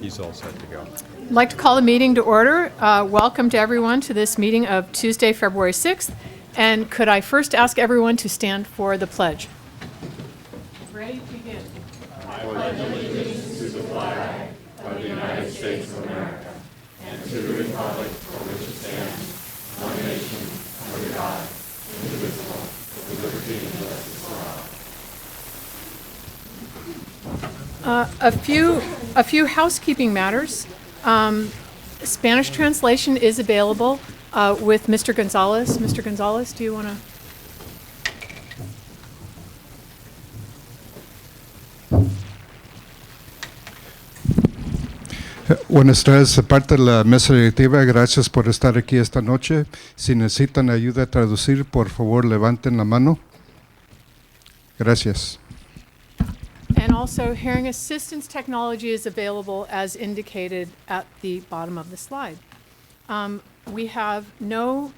He's all set to go. I'd like to call the meeting to order. Welcome to everyone to this meeting of Tuesday, February 6th. And could I first ask everyone to stand for the pledge? Ready to begin. I pledge allegiance to the flag of the United States of America and to the republic for which it stands, one nation, under God, indivisible, with liberty and justice for all. A few housekeeping matters. Spanish translation is available with Mr. Gonzalez. Mr. Gonzalez, do you want to? Buenas tardes, de parte de la mesa directiva, gracias por estar aquí esta noche. Si necesitan ayuda a traducir, por favor levanten la mano. Gracias. And also, hearing assistance technology is available as indicated at the bottom of the slide. We have no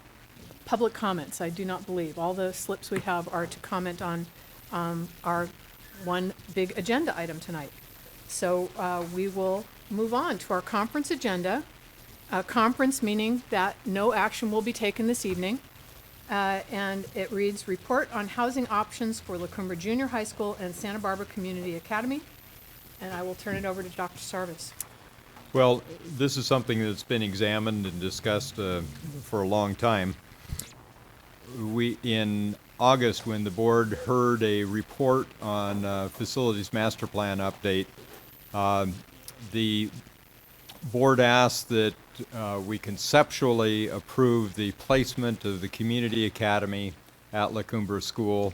public comments, I do not believe. All the slips we have are to comment on our one big agenda item tonight. So we will move on to our conference agenda. Conference meaning that no action will be taken this evening. And it reads, Report on Housing Options for La Cumbre Junior High School and Santa Barbara Community Academy. And I will turn it over to Dr. Sarvis. Well, this is something that's been examined and discussed for a long time. In August, when the board heard a report on facilities master plan update, the board asked that we conceptually approve the placement of the community academy at La Cumbre School,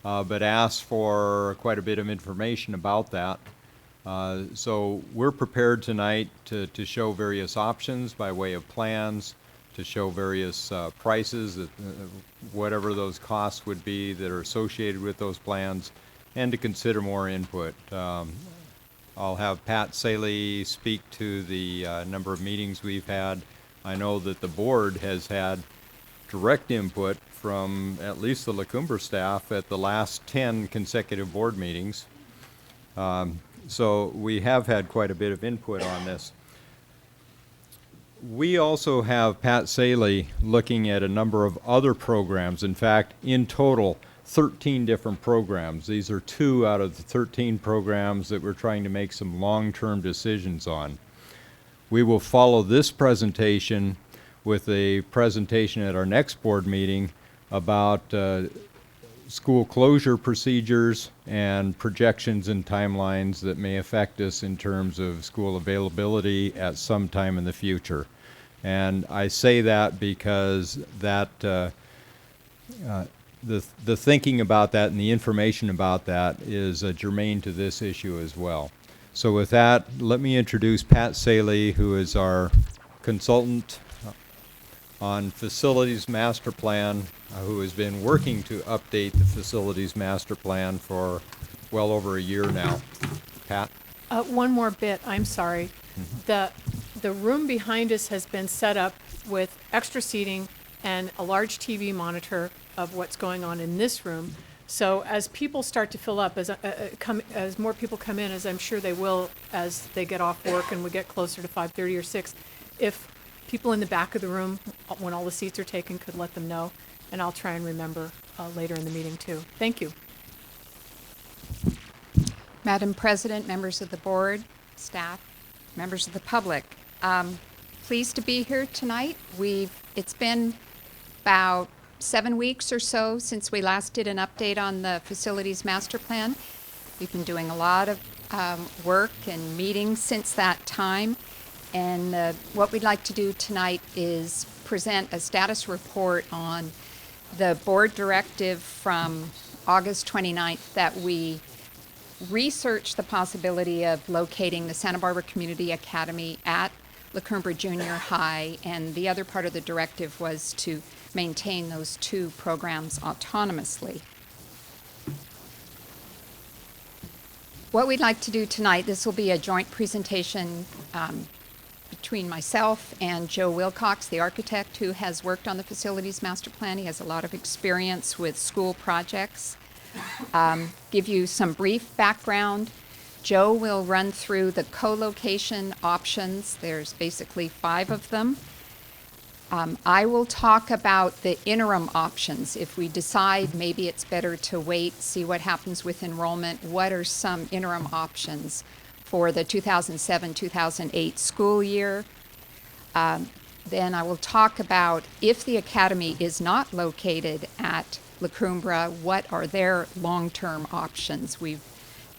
but asked for quite a bit of information about that. So we're prepared tonight to show various options by way of plans, to show various prices, whatever those costs would be that are associated with those plans, and to consider more input. I'll have Pat Saley speak to the number of meetings we've had. I know that the board has had direct input from at least the La Cumbre staff at the last 10 consecutive board meetings. So we have had quite a bit of input on this. We also have Pat Saley looking at a number of other programs. In fact, in total, 13 different programs. These are 2 out of the 13 programs that we're trying to make some long-term decisions on. We will follow this presentation with a presentation at our next board meeting about school closure procedures and projections and timelines that may affect us in terms of school availability at some time in the future. And I say that because that the thinking about that and the information about that is germane to this issue as well. So with that, let me introduce Pat Saley, who is our consultant on Facilities Master Plan, who has been working to update the Facilities Master Plan for well over a year now. Pat? One more bit, I'm sorry. The room behind us has been set up with extra seating and a large TV monitor of what's going on in this room. So as people start to fill up, as more people come in, as I'm sure they will as they get off work and we get closer to 5:30 or 6, if people in the back of the room, when all the seats are taken, could let them know, and I'll try and remember later in the meeting too. Thank you. Madam President, members of the board, staff, members of the public, pleased to be here tonight. It's been about 7 weeks or so since we last did an update on the Facilities Master Plan. We've been doing a lot of work and meetings since that time. And what we'd like to do tonight is present a status report on the board directive from August 29th that we researched the possibility of locating the Santa Barbara Community Academy at La Cumbre Junior High, and the other part of the directive was to maintain those 2 programs autonomously. What we'd like to do tonight, this will be a joint presentation between myself and Joe Wilcox, the architect who has worked on the Facilities Master Plan. He has a lot of experience with school projects. Give you some brief background. Joe will run through the co-location options. There's basically 5 of them. I will talk about the interim options. If we decide maybe it's better to wait, see what happens with enrollment, what are some interim options for the 2007-2008 school year? Then I will talk about if the academy is not located at La Cumbre, what are their long-term options? We've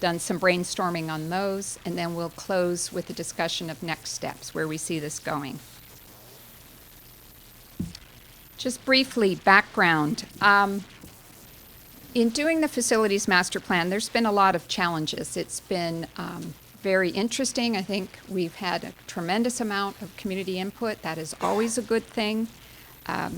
done some brainstorming on those, and then we'll close with a discussion of next steps, where we see this going. Just briefly, background. In doing the facilities master plan, there's been a lot of challenges. It's been very interesting. I think we've had a tremendous amount of community input. That is always a good thing. I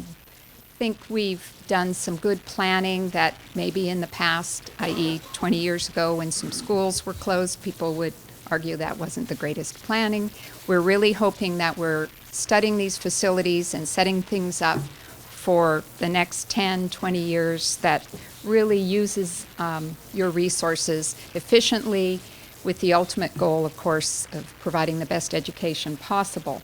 think we've done some good planning that maybe in the past, i.e. 20 years ago when some schools were closed, people would argue that wasn't the greatest planning. We're really hoping that we're studying these facilities and setting things up for the next 10, 20 years that really uses your resources efficiently, with the ultimate goal, of course, of providing the best education possible.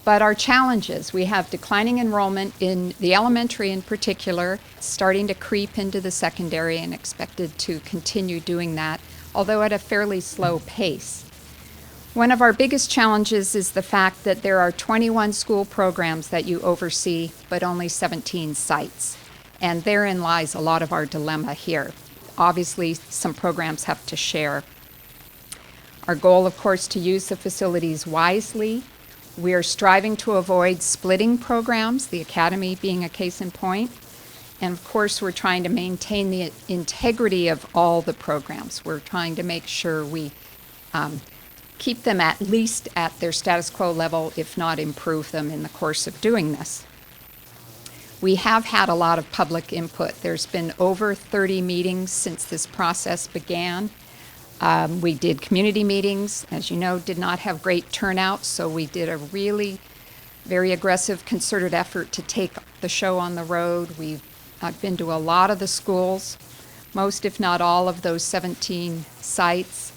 But our challenges, we have declining enrollment in the elementary in particular, starting to creep into the secondary and expected to continue doing that, although at a fairly slow pace. One of our biggest challenges is the fact that there are 21 school programs that you oversee, but only 17 sites. And therein lies a lot of our dilemma here. Obviously, some programs have to share. Our goal, of course, to use the facilities wisely. We are striving to avoid splitting programs, the academy being a case in point. And of course, we're trying to maintain the integrity of all the programs. We're trying to make sure we keep them at least at their status quo level, if not improve them in the course of doing this. We have had a lot of public input. There's been over 30 meetings since this process began. We did community meetings, as you know, did not have great turnout, so we did a really very aggressive concerted effort to take the show on the road. I've been to a lot of the schools, most if not all of those 17 sites.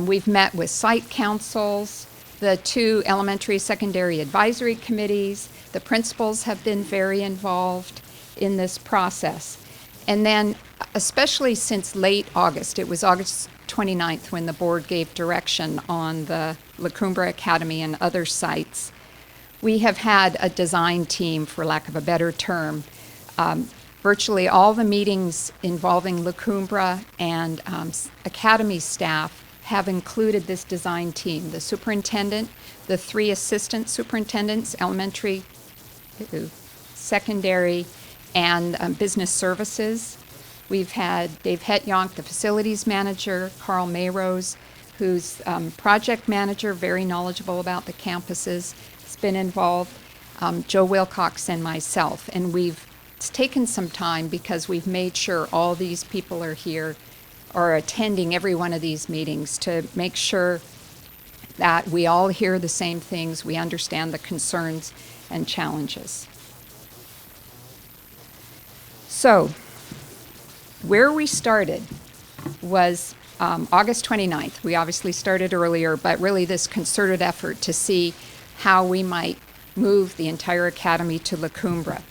We've met with site councils, the 2 elementary secondary advisory committees. The principals have been very involved in this process. And then, especially since late August, it was August 29th when the board gave direction on the La Cumbre Academy and other sites, we have had a design team, for lack of a better term. Virtually all the meetings involving La Cumbre and academy staff have included this design team, the superintendent, the 3 assistant superintendents, elementary, secondary, and business services. We've had Dave Hetjonk, the facilities manager, Carl Mayrose, who's project manager, very knowledgeable about the campuses, has been involved, Joe Wilcox and myself. And it's taken some time because we've made sure all these people are here or attending every one of these meetings to make sure that we all hear the same things, we understand the concerns and challenges. So, where we started was August 29th. We obviously started earlier, but really this concerted effort to see how we might move the entire academy to La Cumbre.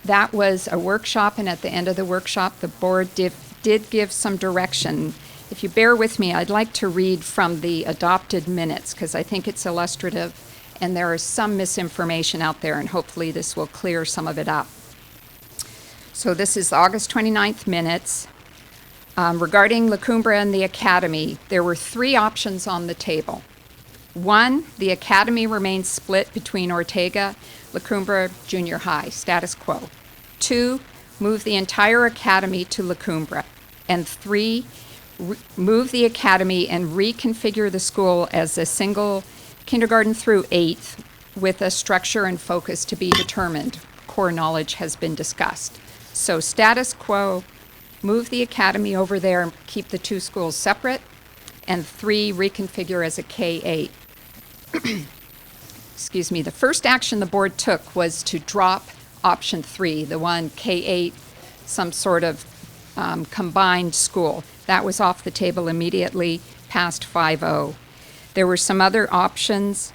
That was a workshop, and at the end of the workshop, the board did give some direction. If you bear with me, I'd like to read from the adopted minutes, because I think it's illustrative, and there is some misinformation out there, and hopefully this will clear some of it up. So this is the August 29th minutes. Regarding La Cumbre and the academy, there were 3 options on the table. 1, the academy remains split between Ortega, La Cumbre Junior High, status quo. 2, move the entire academy to La Cumbre. And 3, move the academy and reconfigure the school as a single kindergarten through 8th with a structure and focus to be determined. Core knowledge has been discussed. So status quo, move the academy over there and keep the 2 schools separate. And 3, reconfigure as a K-8. Excuse me. The first action the board took was to drop option 3, the one K-8, some sort of combined school. That was off the table immediately, passed 5-0. There were some other options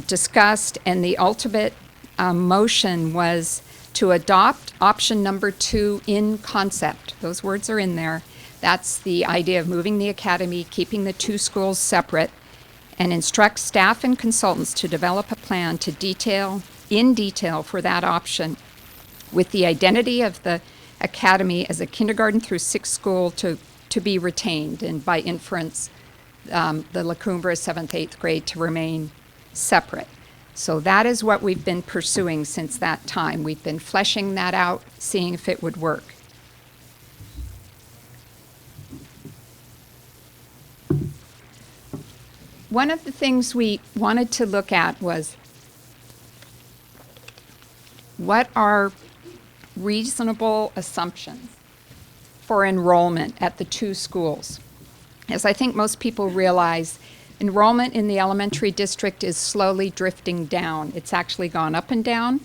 discussed, and the ultimate motion was to adopt option number 2 in concept. Those words are in there. That's the idea of moving the academy, keeping the 2 schools separate, and instruct staff and consultants to develop a plan in detail for that option, with the identity of the academy as a kindergarten through 6th school to be retained, and by inference, the La Cumbre 7th, 8th grade to remain separate. So that is what we've been pursuing since that time. We've been fleshing that out, seeing if it would work. One of the things we wanted to look at was what are reasonable assumptions for enrollment at the 2 schools. As I think most people realize, enrollment in the elementary district is slowly drifting down. It's actually gone up and down,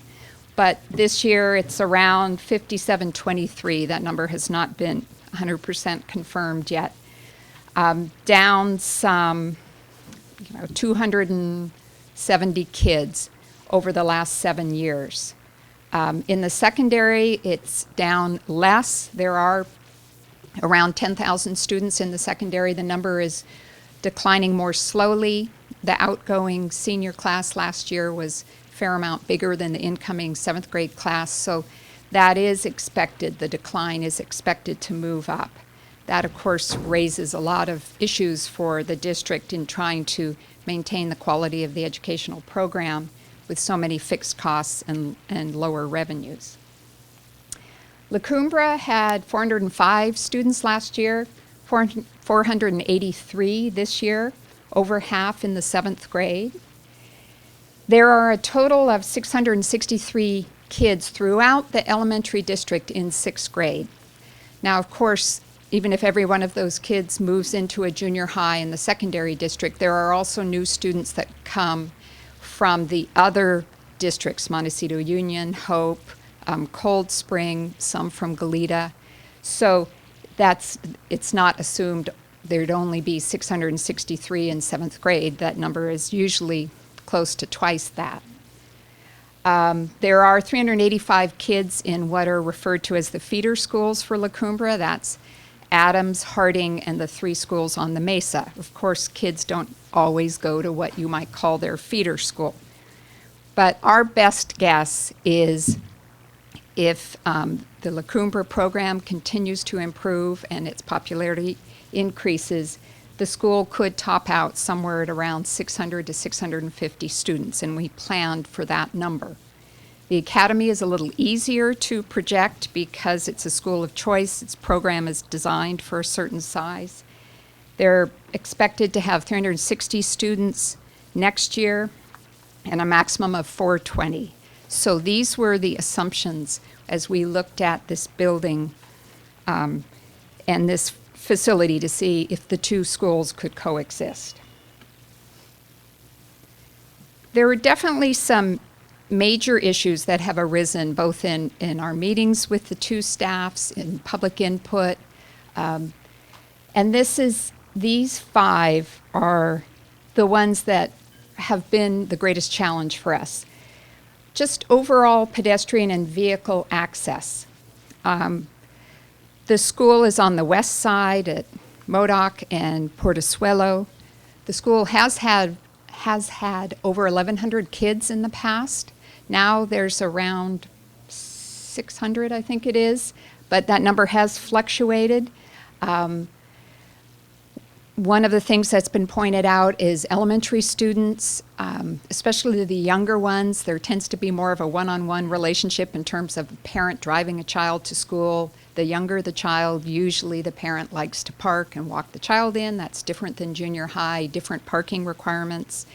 but this year it's around 57-23. That number has not been 100% confirmed yet. Down some 270 kids over the last 7 years. In the secondary, it's down less. There are around 10,000 students in the secondary. The number is declining more slowly. The outgoing senior class last year was a fair amount bigger than the incoming 7th grade class, so that is expected. The decline is expected to move up. That, of course, raises a lot of issues for the district in trying to maintain the quality of the educational program with so many fixed costs and lower revenues. La Cumbre had 405 students last year, 483 this year, over half in the 7th grade. There are a total of 663 kids throughout the elementary district in 6th grade. Now, of course, even if every one of those kids moves into a junior high in the secondary district, there are also new students that come from the other districts, Montecito Union, Hope, Cold Spring, some from Goleta. So it's not assumed there'd only be 663 in 7th grade. That number is usually close to twice that. There are 385 kids in what are referred to as the feeder schools for La Cumbre. That's Adams, Harding, and the 3 schools on the Mesa. Of course, kids don't always go to what you might call their feeder school. But our best guess is if the La Cumbre program continues to improve and its popularity increases, the school could top out somewhere at around 600 to 650 students, and we planned for that number. The academy is a little easier to project because it's a school of choice. Its program is designed for a certain size. They're expected to have 360 students next year and a maximum of 420. So these were the assumptions as we looked at this building and this facility to see if the 2 schools could coexist. There were definitely some major issues that have arisen both in our meetings with the 2 staffs, in public input, and these 5 are the ones that have been the greatest challenge for us. Just overall pedestrian and vehicle access. The school is on the west side at Modoc and Portezuelo. The school has had over 1,100 kids in the past. Now there's around 600, I think it is, but that number has fluctuated. One of the things that's been pointed out is elementary students, especially the younger ones, there tends to be more of a one-on-one relationship in terms of a parent driving a child to school. The younger the child, usually the parent likes to park and walk the child in. That's different than junior high, different parking requirements.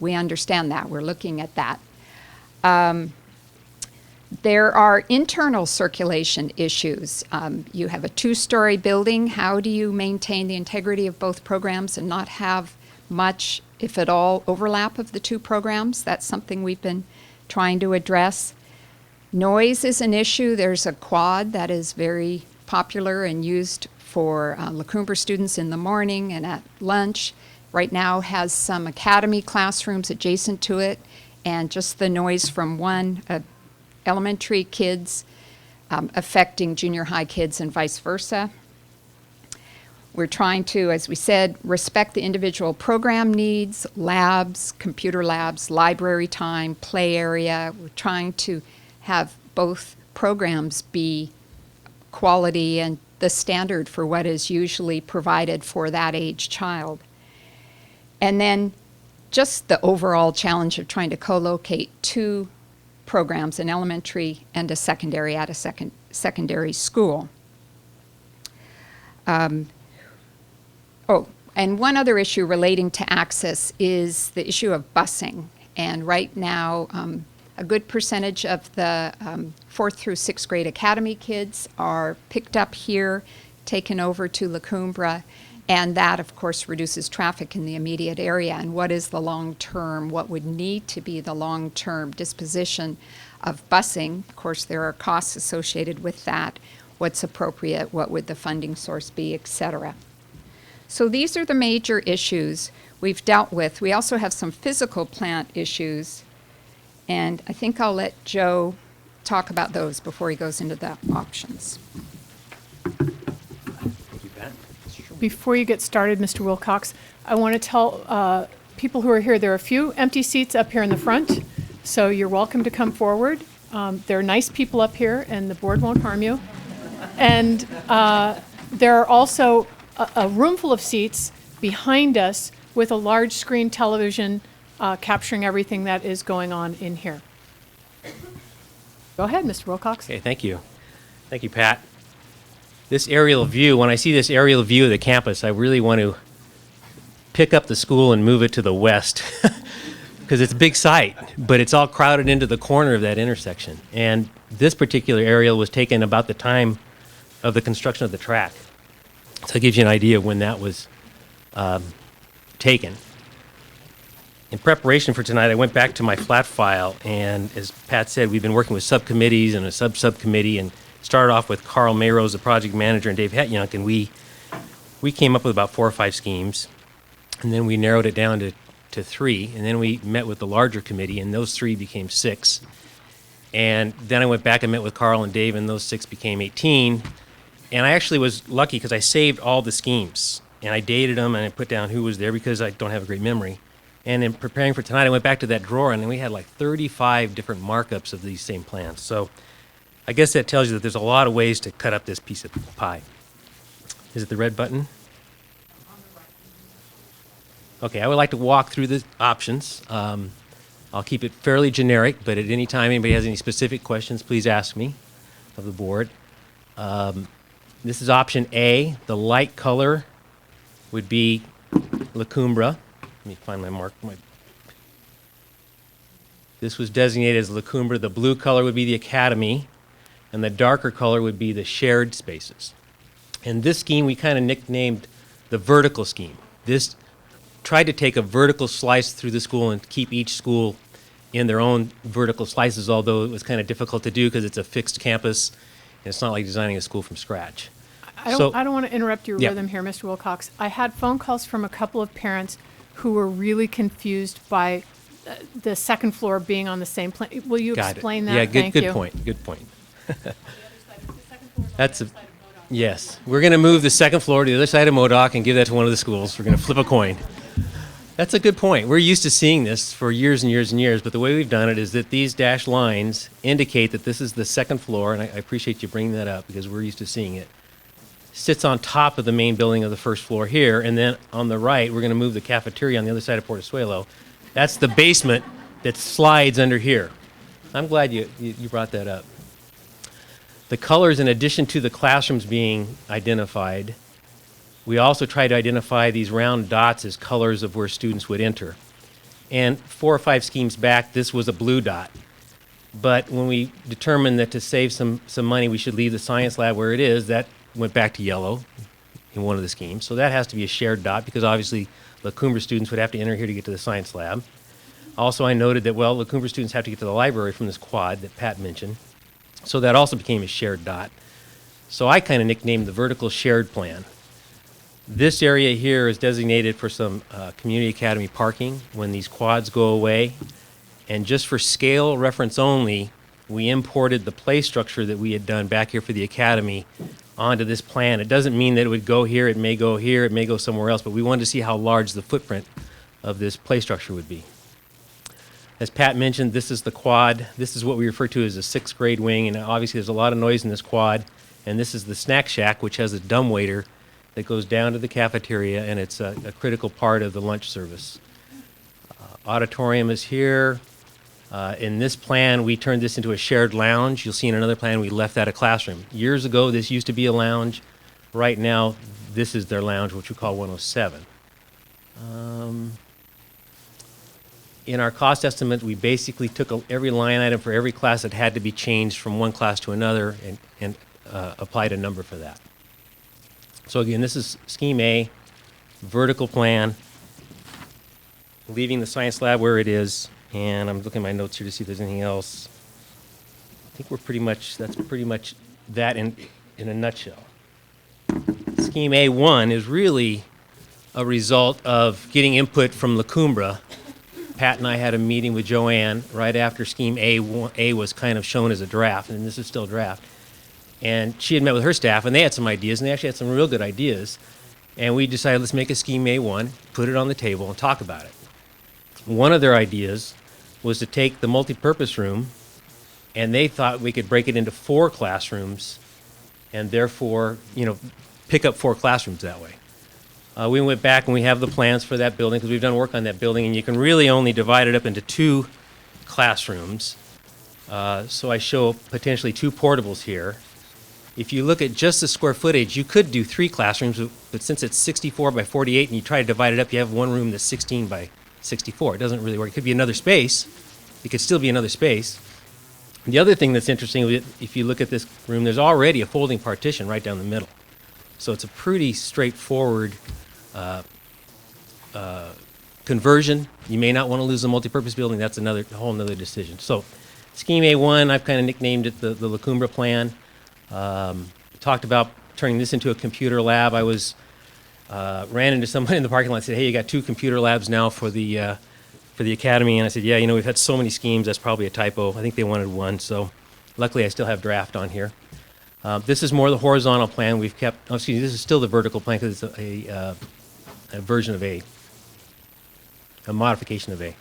We understand that. We're looking at that. There are internal circulation issues. You have a 2-story building. How do you maintain the integrity of both programs and not have much, if at all, overlap of the 2 programs? That's something we've been trying to address. Noise is an issue. There's a quad that is very popular and used for La Cumbre students in the morning and at lunch. Right now has some academy classrooms adjacent to it, and just the noise from one elementary kids affecting junior high kids and vice versa. We're trying to, as we said, respect the individual program needs, labs, computer labs, library time, play area. We're trying to have both programs be quality and the standard for what is usually provided for that age child. And then just the overall challenge of trying to co-locate two programs, an elementary and a secondary at a secondary school. And one other issue relating to access is the issue of busing. And right now, a good percentage of the 4th through 6th grade academy kids are picked up here, taken over to La Cumbre, and that, of course, reduces traffic in the immediate area. And what is the long-term, what would need to be the long-term disposition of busing? Of course, there are costs associated with that. What's appropriate? What would the funding source be, et cetera? So these are the major issues we've dealt with. We also have some physical plant issues, and I think I'll let Joe talk about those before he goes into the options. Before you get started, Mr. Wilcox, I want to tell people who are here, there are a few empty seats up here in the front, so you're welcome to come forward. There are nice people up here, and the board won't harm you. And there are also a room full of seats behind us with a large screen television capturing everything that is going on in here. Go ahead, Mr. Wilcox. Okay, thank you. Thank you, Pat. This aerial view, when I see this aerial view of the campus, I really want to pick up the school and move it to the west because it's a big site, but it's all crowded into the corner of that intersection. And this particular aerial was taken about the time of the construction of the track. So it gives you an idea of when that was taken. In preparation for tonight, I went back to my flat file, and as Pat said, we've been working with subcommittees and a subcommittee, and started off with Carl Mayrose, the project manager, and Dave Hetyunk, and we came up with about 4 or 5 schemes, and then we narrowed it down to 3, and then we met with the larger committee, and those 3 became 6. And then I went back and met with Carl and Dave, and those 6 became 18. And I actually was lucky because I saved all the schemes, and I dated them, and I put down who was there because I don't have a great memory. And in preparing for tonight, I went back to that drawer, and we had like 35 different markups of these same plans. So I guess that tells you that there's a lot of ways to cut up this piece of pie. Is it the red button? Okay, I would like to walk through the options. I'll keep it fairly generic, but at any time anybody has any specific questions, please ask me of the board. This is option A. The light color would be La Cumbre. Let me find my mark. This was designated as La Cumbre. The blue color would be the academy, and the darker color would be the shared spaces. And this scheme we kind of nicknamed the vertical scheme. This tried to take a vertical slice through the school and keep each school in their own vertical slices, although it was kind of difficult to do because it's a fixed campus. And it's not like designing a school from scratch. I don't want to interrupt your rhythm here, Mr. Wilcox. I had phone calls from a couple of parents who were really confused by the second floor being on the same plan. Will you explain that? Yeah, Thank you. good point. Good point. Yes. We're going to move the second floor to the other side of Modoc and give that to one of the schools. We're going to flip a coin. That's a good point. We're used to seeing this for years and years and years, but the way we've done it is that these dashed lines indicate that this is the second floor, and I appreciate you bringing that up because we're used to seeing it. Sits on top of the main building of the first floor here, and then on the right, we're going to move the cafeteria on the other side of Portezuelo. That's the basement that slides under here. I'm glad you brought that up. The colors, in addition to the classrooms being identified, we also try to identify these round dots as colors of where students would enter. And 4 or 5 schemes back, this was a blue dot. But when we determined that to save some money, we should leave the science lab where it is, that went back to yellow in one of the schemes. So that has to be a shared dot because obviously La Cumbre students would have to enter here to get to the science lab. Also, I noted that, well, La Cumbre students have to get to the library from this quad that Pat mentioned. So that also became a shared dot. So I kind of nicknamed the vertical shared plan. This area here is designated for some community academy parking when these quads go away. And just for scale reference only, we imported the play structure that we had done back here for the academy onto this plan. It doesn't mean that it would go here, it may go here, it may go somewhere else, but we wanted to see how large the footprint of this play structure would be. As Pat mentioned, this is the quad. This is what we refer to as a sixth grade wing, and obviously there's a lot of noise in this quad. And this is the snack shack, which has a dumbwaiter that goes down to the cafeteria, and it's a critical part of the lunch service. Auditorium is here. In this plan, we turned this into a shared lounge. You'll see in another plan, we left that a classroom. Years ago, this used to be a lounge. Right now, this is their lounge, which we call 107. In our cost estimate, we basically took every line item for every class that had to be changed from one class to another and applied a number for that. So again, this is Scheme A, vertical plan, leaving the science lab where it is, and I'm looking at my notes here to see if there's anything else. I think that's pretty much that in a nutshell. Scheme A1 is really a result of getting input from La Cumbra. Pat and I had a meeting with Joanne right after Scheme A was kind of shown as a draft, and this is still a draft. And she had met with her staff, and they had some ideas, and they actually had some real good ideas. And we decided, let's make a Scheme A1, put it on the table, and talk about it. One of their ideas was to take the multipurpose room, and they thought we could break it into 4 classrooms, and therefore, pick up 4 classrooms that way. We went back and we have the plans for that building because we've done work on that building, and you can really only divide it up into 2 classrooms. So I show potentially 2 portables here. If you look at just the square footage, you could do 3 classrooms, but since it's 64 by 48 and you try to divide it up, you have one room that's 16 by 64. It doesn't really work. It could be another space. It could still be another space. The other thing that's interesting, if you look at this room, there's already a folding partition right down the middle. So it's a pretty straightforward conversion. You may not want to lose the multipurpose building. That's a whole nother decision. So Scheme A1, I've kind of nicknamed it the La Cumbra plan. Talked about turning this into a computer lab. I ran into somebody in the parking lot and said, hey, you got 2 computer labs now for the academy. And I said, yeah, we've had so many schemes, that's probably a typo. I think they wanted 1, so luckily I still have draft on here. This is more the horizontal plan. This is still the vertical plan because it's a version of A, a modification of A.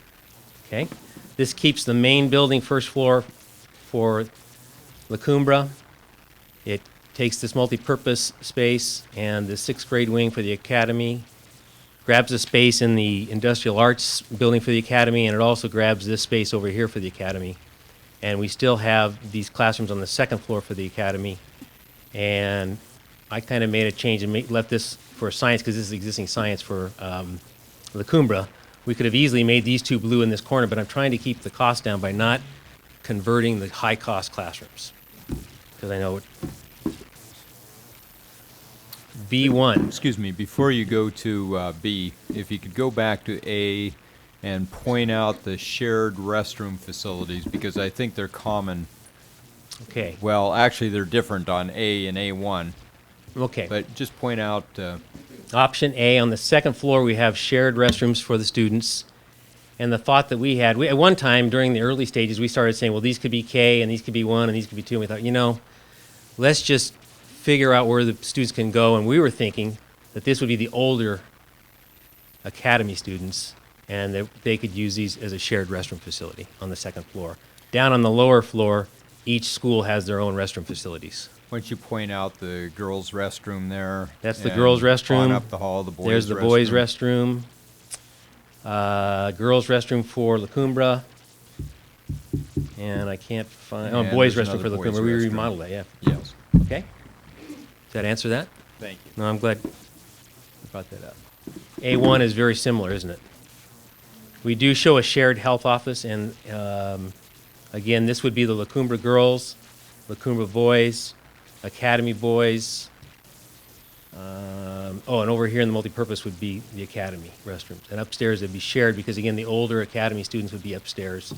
Okay? This keeps the main building first floor for La Cumbra. It takes this multi-purpose space and the 6th grade wing for the academy, grabs the space in the industrial arts building for the academy, and it also grabs this space over here for the academy. And we still have these classrooms on the 2nd floor for the academy. And I kind of made a change and left this for science because this is existing science for La Cumbra. We could have easily made these 2 blue in this corner, but I'm trying to keep the cost down by not converting the high-cost classrooms. Because I know B1. Excuse me, before you go to B, if you could go back to A and point out the shared restroom facilities, because I think they're common. Okay. Well, actually, they're different on A and A1, Okay. but just point out, Option A, on the 2nd floor, we have shared restrooms for the students. And the thought that we had, at one time during the early stages, we started saying, well, these could be K, and these could be 1, and these could be 2. And we thought, let's just figure out where the students can go. And we were thinking that this would be the older academy students, and that they could use these as a shared restroom facility on the 2nd floor. Down on the lower floor, each school has their own restroom facilities. why don't you point out the girls' restroom there? That's the and girls' restroom. On up the hall, the boys' restroom. There's the boys' restroom. Girls' restroom for La Cumbra. And I can't find, And boys' there's restroom for another La Cumbra. boys' We restroom. remodeled that, yeah. Yes, Okay? Does that answer that? thank you. No, I'm glad you brought that up. A1 is very similar, isn't it? We do show a shared health office, and again, this would be the La Cumbra girls, La Cumbra boys, Academy boys. And over here in the multipurpose would be the Academy restrooms. And upstairs they'd be shared because, again, the older Academy students would be upstairs.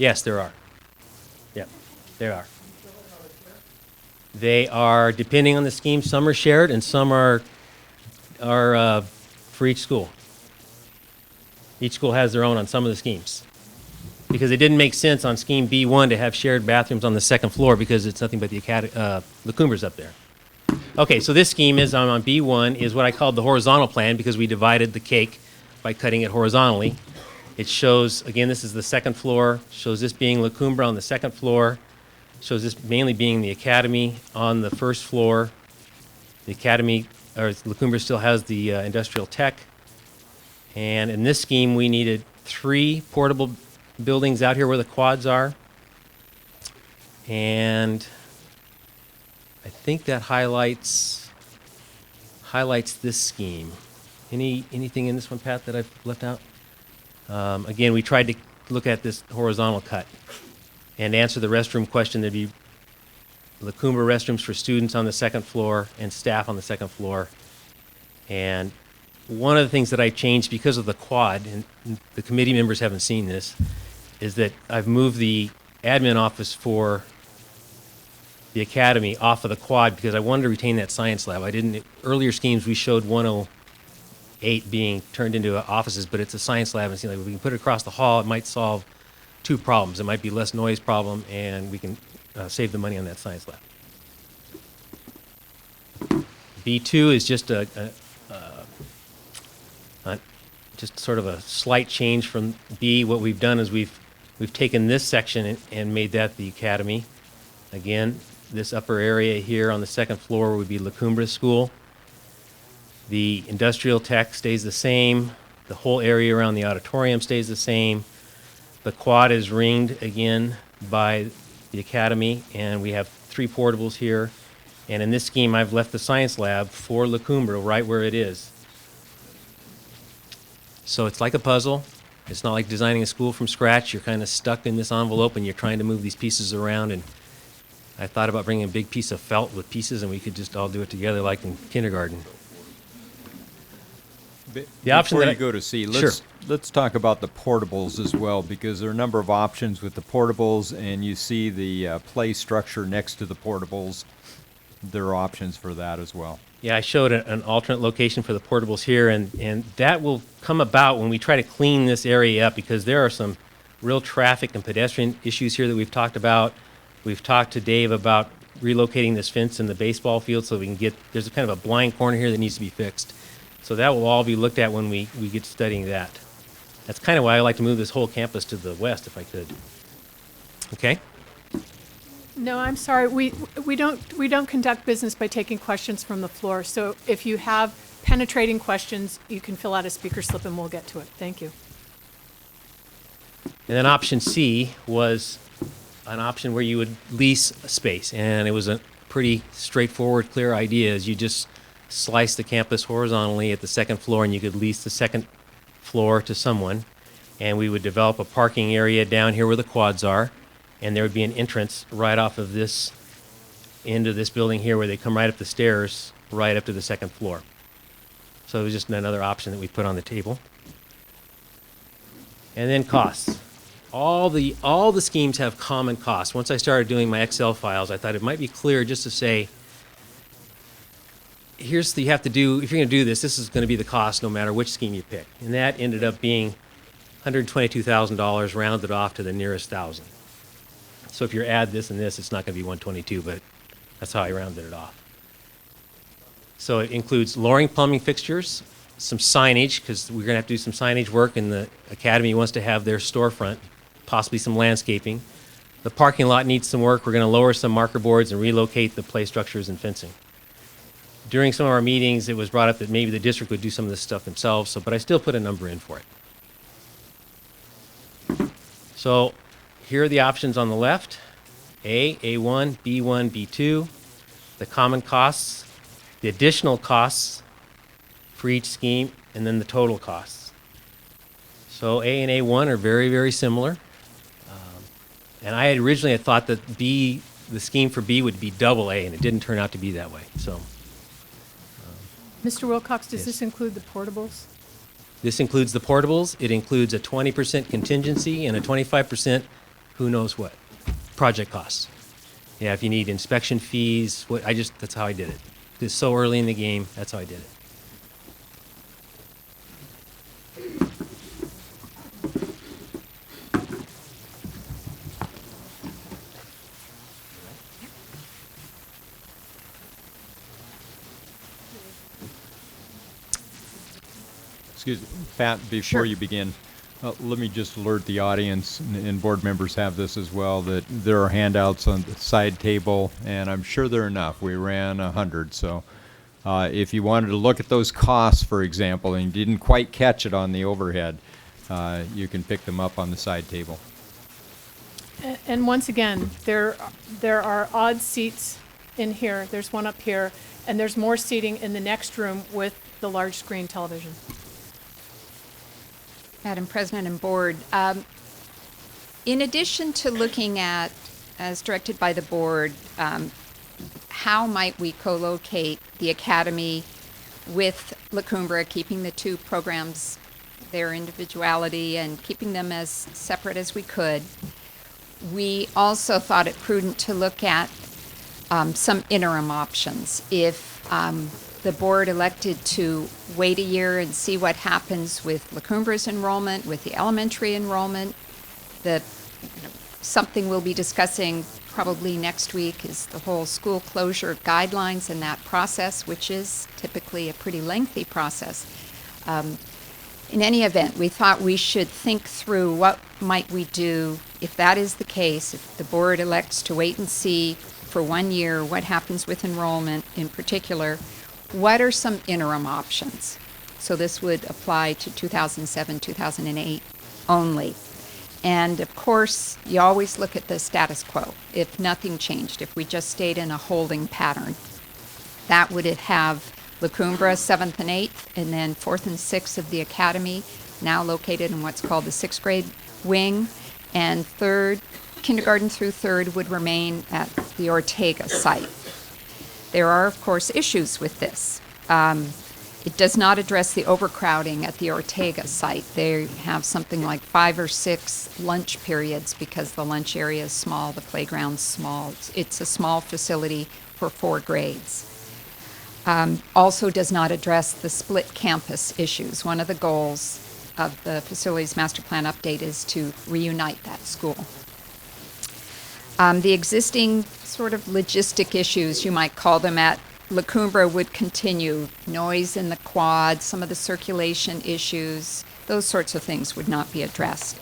Yes, there are. Yeah, there are. They are, depending on the scheme, some are shared and some are for each school. Each school has their own on some of the schemes. Because it didn't make sense on scheme B1 to have shared bathrooms on the second floor because it's nothing but the Coomber's up there. Okay, so this scheme is on B1 is what I called the horizontal plan because we divided the cake by cutting it horizontally. It shows, again, this is the second floor, shows this being La Cumbre on the second floor, shows this mainly being the academy on the first floor. The academy, or La Cumbre still has the industrial tech. And in this scheme, we needed 3 portable buildings out here where the quads are. And I think that highlights this scheme. Anything in this one, Pat, that I've left out? Again, we tried to look at this horizontal cut and answer the restroom question. There'd be La Cumbre restrooms for students on the second floor and staff on the second floor. And one of the things that I changed because of the quad, and the committee members haven't seen this, is that I've moved the admin office for the academy off of the quad because I wanted to retain that science lab. Earlier schemes we showed 108 being turned into offices, but it's a science lab, and it seems like if we can put it across the hall, it might solve 2 problems. It might be less noise problem, and we can save the money on that science lab. B2 is just just sort of a slight change from B. What we've done is we've taken this section and made that the academy. Again, this upper area here on the second floor would be La Cumbre School. The industrial tech stays the same. The whole area around the auditorium stays the same. The quad is ringed again by the academy, and we have 3 portables here. And in this scheme, I've left the science lab for La Cumbre right where it is. So it's like a puzzle. It's not like designing a school from scratch. You're kind of stuck in this envelope, and you're trying to move these pieces around. And I thought about bringing a big piece of felt with pieces, and we could just all do it together like in kindergarten. The option Before that you go to C, Sure. let's talk about the portables as well, because there are a number of options with the portables, and you see the play structure next to the portables. There are options for that as well. Yeah, I showed an alternate location for the portables here, and that will come about when we try to clean this area up because there are some real traffic and pedestrian issues here that we've talked about. We've talked to Dave about relocating this fence in the baseball field so we can get, there's a kind of a blind corner here that needs to be fixed. So that will all be looked at when we get studying that. That's kind of why I like to move this whole campus to the west if I could. Okay? No, I'm sorry. We don't conduct business by taking questions from the floor. So if you have penetrating questions, you can fill out a speaker slip and we'll get to it. Thank you. And then option C was an option where you would lease a space, and it was a pretty straightforward, clear idea. Is you just slice the campus horizontally at the second floor, and you could lease the second floor to someone, and we would develop a parking area down here where the quads are, and there would be an entrance right off of this end of this building here where they come right up the stairs right up to the second floor. So it was just another option that we put on the table. And then costs. All the schemes have common costs. Once I started doing my Excel files, I thought it might be clear just to say, here's the, you have to do, if you're going to do this, this is going to be the cost no matter which scheme you pick. And that ended up being $122,000 rounded off to the nearest 1,000. So if you add this and this, it's not going to be 122, but that's how I rounded it off. So it includes lowering plumbing fixtures, some signage, because we're going to have to do some signage work, and the academy wants to have their storefront, possibly some landscaping. The parking lot needs some work. We're going to lower some marker boards and relocate the play structures and fencing. During some of our meetings, it was brought up that maybe the district would do some of this stuff themselves, but I still put a number in for it. So here are the options on the left: A, A1, B1, B2, the common costs, the additional costs for each scheme, and then the total costs. So A and A1 are very, very similar. And I had originally thought that B, the scheme for B would be double A, and it didn't turn out to be that way. So Mr. Wilcox, does Yes. this include the portables? this includes the portables. It includes a 20% contingency and a 25% who knows what, project costs. Yeah, if you need inspection fees, that's how I did it. It's so early in the game, that's how I did it. Excuse me, Pat, before Sure. you begin, let me just alert the audience, and board members have this as well, that there are handouts on the side table, and I'm sure there are enough. We ran 100, so if you wanted to look at those costs, for example, and you didn't quite catch it on the overhead, you can pick them up on the side table. And once again, there are odd seats in here. There's one up here, and there's more seating in the next room with the large screen television. Madam President and Board, in addition to looking at, as directed by the Board, how might we co-locate the Academy with La Cumbre, keeping the two programs their individuality and keeping them as separate as we could, we also thought it prudent to look at some interim options. If the board elected to wait a year and see what happens with La Cumbre's enrollment, with the elementary enrollment, something we'll be discussing probably next week is the whole school closure guidelines and that process, which is typically a pretty lengthy process. In any event, we thought we should think through what might we do if that is the case, if the board elects to wait and see for 1 year what happens with enrollment in particular. What are some interim options? So this would apply to 2007, 2008 only. And of course, you always look at the status quo. If nothing changed, if we just stayed in a holding pattern, that would have La Cumbre 7th and 8th, and then 4th and 6th of the Academy, now located in what's called the 6th grade wing, and kindergarten through 3rd would remain at the Ortega site. There are, of course, issues with this. It does not address the overcrowding at the Ortega site. They have something like 5 or 6 lunch periods because the lunch area is small, the playground's small. It's a small facility for 4 grades. Also does not address the split campus issues. One of the goals of the facilities master plan update is to reunite that school. The existing sort of logistic issues, you might call them, at La Cumbre would continue. Noise in the quad, some of the circulation issues, those sorts of things would not be addressed.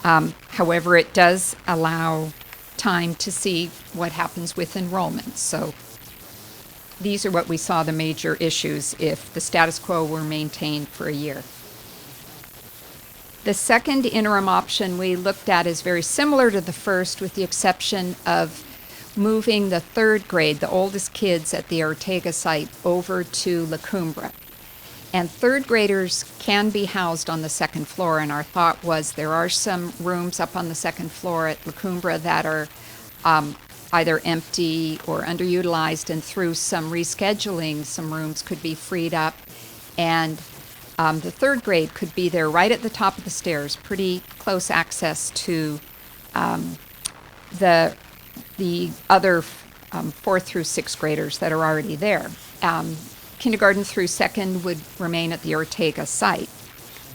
However, it does allow time to see what happens with enrollment. So these are what we saw the major issues if the status quo were maintained for a year. The second interim option we looked at is very similar to the first, with the exception of moving the 3rd grade, the oldest kids at the Ortega site, over to La Cumbre. And 3rd graders can be housed on the 2nd floor, and our thought was there are some rooms up on the 2nd floor at La Cumbre that are either empty or underutilized, and through some rescheduling, some rooms could be freed up, and the 3rd grade could be there right at the top of the stairs, pretty close access to the other 4th through 6th graders that are already there. Kindergarten through 2nd would remain at the Ortega site.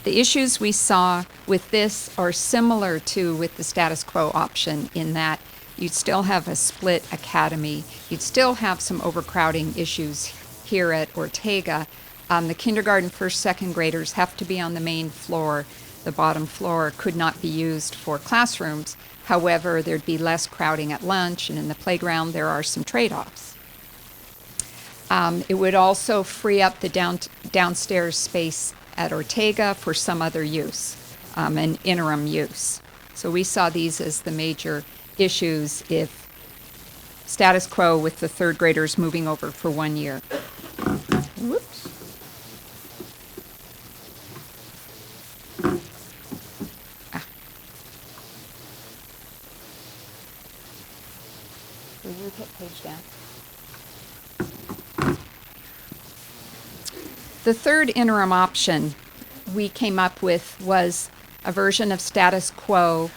The issues we saw with this are similar to with the status quo option, in that you'd still have a split academy. You'd still have some overcrowding issues here at Ortega. The kindergarten, 1st, 2nd graders have to be on the main floor. The bottom floor could not be used for classrooms. However, there'd be less crowding at lunch, and in the playground there are some trade-offs. It would also free up the downstairs space at Ortega for some other use, an interim use. So we saw these as the major issues if status quo with the 3rd graders moving over for 1 year. Whoops. Will you hit page down? The third interim option we came up with was a version of status quo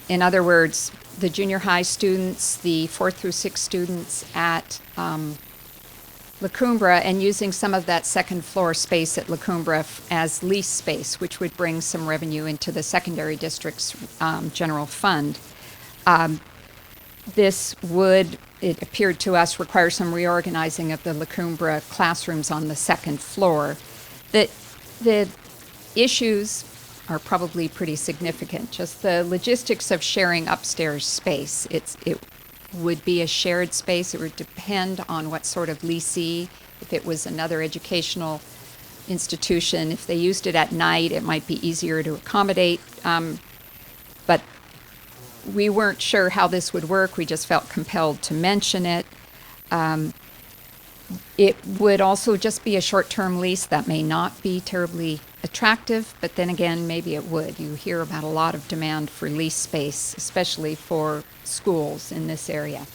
In other words, the junior high students, the 4th through 6th students at La Cumbre, and using some of that second floor space at La Cumbre as lease space, which would bring some revenue into the secondary district's general fund. This would, it appeared to us, require some reorganizing of the La Cumbre classrooms on the second floor. The issues are probably pretty significant. Just the logistics of sharing upstairs space. It would be a shared space. It would depend on what sort of leasee. If it was another educational institution, if they used it at night, it might be easier to accommodate. But we weren't sure how this would work. We just felt compelled to mention it. It would also just be a short-term lease that may not be terribly attractive, but then again, maybe it would. You hear about a lot of demand for lease space, especially for schools in this area.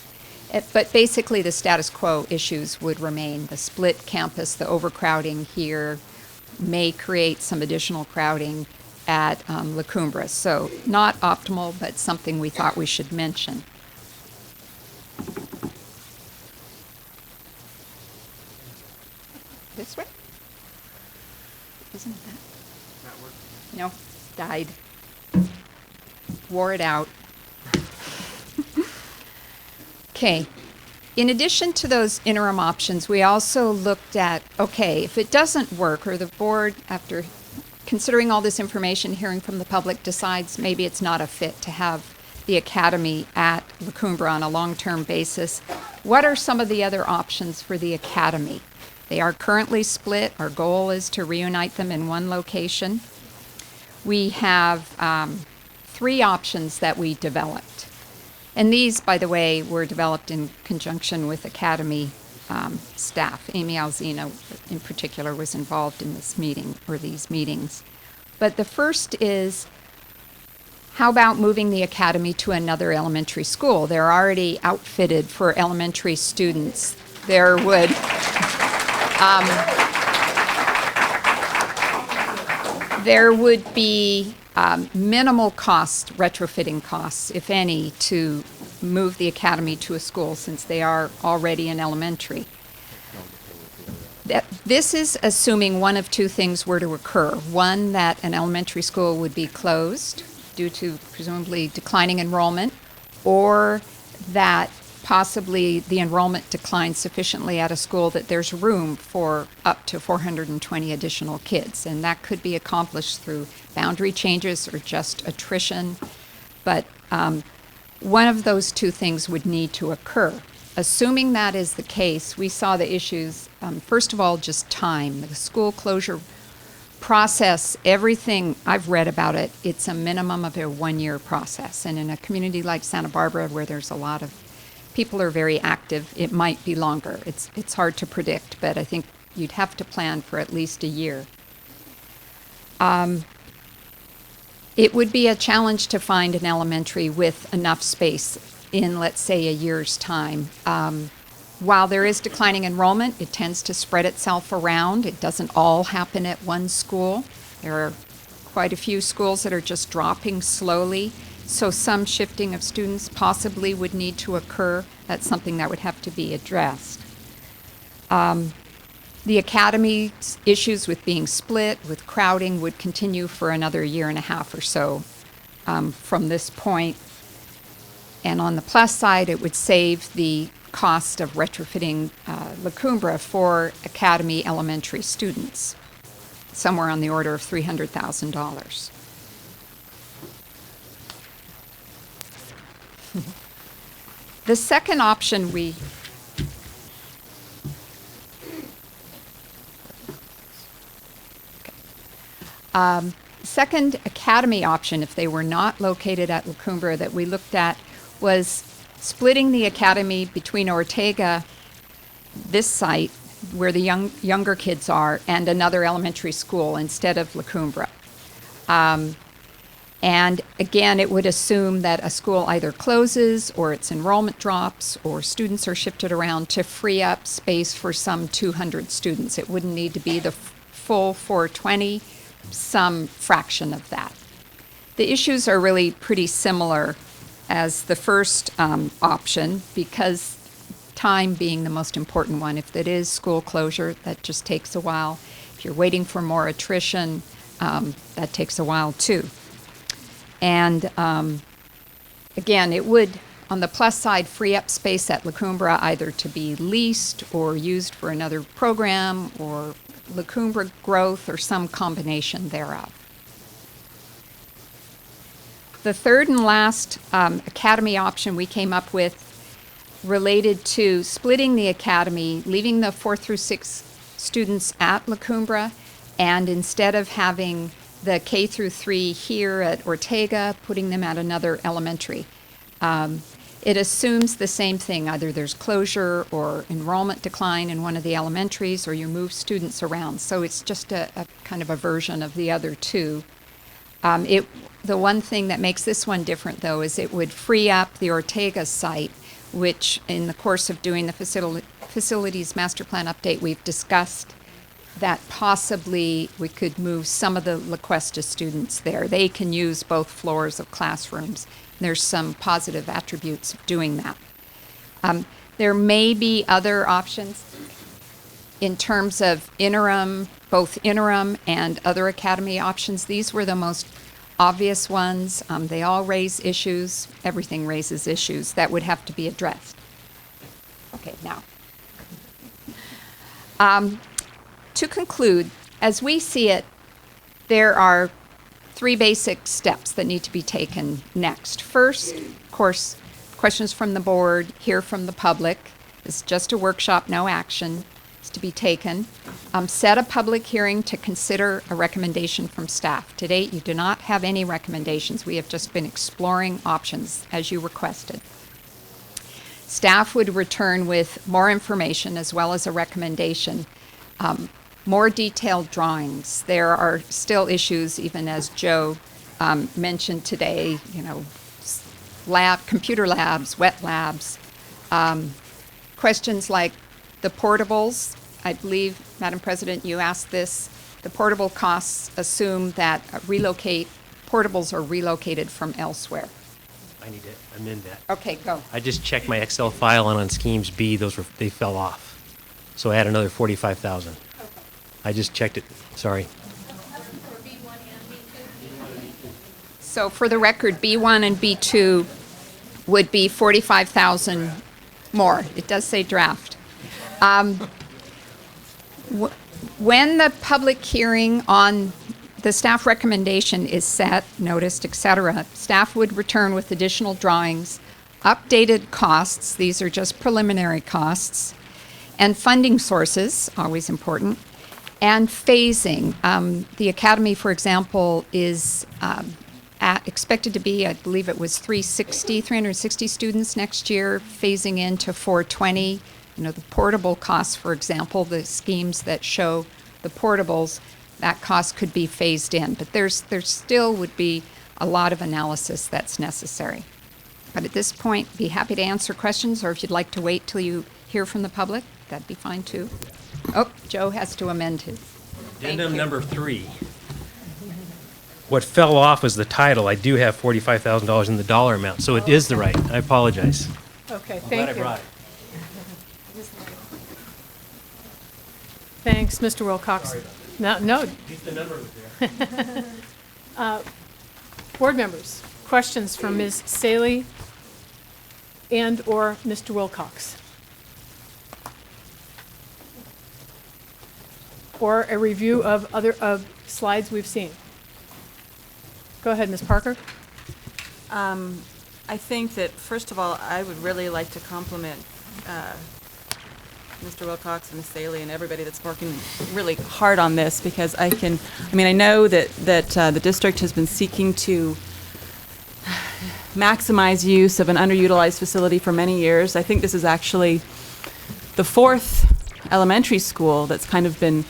But basically, the status quo issues would remain. The split campus, the overcrowding here may create some additional crowding at La Cumbre. So not optimal, but something we thought we should mention. This way? Isn't it that? No, died. Wore it out. Okay. In addition to those interim options, we also looked at, okay, if it doesn't work, or the board, after considering all this information, hearing from the public, decides maybe it's not a fit to have the academy at La Cumbre on a long-term basis, what are some of the other options for the academy? They are currently split. Our goal is to reunite them in one location. We have 3 options that we developed. And these, by the way, were developed in conjunction with Academy staff. Amy Alzina, in particular, was involved in this meeting, or these meetings. But the first is, how about moving the Academy to another elementary school? They're already outfitted for elementary students. There would... there would be minimal cost, retrofitting costs, if any, to move the academy to a school since they are already in elementary. This is assuming one of 2 things were to occur. One, that an elementary school would be closed due to presumably declining enrollment, or that possibly the enrollment declines sufficiently at a school that there's room for up to 420 additional kids. And that could be accomplished through boundary changes or just attrition. But one of those 2 things would need to occur. Assuming that is the case, we saw the issues, first of all, just time. The school closure process, everything I've read about it, it's a minimum of a 1-year process. And in a community like Santa Barbara, where there's a lot of people are very active, it might be longer. It's hard to predict, but I think you'd have to plan for at least a year. It would be a challenge to find an elementary with enough space in, let's say, a year's time. While there is declining enrollment, it tends to spread itself around. It doesn't all happen at one school. There are quite a few schools that are just dropping slowly. So some shifting of students possibly would need to occur. That's something that would have to be addressed. The academy's issues with being split, with crowding, would continue for another 1.5 years or so from this point. And on the plus side, it would save the cost of retrofitting La Cumbre for academy elementary students, somewhere on the order of $300,000. The second option second academy option, if they were not located at La Cumbre, that we looked at was splitting the academy between Ortega, this site where the younger kids are, and another elementary school instead of La Cumbre. And again, it would assume that a school either closes or its enrollment drops or students are shifted around to free up space for some 200 students. It wouldn't need to be the full 420, some fraction of that. The issues are really pretty similar as the first option, because time being the most important one. If it is school closure, that just takes a while. If you're waiting for more attrition, that takes a while too. And again, it would, on the plus side, free up space at La Cumbre either to be leased or used for another program or La Cumbre growth or some combination thereof. The third and last academy option we came up with related to splitting the academy, leaving the 4 through 6 students at La Cumbre, and instead of having the K through 3 here at Ortega, putting them at another elementary. It assumes the same thing, either there's closure or enrollment decline in one of the elementaries, or you move students around. So it's just a kind of a version of the other two. The one thing that makes this one different, though, is it would free up the Ortega site, which in the course of doing the facilities master plan update, we've discussed that possibly we could move some of the La Cuesta students there. They can use both floors of classrooms. There's some positive attributes of doing that. There may be other options in terms of interim, both interim and other academy options. These were the most obvious ones. They all raise issues. Everything raises issues that would have to be addressed. Okay, now. To conclude, as we see it, there are 3 basic steps that need to be taken next. First, of course, questions from the board, hear from the public. It's just a workshop, no action is to be taken. Set a public hearing to consider a recommendation from staff. To date, you do not have any recommendations. We have just been exploring options as you requested. Staff would return with more information as well as a recommendation. More detailed drawings. There are still issues, even as Joe mentioned today, computer labs, wet labs. Questions like the portables. I believe, Madam President, you asked this. The portable costs assume that portables are relocated from elsewhere. I need to amend that. Okay, go. I just checked my Excel file, and on schemes B, they fell off. So I had another 45,000. I just checked it. Sorry. So for the record, B1 and B2 would be 45,000 more. It does say draft. When the public hearing on the staff recommendation is set, noticed, etc., staff would return with additional drawings, updated costs, these are just preliminary costs, and funding sources, always important, and phasing. The academy, for example, is expected to be, I believe it was 360 students next year, phasing into 420. The portable costs, for example, the schemes that show the portables, that cost could be phased in. But there still would be a lot of analysis that's necessary. But at this point, be happy to answer questions, or if you'd like to wait till you hear from the public, that'd be fine too. Oh, Joe has to amend his. Addendum number 3. What fell off was the title. I do have $45,000 in the dollar amount, so it is the right. I apologize. Okay, Glad thank I you. brought it. Thanks, Mr. Wilcox. No, At least the number was there. board members, questions from Ms. Saley and/or Mr. Wilcox? Or a review of other slides we've seen? Go ahead, Ms. Parker. I think that, first of all, I would really like to compliment Mr. Wilcox and Ms. Saley and everybody that's working really hard on this, because I know that the district has been seeking to maximize use of an underutilized facility for many years. I think this is actually the 4th elementary school that's kind of been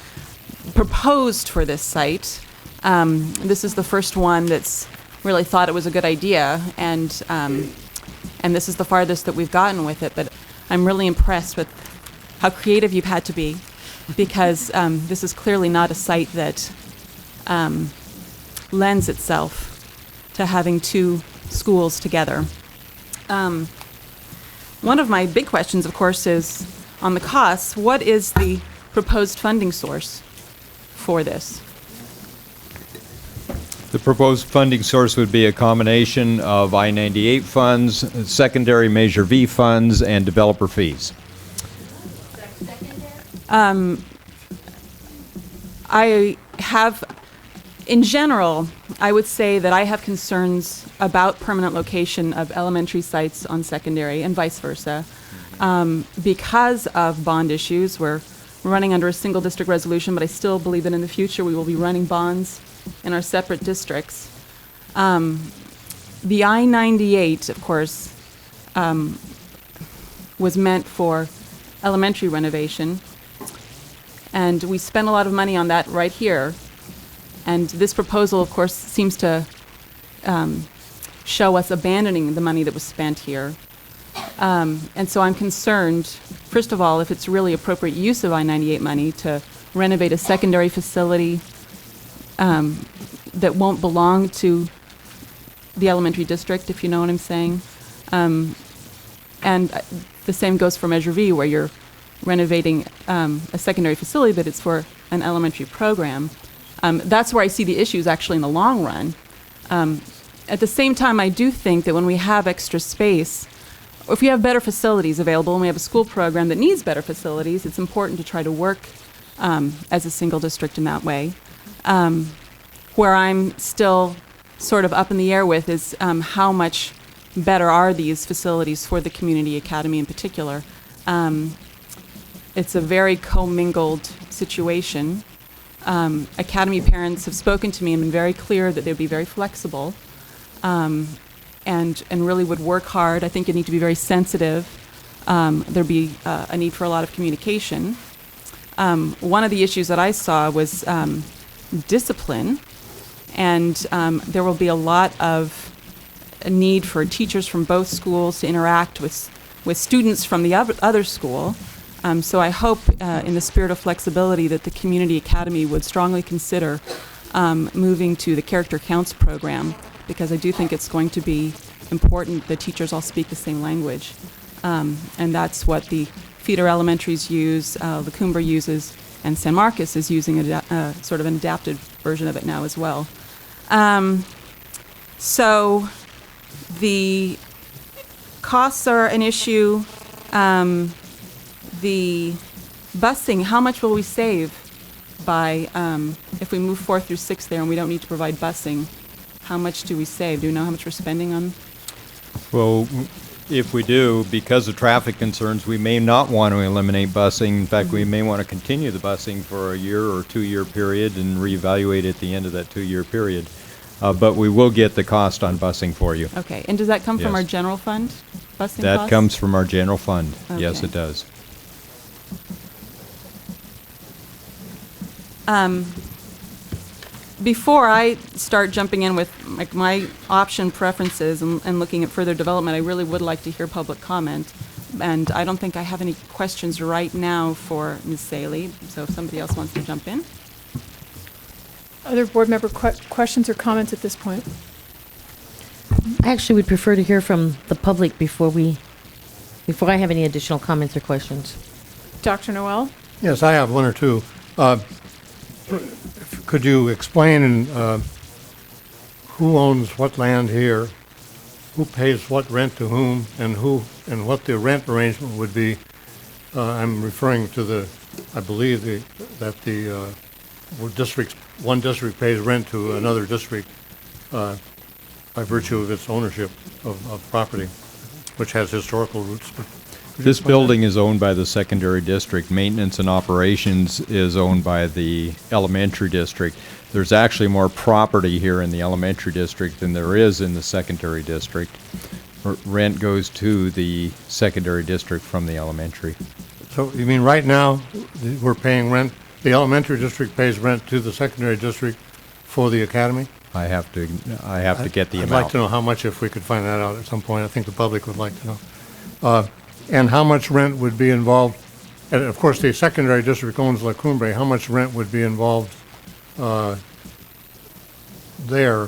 proposed for this site. This is the first one that's really thought it was a good idea, and this is the farthest that we've gotten with it. But I'm really impressed with how creative you've had to be, because this is clearly not a site that lends itself to having two schools together. One of my big questions, of course, is on the costs. What is the proposed funding source for this? The proposed funding source would be a combination of I-98 funds, secondary Measure V funds, and developer fees. I have, in general, I would say that I have concerns about permanent location of elementary sites on secondary and vice versa. Because of bond issues, we're running under a single district resolution, but I still believe that in the future we will be running bonds in our separate districts. The I-98, of course, was meant for elementary renovation, and we spent a lot of money on that right here. And this proposal, of course, seems to show us abandoning the money that was spent here. And so I'm concerned, first of all, if it's really appropriate use of I-98 money to renovate a secondary facility that won't belong to the elementary district, if you know what I'm saying. And the same goes for Measure V, where you're renovating a secondary facility, but it's for an elementary program. That's where I see the issues actually in the long run. At the same time, I do think that when we have extra space, or if we have better facilities available and we have a school program that needs better facilities, it's important to try to work as a single district in that way. Where I'm still sort of up in the air with is how much better are these facilities for the community academy in particular. It's a very commingled situation. Academy parents have spoken to me and been very clear that they'd be very flexible and really would work hard. I think you need to be very sensitive. There'd be a need for a lot of communication. One of the issues that I saw was discipline, and there will be a lot of a need for teachers from both schools to interact with students from the other school. So I hope, in the spirit of flexibility, that the Community Academy would strongly consider moving to the Character Counts program, because I do think it's going to be important that teachers all speak the same language. And that's what the feeder elementaries use, Lacumba uses, and San Marcos is using sort of an adapted version of it now as well. So the costs are an issue. The busing, how much will we save by, if we move 4 through 6 there and we don't need to provide busing? How much do we save? Do we know how much we're spending on? Well, if we do, because of traffic concerns, we may not want to eliminate busing. In fact, we may want to continue the busing for a year or 2-year period and reevaluate at the end of that 2-year period. But we will get the cost on busing for you. Okay, and does that come from Yes. our general fund, busing That costs? comes from our general fund. Yes, Okay. it does. Before I start jumping in with my option preferences and looking at further development, I really would like to hear public comment. And I don't think I have any questions right now for Ms. Saley, so if somebody else wants to jump in. Other board member questions or comments at this point? I actually would prefer to hear from the public before I have any additional comments or questions. Dr. Noel? Yes, I have one or two. Could you explain who owns what land here, who pays what rent to whom, and what the rent arrangement would be? I'm referring to I believe that the one district pays rent to another district by virtue of its ownership of property, which has historical roots. This building is owned by the secondary district. Maintenance and operations is owned by the elementary district. There's actually more property here in the elementary district than there is in the secondary district. Rent goes to the secondary district from the elementary. So you mean right now we're paying rent? The elementary district pays rent to the secondary district for the academy? I have to get the I'd amount. like to know how much, if we could find that out at some point. I think the public would like to know. And how much rent would be involved? And of course, the secondary district owns La Cumbre. How much rent would be involved there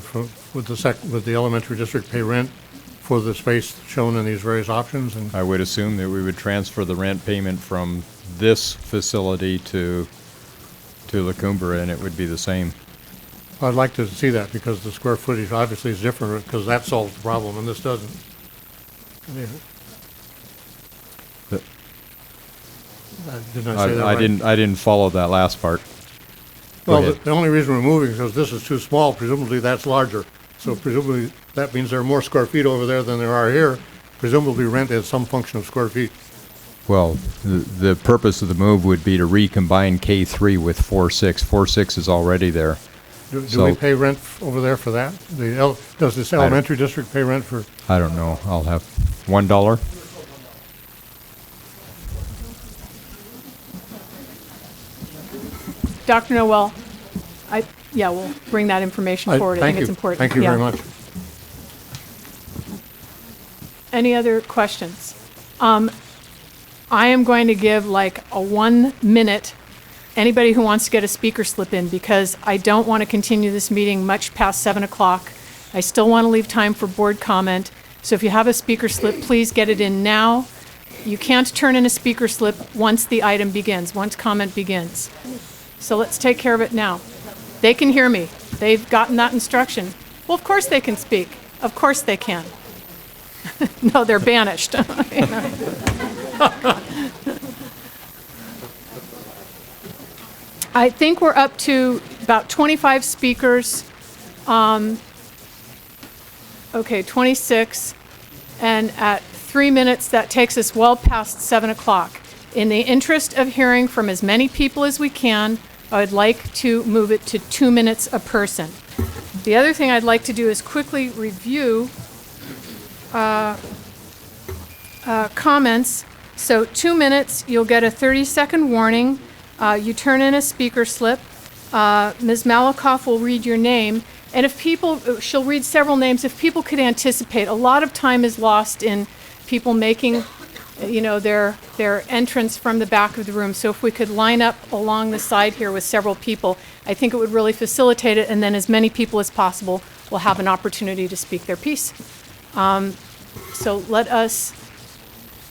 would the elementary district pay rent for the space shown in these various options? And I would assume that we would transfer the rent payment from this facility to La Cumbre, and it would be the same. I'd like to see that because the square footage obviously is different because that solves the problem and this doesn't. But- Didn't I say that right? I didn't follow that last part. Go Well, ahead. the only reason we're moving is because this is too small, presumably that's larger. So presumably, that means there are more square feet over there than there are here. Presumably rent is some function of square feet. Well, the purpose of the move would be to recombine K3 with 4-6. 4-6 is already there. Do we So- pay rent over there for that? Does this don't- elementary district pay rent for? I don't know. I'll have $1. Dr. Noel, yeah, we'll bring that information forward. I think it's important. Thank you Yeah. very much. Any other questions? I am going to give like a 1 minute, anybody who wants to get a speaker slip in, because I don't want to continue this meeting much past 7 o'clock. I still want to leave time for board comment. So if you have a speaker slip, please get it in now. You can't turn in a speaker slip once the item begins, once comment begins. So let's take care of it now. They can hear me. They've gotten that instruction. Well, of course they can speak. Of course they can. No, they're banished. I think we're up to about 25 speakers. Okay, 26. And at 3 minutes, that takes us well past 7 o'clock. In the interest of hearing from as many people as we can, I would like to move it to 2 minutes a person. The other thing I'd like to do is quickly review comments. So 2 minutes, you'll get a 30-second warning. You turn in a speaker slip. Ms. Malakoff will read your name. And if people, she'll read several names. If people could anticipate, a lot of time is lost in people making, you know, their entrance from the back of the room. So if we could line up along the side here with several people, I think it would really facilitate it. And then as many people as possible will have an opportunity to speak their piece. So let us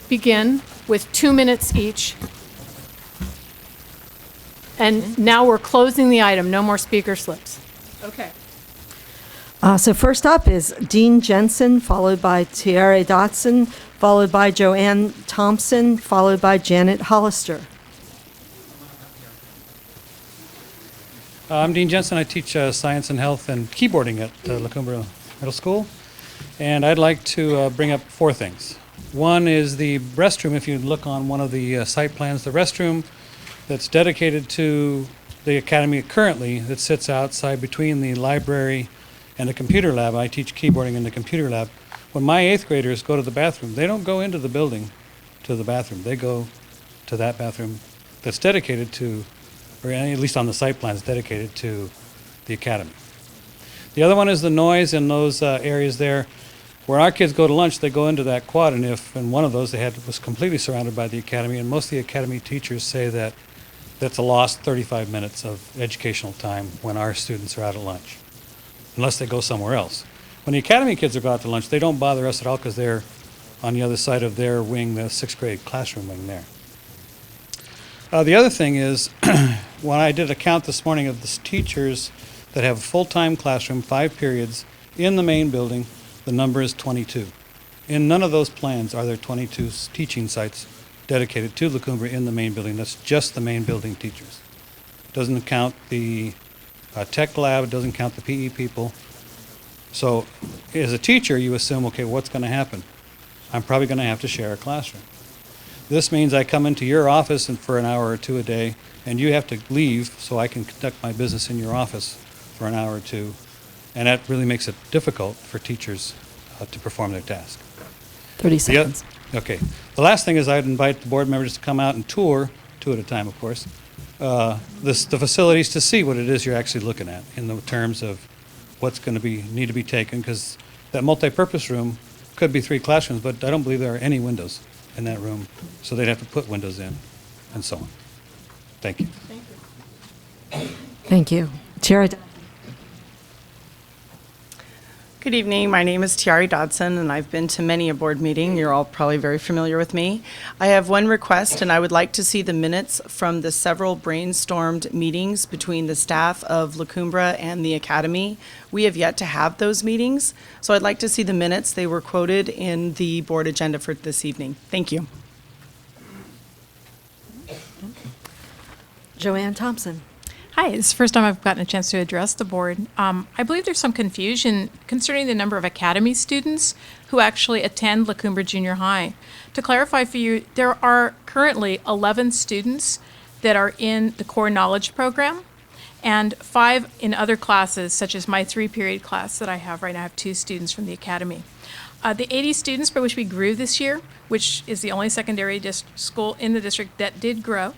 begin with 2 minutes each. And now we're closing the item. No more speaker slips. Okay. So first up is Dean Jensen, followed by Tiare Dotson, followed by Joanne Thompson, followed by Janet Hollister. I'm Dean Jensen. I teach science and health and keyboarding at La Cumbre Middle School. And I'd like to bring up 4 things. One is the restroom. If you look on one of the site plans, the restroom that's dedicated to the academy currently that sits outside between the library and the computer lab. I teach keyboarding in the computer lab. When my 8th graders go to the bathroom, they don't go into the building to the bathroom. They go to that bathroom that's dedicated to, or at least on the site plans, dedicated to the academy. The other one is the noise in those areas there. Where our kids go to lunch, they go into that quad, and if in one of those was completely surrounded by the academy, and most of the academy teachers say that that's a lost 35 minutes of educational time when our students are out at lunch, unless they go somewhere else. When the academy kids go out to lunch, they don't bother us at all because they're on the other side of their wing, the 6th grade classroom wing there. The other thing is, when I did a count this morning of the teachers that have a full-time classroom, 5 periods, in the main building, the number is 22. In none of those plans are there 22 teaching sites dedicated to La Cumbre in the main building. That's just the main building teachers. Doesn't count the tech lab, doesn't count the PE people. So as a teacher, you assume, okay, what's going to happen? I'm probably going to have to share a classroom. This means I come into your office and for an hour or 2 a day, and you have to leave so I can conduct my business in your office for an hour or 2. And that really makes it difficult for teachers to perform their task. 30 seconds. Okay. The last thing is I'd invite the board members to come out and tour, 2 at a time, of course, the facilities to see what it is you're actually looking at in the terms of what's going to need to be taken, because that multi-purpose room could be 3 classrooms, but I don't believe there are any windows in that room, so they'd have to put windows in, and so on. Thank you. Thank you. Tiare. Good evening. My name is Tiari Dodson, and I've been to many a board meeting. You're all probably very familiar with me. I have one request, and I would like to see the minutes from the several brainstormed meetings between the staff of La Cumbre and the Academy. We have yet to have those meetings, so I'd like to see the minutes. They were quoted in the board agenda for this evening. Thank you. Joanne Thompson. Hi, it's the first time I've gotten a chance to address the board. I believe there's some confusion concerning the number of Academy students who actually attend La Cumbre Junior High. To clarify for you, there are currently 11 students that are in the core knowledge program and 5 in other classes, such as my 3-period class that I have right now. I have 2 students from the Academy. The 80 students for which we grew this year, which is the only secondary school in the district that did grow,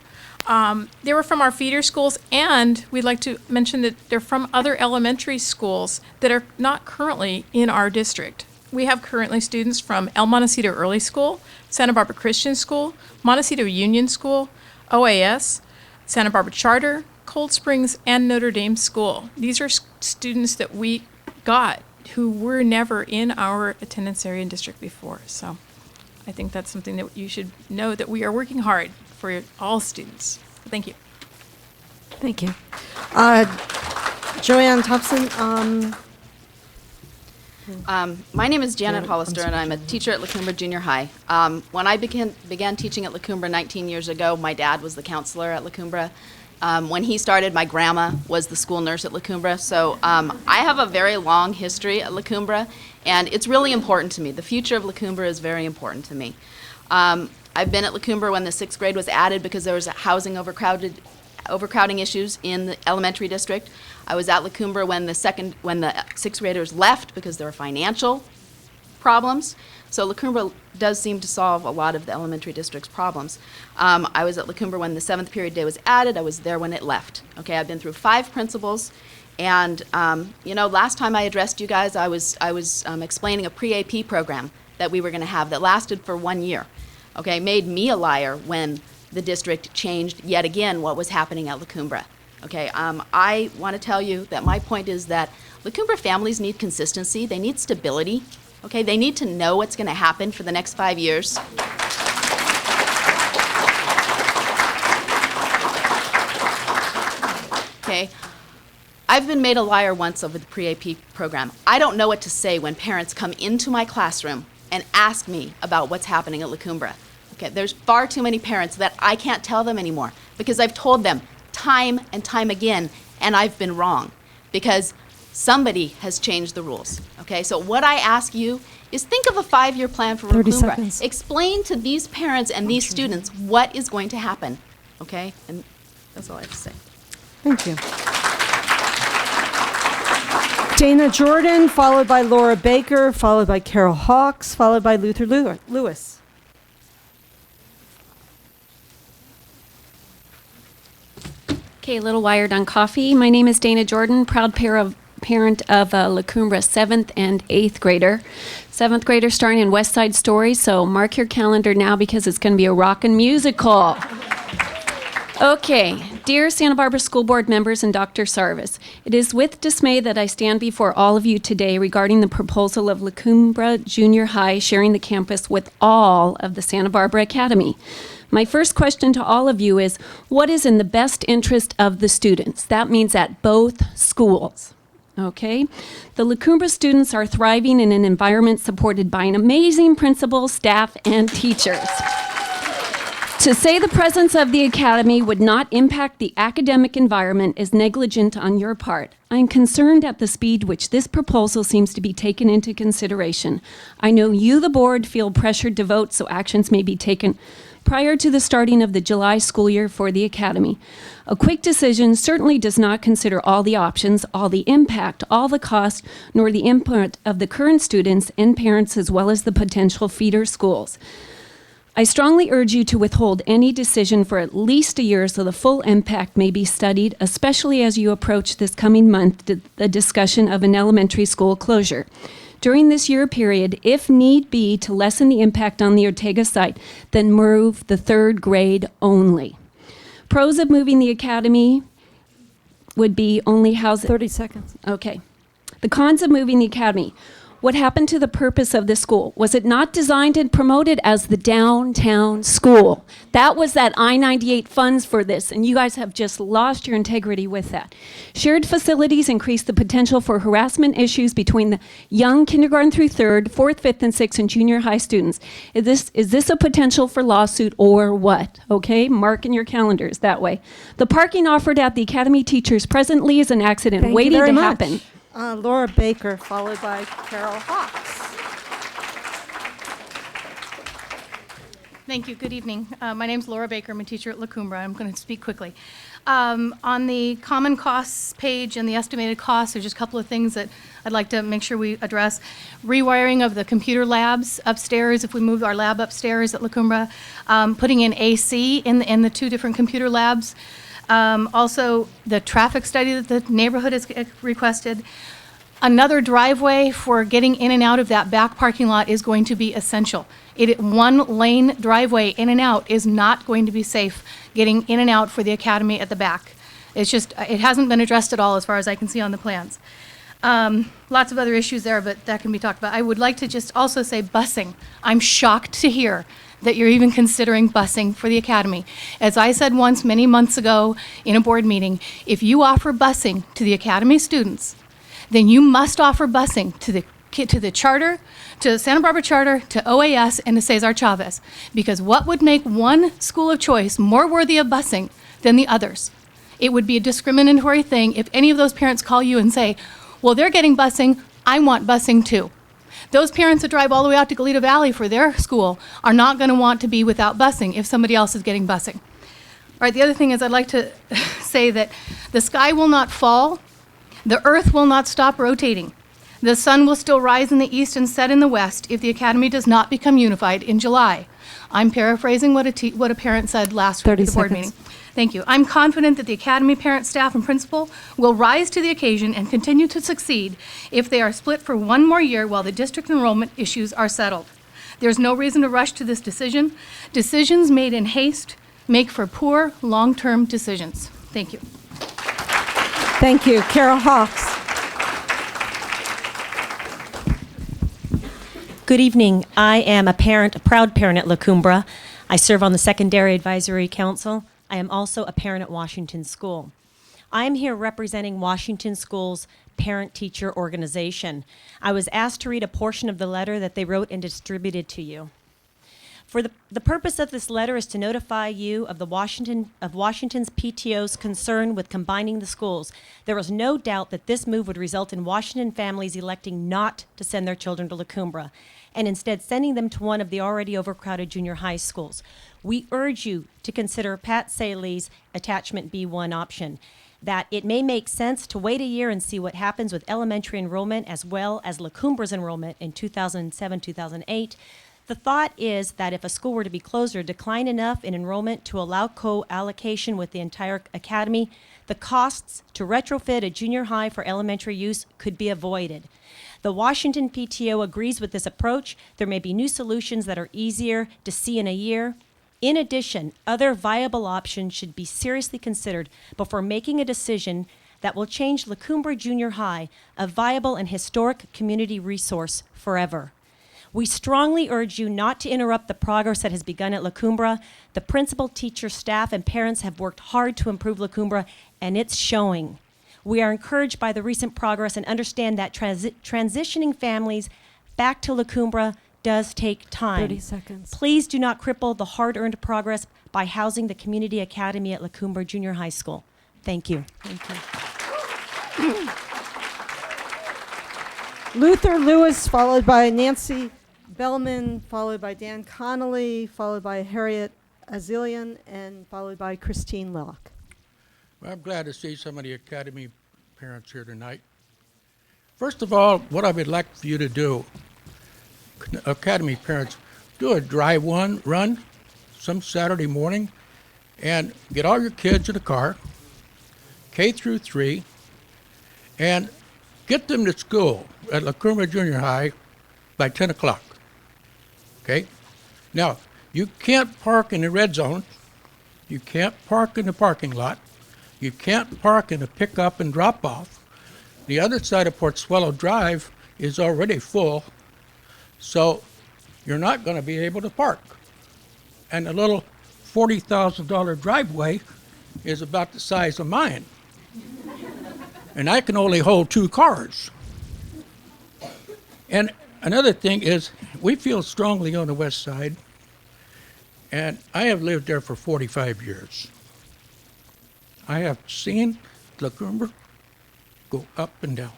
they were from our feeder schools, and we'd like to mention that they're from other elementary schools that are not currently in our district. We have currently students from El Montecito Early School, Santa Barbara Christian School, Montecito Union School, OAS, Santa Barbara Charter, Cold Springs, and Notre Dame School. These are students that we got who were never in our attendance area and district before. So I think that's something that you should know, that we are working hard for all students. Thank you. Thank you. Joanne Thompson. My name is Janet Hollister, and I'm a teacher at La Cumbre Junior High. When I began teaching at La Cumbre 19 years ago, my dad was the counselor at La Cumbre. When he started, my grandma was the school nurse at La Cumbre. So I have a very long history at La Cumbre, and it's really important to me. The future of La Cumbre is very important to me. I've been at La Cumbre when the 6th grade was added because there was housing overcrowding issues in the elementary district. I was at La Cumbre when the 6th graders left because there were financial problems. So La Cumbre does seem to solve a lot of the elementary district's problems. I was at La Cumbre when the 7th period day was added. I was there when it left. Okay, I've been through 5 principals. And last time I addressed you guys, I was explaining a pre-AP program that we were going to have that lasted for 1 year. Okay, made me a liar when the district changed yet again what was happening at La Cumbre. Okay, I want to tell you that my point is that La Cumbre families need consistency. They need stability. Okay, they need to know what's going to happen for the next 5 years. Okay, I've been made a liar once over the pre-AP program. I don't know what to say when parents come into my classroom and ask me about what's happening at La Cumbre. Okay, there's far too many parents that I can't tell them anymore because I've told them time and time again, and I've been wrong because somebody has changed the rules. Okay, so what I ask you is think of a 5-year plan for La 30 Cumbre. seconds. Explain to these parents and these students what is going to happen. Okay, and that's all I have to say. Thank you. Dana Jordan, followed by Laura Baker, followed by Carol Hawks, followed by Luther Lewis. Okay, a little wired on coffee. My name is Dana Jordan, proud parent of La Cumbre 7th and 8th grader. 7th grader starring in West Side Story, so mark your calendar now because it's going to be a rockin' musical. Okay, dear Santa Barbara School Board members and Dr. Sarvis, it is with dismay that I stand before all of you today regarding the proposal of La Cumbre Junior High sharing the campus with all of the Santa Barbara Academy. My first question to all of you is, what is in the best interest of the students? That means at both schools. Okay? The La Cumbre students are thriving in an environment supported by an amazing principal, staff, and teachers. To say the presence of the Academy would not impact the academic environment is negligent on your part. I'm concerned at the speed which this proposal seems to be taken into consideration. I know you, the board, feel pressured to vote so actions may be taken prior to the starting of the July school year for the Academy. A quick decision certainly does not consider all the options, all the impact, all the cost, nor the input of the current students and parents as well as the potential feeder schools. I strongly urge you to withhold any decision for at least a year so the full impact may be studied, especially as you approach this coming month the discussion of an elementary school closure. During this year period, if need be to lessen the impact on the Ortega site, then move the 3rd grade only. Pros of moving the Academy would be only house 30 seconds. Okay. The cons of moving the Academy. What happened to the purpose of this school? Was it not designed and promoted as the downtown school? That was that I-98 funds for this, and you guys have just lost your integrity with that. Shared facilities increase the potential for harassment issues between the young kindergarten through third, fourth, fifth, and sixth, and junior high students. Is this a potential for lawsuit or what? Okay, mark in your calendars that way. The parking offered at the academy teachers presently is an accident Thank you waiting very to much. happen. Laura Baker, followed by Carol Hawks. Thank you. Good evening. My name's Laura Baker. I'm a teacher at La Cumbre. I'm going to speak quickly. On the common costs page and the estimated costs, there's just a couple of things that I'd like to make sure we address. Rewiring of the computer labs upstairs, if we move our lab upstairs at La Cumbre. Putting in AC in the two different computer labs. Also, the traffic study that the neighborhood has requested. Another driveway for getting in and out of that back parking lot is going to be essential. One lane driveway in and out is not going to be safe getting in and out for the academy at the back. It's just, it hasn't been addressed at all as far as I can see on the plans. Lots of other issues there, but that can be talked about. I would like to just also say busing. I'm shocked to hear that you're even considering busing for the academy. As I said once many months ago in a board meeting, if you offer busing to the academy students, then you must offer busing to the charter, to Santa Barbara Charter, to OAS, and to Cesar Chavez. Because what would make one school of choice more worthy of busing than the others? It would be a discriminatory thing if any of those parents call you and say, well, they're getting busing, I want busing too. Those parents that drive all the way out to Goleta Valley for their school are not going to want to be without busing if somebody else is getting busing. All right, the other thing is I'd like to say that the sky will not fall. The earth will not stop rotating. The sun will still rise in the east and set in the west if the academy does not become unified in July. I'm paraphrasing what a parent said last week at the board meeting. Thank you. I'm confident that the academy parent, staff, and principal will rise to the occasion and continue to succeed if they are split for one more year while the district enrollment issues are settled. There's no reason to rush to this decision. Decisions made in haste make for poor long-term decisions. Thank you. Thank you. Carol Hawks. Good evening. I am a proud parent at La Cumbre. I serve on the Secondary Advisory Council. I am also a parent at Washington School. I am here representing Washington School's parent-teacher organization. I was asked to read a portion of the letter that they wrote and distributed to you. For the purpose of this letter is to notify you of Washington's PTO's concern with combining the schools. There is no doubt that this move would result in Washington families electing not to send their children to La Cumbre and instead sending them to one of the already overcrowded junior high schools. We urge you to consider Pat Saley's attachment B1 option, that it may make sense to wait a year and see what happens with elementary enrollment as well as La Cumbre's enrollment in 2007-2008. The thought is that if a school were to be closed or decline enough in enrollment to allow co-allocation with the entire academy, the costs to retrofit a junior high for elementary use could be avoided. The Washington PTO agrees with this approach. There may be new solutions that are easier to see in a year. In addition, other viable options should be seriously considered before making a decision that will change La Cumbre Junior High, a viable and historic community resource, forever. We strongly urge you not to interrupt the progress that has begun at La Cumbre. The principal, teacher, staff, and parents have worked hard to improve La Cumbre, and it's showing. We are encouraged by the recent progress and understand that transitioning families back to La Cumbre does take time. 30 seconds. Please do not cripple the hard-earned progress by housing the community academy at La Cumbre Junior High School. Thank you. Thank you. Luther Lewis, followed by Nancy Bellman, followed by Dan Connolly, followed by Harriet Azilian, and followed by Christine Lillock. Well, I'm glad to see some of the academy parents here tonight. First of all, what I would like for you to do, academy parents, do a run some Saturday morning and get all your kids in a car, K through 3, and get them to school at La Cumbre Junior High by 10 o'clock. Okay? Now, you can't park in the red zone. You can't park in the parking lot. You can't park in the pickup and drop off. The other side of Portsuelo Drive, is already full, so you're not going to be able to park. And a little $40,000 driveway is about the size of mine. And I can only hold 2 cars. And another thing is, we feel strongly on the west side, and I have lived there for 45 years. I have seen La Cumbre go up and down.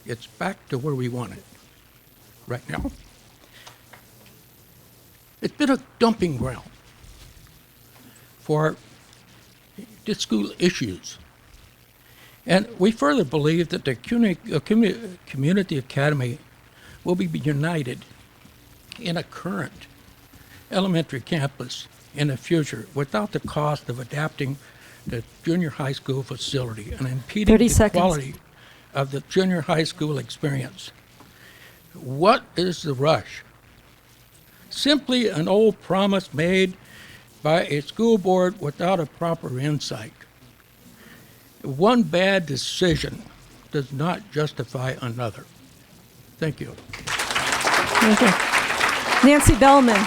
It's back to where we want it right now. It's been a dumping ground for the school issues. And we further believe that the community academy will be united in a current elementary campus in the future without the cost of adapting the junior high school facility and impeding 30 the seconds. quality of the junior high school experience. What is the rush? Simply an old promise made by a school board without a proper insight. One bad decision does not justify another. Thank you. Thank you. Nancy Bellman.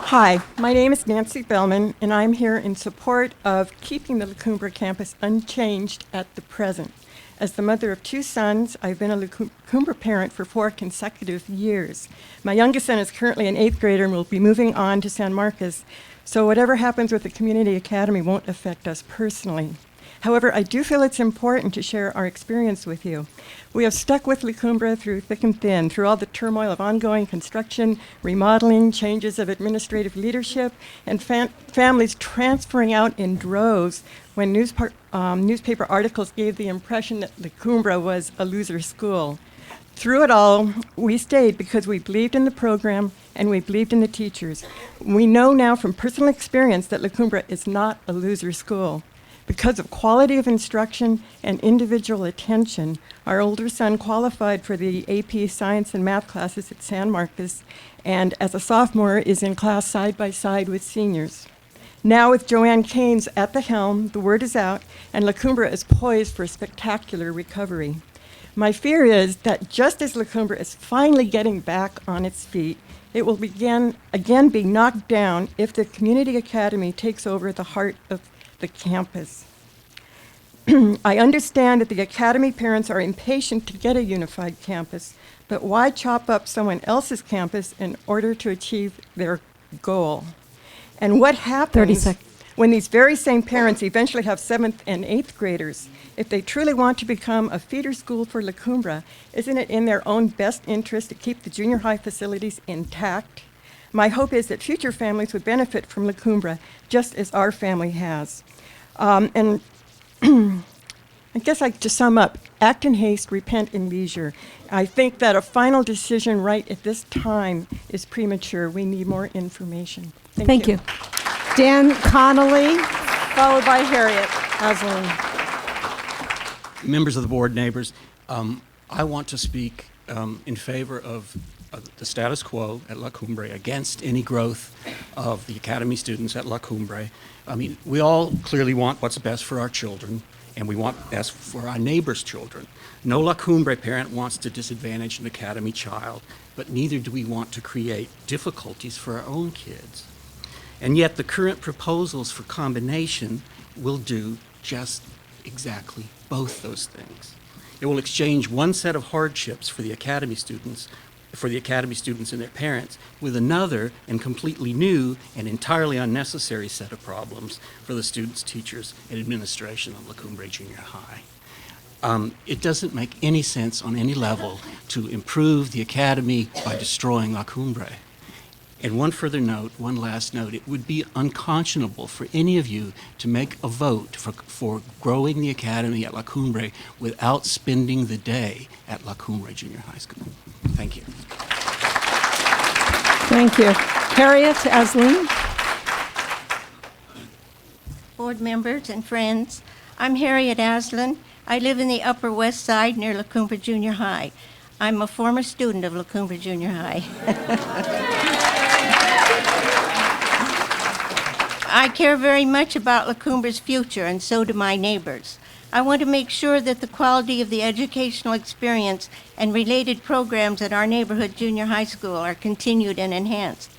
Hi, my name is Nancy Bellman, and I'm here in support of keeping the La Cumbre campus unchanged at the present. As the mother of 2 sons, I've been a La Cumbre parent for 4 consecutive years. My youngest son is currently an 8th grader and will be moving on to San Marcos, so whatever happens with the community academy won't affect us personally. However, I do feel it's important to share our experience with you. We have stuck with La Cumbre through thick and thin, through all the turmoil of ongoing construction, remodeling, changes of administrative leadership, and families transferring out in droves when newspaper articles gave the impression that La Cumbre was a loser school. Through it all, we stayed because we believed in the program and we believed in the teachers. We know now from personal experience that La Cumbre is not a loser school. Because of quality of instruction and individual attention, our older son qualified for the AP Science and Math classes at San Marcos, and as a sophomore is in class side by side with seniors. Now with Joanne Keynes at the helm, the word is out, and La Cumbre is poised for a spectacular recovery. My fear is that just as La Cumbre is finally getting back on its feet, it will again be knocked down if the community academy takes over the heart of the campus. I understand that the academy parents are impatient to get a unified campus, but why chop up someone else's campus in order to achieve their goal? And what 30 happens seconds. when these very same parents eventually have 7th and 8th graders? If they truly want to become a feeder school for La Cumbre, isn't it in their own best interest to keep the junior high facilities intact? My hope is that future families would benefit from La Cumbre just as our family has. And I guess to sum up, act in haste, repent in leisure. I think that a final decision right at this time is premature. We need more information. Thank you. Dan Connolly, followed by Harriet Aslan. Members of the board, neighbors, I want to speak in favor of the status quo at La Cumbre, against any growth of the academy students at La Cumbre. I mean, we all clearly want what's best for our children, and we want best for our neighbors' children. No La Cumbre parent wants to disadvantage an academy child, but neither do we want to create difficulties for our own kids. And yet the current proposals for combination will do just exactly both those things. It will exchange one set of hardships for the academy students and their parents with another and completely new and entirely unnecessary set of problems for the students, teachers, and administration of La Cumbre Junior High. It doesn't make any sense on any level to improve the academy by destroying La Cumbre. And one further note, one last note, it would be unconscionable for any of you to make a vote for growing the academy at La Cumbre without spending the day at La Cumbre Junior High School. Thank you. Thank you. Harriet Aslan. Board members and friends, I'm Harriet Aslan. I live in the Upper West Side near La Cumbre Junior High. I'm a former student of La Cumbre Junior High. I care very much about La Cumbre's future, and so do my neighbors. I want to make sure that the quality of the educational experience and related programs at our neighborhood junior high school are continued and enhanced.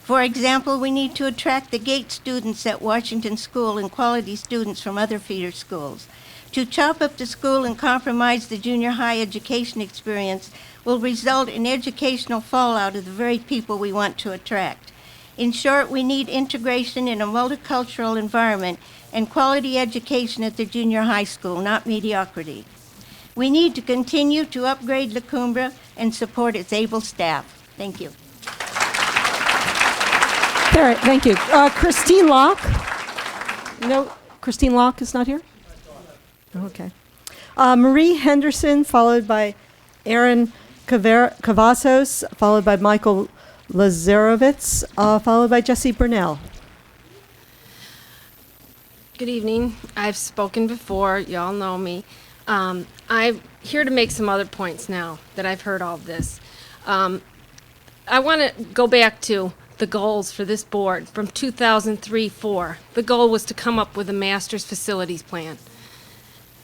For example, we need to attract the GATE students at Washington School and quality students from other feeder schools. To chop up the school and compromise the junior high education experience will result in educational fallout of the very people we want to attract. In short, we need integration in a multicultural environment and quality education at the junior high school, not mediocrity. We need to continue to upgrade La Cumbre and support its able staff. Thank you. All right, thank you. Christine Locke. No, Christine Locke is not here? Okay. Marie Henderson, followed by Aaron Cavazos, followed by Michael Lazarovitz, followed by Jesse Burnell. Good evening. I've spoken before. Y'all know me. I'm here to make some other points now that I've heard all of this. I want to go back to the goals for this board from 2003-04. The goal was to come up with a master's facilities plan.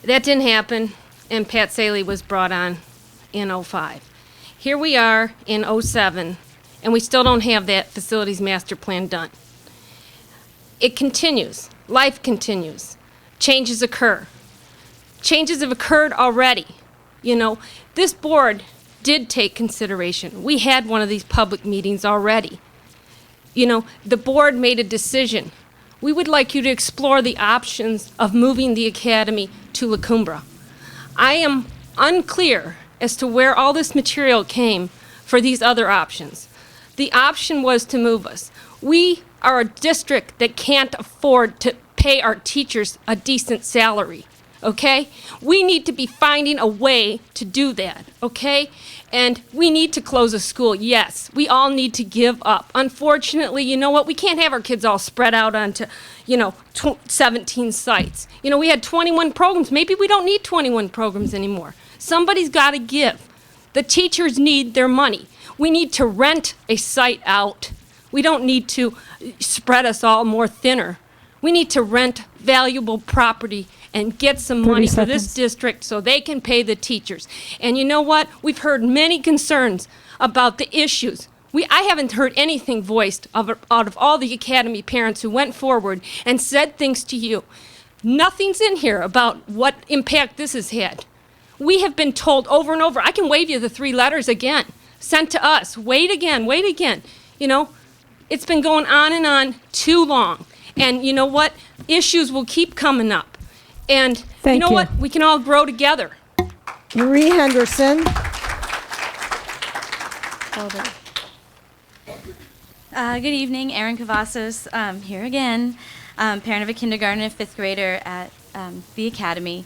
That didn't happen, and Pat Saley was brought on in 05. Here we are in 07, and we still don't have that facilities master plan done. It continues. Life continues. Changes occur. Changes have occurred already. You know, this board did take consideration. We had one of these public meetings already. You know, the board made a decision. We would like you to explore the options of moving the academy to La Cumbre. I am unclear as to where all this material came for these other options. The option was to move us. We are a district that can't afford to pay our teachers a decent salary, okay? We need to be finding a way to do that, okay? And we need to close a school, yes. We all need to give up. Unfortunately, you know what? We can't have our kids all spread out onto, 17 sites. You know, we had 21 programs. Maybe we don't need 21 programs anymore. Somebody's got to give. The teachers need their money. We need to rent a site out. We don't need to spread us all more thinner. We need to rent valuable property and get some money for this district so they can pay the teachers. And you know what? We've heard many concerns about the issues. I haven't heard anything voiced out of all the academy parents who went forward and said things to you. Nothing's in here about what impact this has had. We have been told over and over. I can wave you the 3 letters again, sent to us. Wait again, wait again. You know, it's been going on too long. And you know what? Issues will keep coming up. And you know what? We can all grow together. Marie Henderson. Good evening, Erin Cavazos here again, parent of a kindergarten and 5th grader at the academy.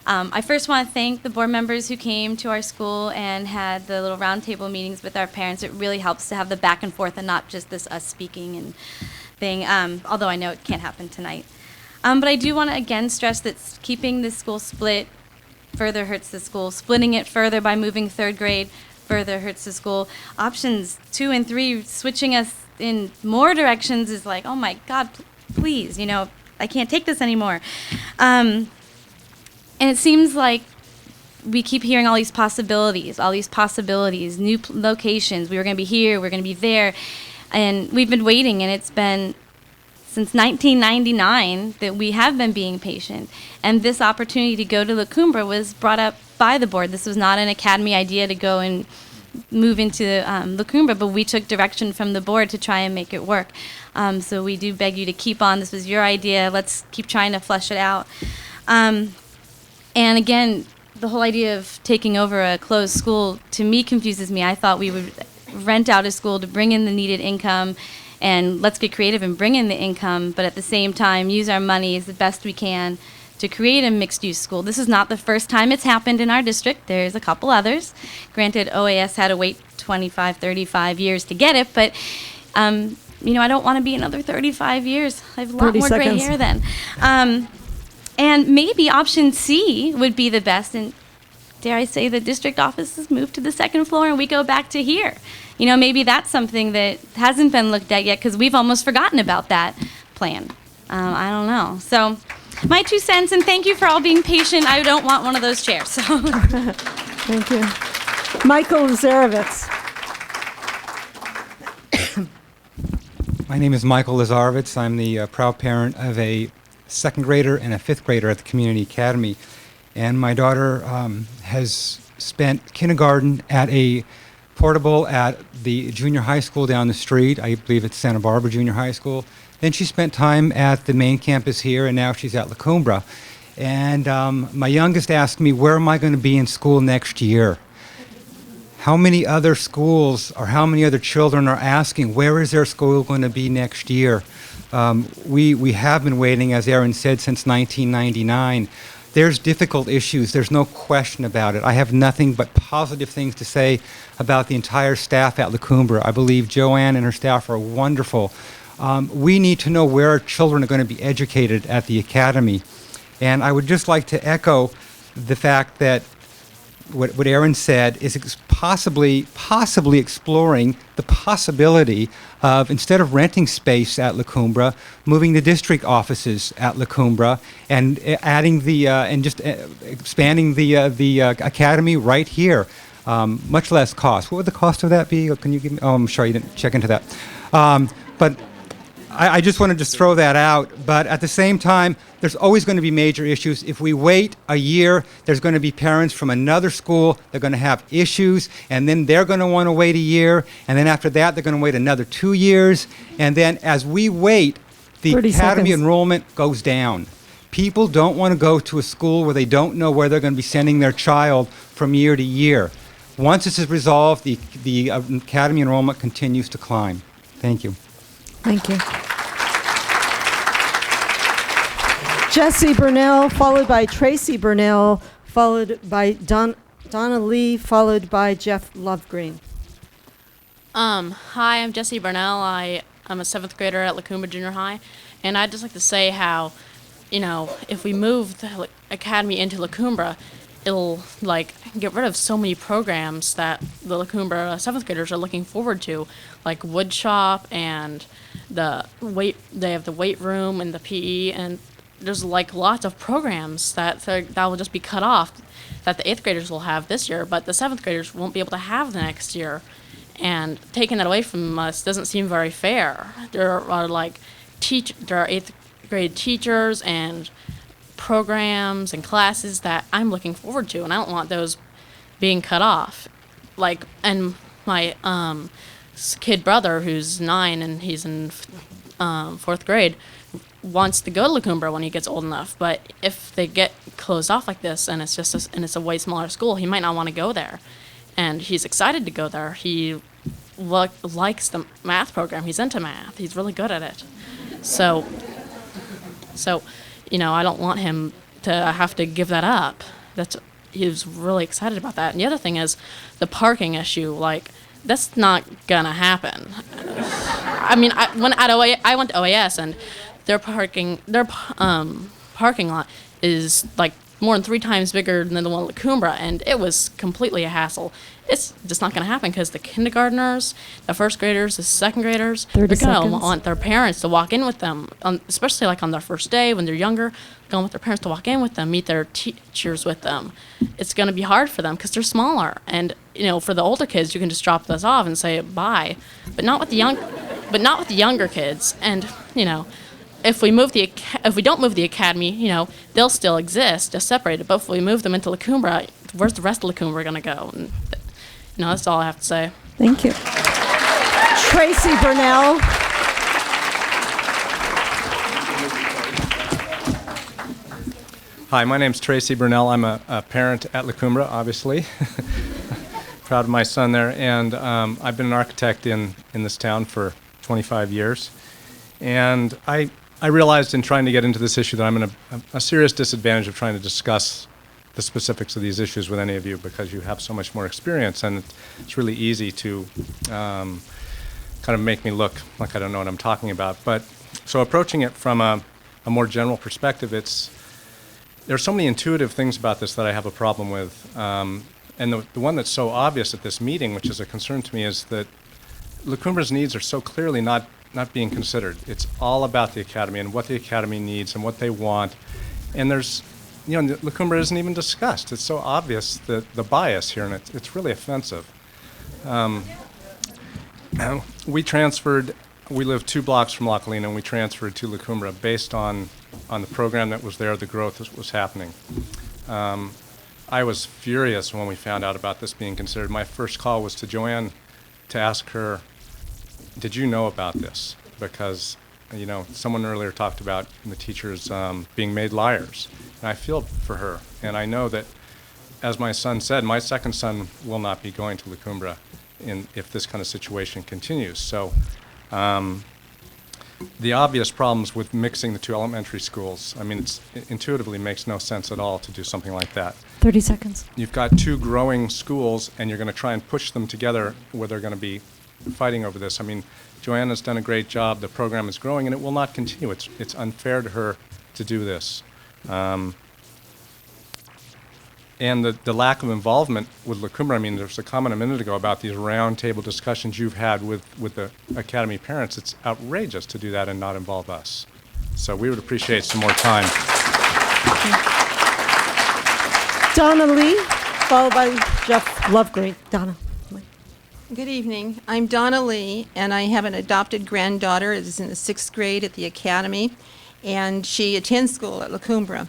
I first want to thank the board members who came to our school and had the little roundtable meetings with our parents. It really helps to have the back and forth and not just this us speaking and thing, although I know it can't happen tonight. But I do want to again stress that keeping the school split further hurts the school. Splitting it further by moving 3rd grade further hurts the school. Options 2 and 3, switching us in more directions is like, oh my God, please, I can't take this anymore. And it seems like we keep hearing all these possibilities, new locations. We were going to be here, we're going to be there. And we've been waiting, and it's been since 1999 that we have been being patient. And this opportunity to go to La Cumbre was brought up by the board. This was not an academy idea to go and move into La Cumbre, but we took direction from the board to try and make it work. So we do beg you to keep on. This was your idea. Let's keep trying to flesh it out. And again, the whole idea of taking over a closed school, to me, confuses me. I thought we would rent out a school to bring in the needed income, and let's get creative and bring in the income, but at the same time, use our money as the best we can to create a mixed-use school. This is not the first time it's happened in our district. There's a couple others. Granted, OAS had to wait 25, 35 years to get it, but I don't want to be another 35 years. I have a lot more gray hair then. And maybe option C would be the best, and dare I say the district offices move to the 2nd floor and we go back to here. Maybe that's something that hasn't been looked at yet because we've almost forgotten about that plan. I don't know. So my 2 cents, and thank you for all being patient. I don't want one of those chairs. So. Thank you. Michael Lazarevitz. My name is Michael Lazarevitz. I'm the proud parent of a 2nd grader and a 5th grader at the Community Academy. And my daughter has spent kindergarten at a portable at the junior high school down the street. I believe it's Santa Barbara Junior High School. Then she spent time at the main campus here, and now she's at La Cumbre. And my youngest asked me, where am I going to be in school next year? How many other schools or how many other children are asking, where is their school going to be next year? We have been waiting, as Aaron said, since 1999. There's difficult issues. There's no question about it. I have nothing but positive things to say about the entire staff at La Cumbre. I believe Joanne and her staff are wonderful. We need to know where our children are going to be educated at the academy. And I would just like to echo the fact that what Aaron said is possibly exploring the possibility of, instead of renting space at La Cumbre, moving the district offices at La Cumbre and adding expanding the academy right here. Much less cost. What would the cost of that be? Or can you give me? Oh, I'm sorry, you didn't check into that. But I just want to just throw that out. But at the same time, there's always going to be major issues. If we wait a year, there's going to be parents from another school. They're going to have issues, and then they're going to want to wait a year, and then after that, they're going to wait another 2 years. And then as we wait, the 30 academy seconds. enrollment goes down. People don't want to go to a school where they don't know where they're going to be sending their child from year to year. Once this is resolved, the academy enrollment continues to climb. Thank you. Thank you. Jesse Burnell, followed by Tracy Burnell, followed by Donna Lee, followed by Jeff Lovegreen. Hi, I'm Jesse Burnell. I'm a 7th grader at La Cumbre Junior High, and I'd just like to say how, if we move the academy into La Cumbre, it'll get rid of so many programs that the La Cumbre 7th graders are looking forward to, like wood shop and they have the weight room and the PE, and there's lots of programs that will just be cut off that the 8th graders will have this year, but the 7th graders won't be able to have the next year. And taking that away from us doesn't seem very fair. There are 8th grade teachers and programs and classes that I'm looking forward to, and I don't want those being cut off. And my kid brother, who's 9 and he's in 4th grade, wants to go to La Cumbre when he gets old enough, but if they get closed off like this and it's a way smaller school, he might not want to go there. And he's excited to go there. He likes the math program. He's into math. He's really good at it. So I don't want him to have to give that up. He's really excited about that. And the other thing is the parking issue. That's not gonna happen. I mean, I went to OAS, and their parking lot is more than 3 times bigger than the one at La Cumbre, and it was completely a hassle. It's just not going to happen because the kindergartners, the 1st graders, the 2nd graders, they're going to want their parents to walk in with them, especially on their first day when they're younger. Going with their parents to walk in with them, meet their teachers with them. It's going to be hard for them because they're smaller, and for the older kids, you can just drop those off and say bye, but not with the younger kids. And if we don't move the academy, they'll still exist, just separated. But if we move them into La Cumbre, where's the rest of La Cumbre going to go? And, that's all I have to say. Thank you. Tracy Burnell. Hi, my name's Tracy Burnell. I'm a parent at La Cumbre, obviously. Proud of my son there. And I've been an architect in this town for 25 years. And I realized in trying to get into this issue that I'm in a serious disadvantage of trying to discuss the specifics of these issues with any of you because you have so much more experience, and it's really easy to kind of make me look like I don't know what I'm talking about. But so approaching it from a more general perspective, there are so many intuitive things about this that I have a problem with. And the one that's so obvious at this meeting, which is a concern to me, is that La Cumbre's needs are so clearly not being considered. It's all about the academy and what the academy needs and what they want. And there's, La Cumbre isn't even discussed. It's so obvious that the bias here, and it's really offensive. We lived 2 blocks from La Colina, and we transferred to La Cumbre based on the program that was there, the growth that was happening. I was furious when we found out about this being considered. My first call was to Joanne to ask her, did you know about this? Because, someone earlier talked about the teachers being made liars. And I feel for her. And I know that, as my son said, my second son will not be going to La Cumbre if this kind of situation continues. So the obvious problems with mixing the 2 elementary schools, it intuitively makes no sense at all to do something like that. 30 seconds. You've got 2 growing schools, and you're going to try and push them together where they're going to be fighting over this. Joanna's done a great job. The program is growing, and it will not continue. It's unfair to her to do this. And the lack of involvement with La Cumbre, there was a comment a minute ago about these roundtable discussions you've had with the Academy parents. It's outrageous to do that and not involve us. So we would appreciate some more time. Donna Lee, followed by Jeff Lovegreen. Donna. Good evening. I'm Donna Lee, and I have an adopted granddaughter that is in the 6th grade at the Academy, and she attends school at La Cumbre.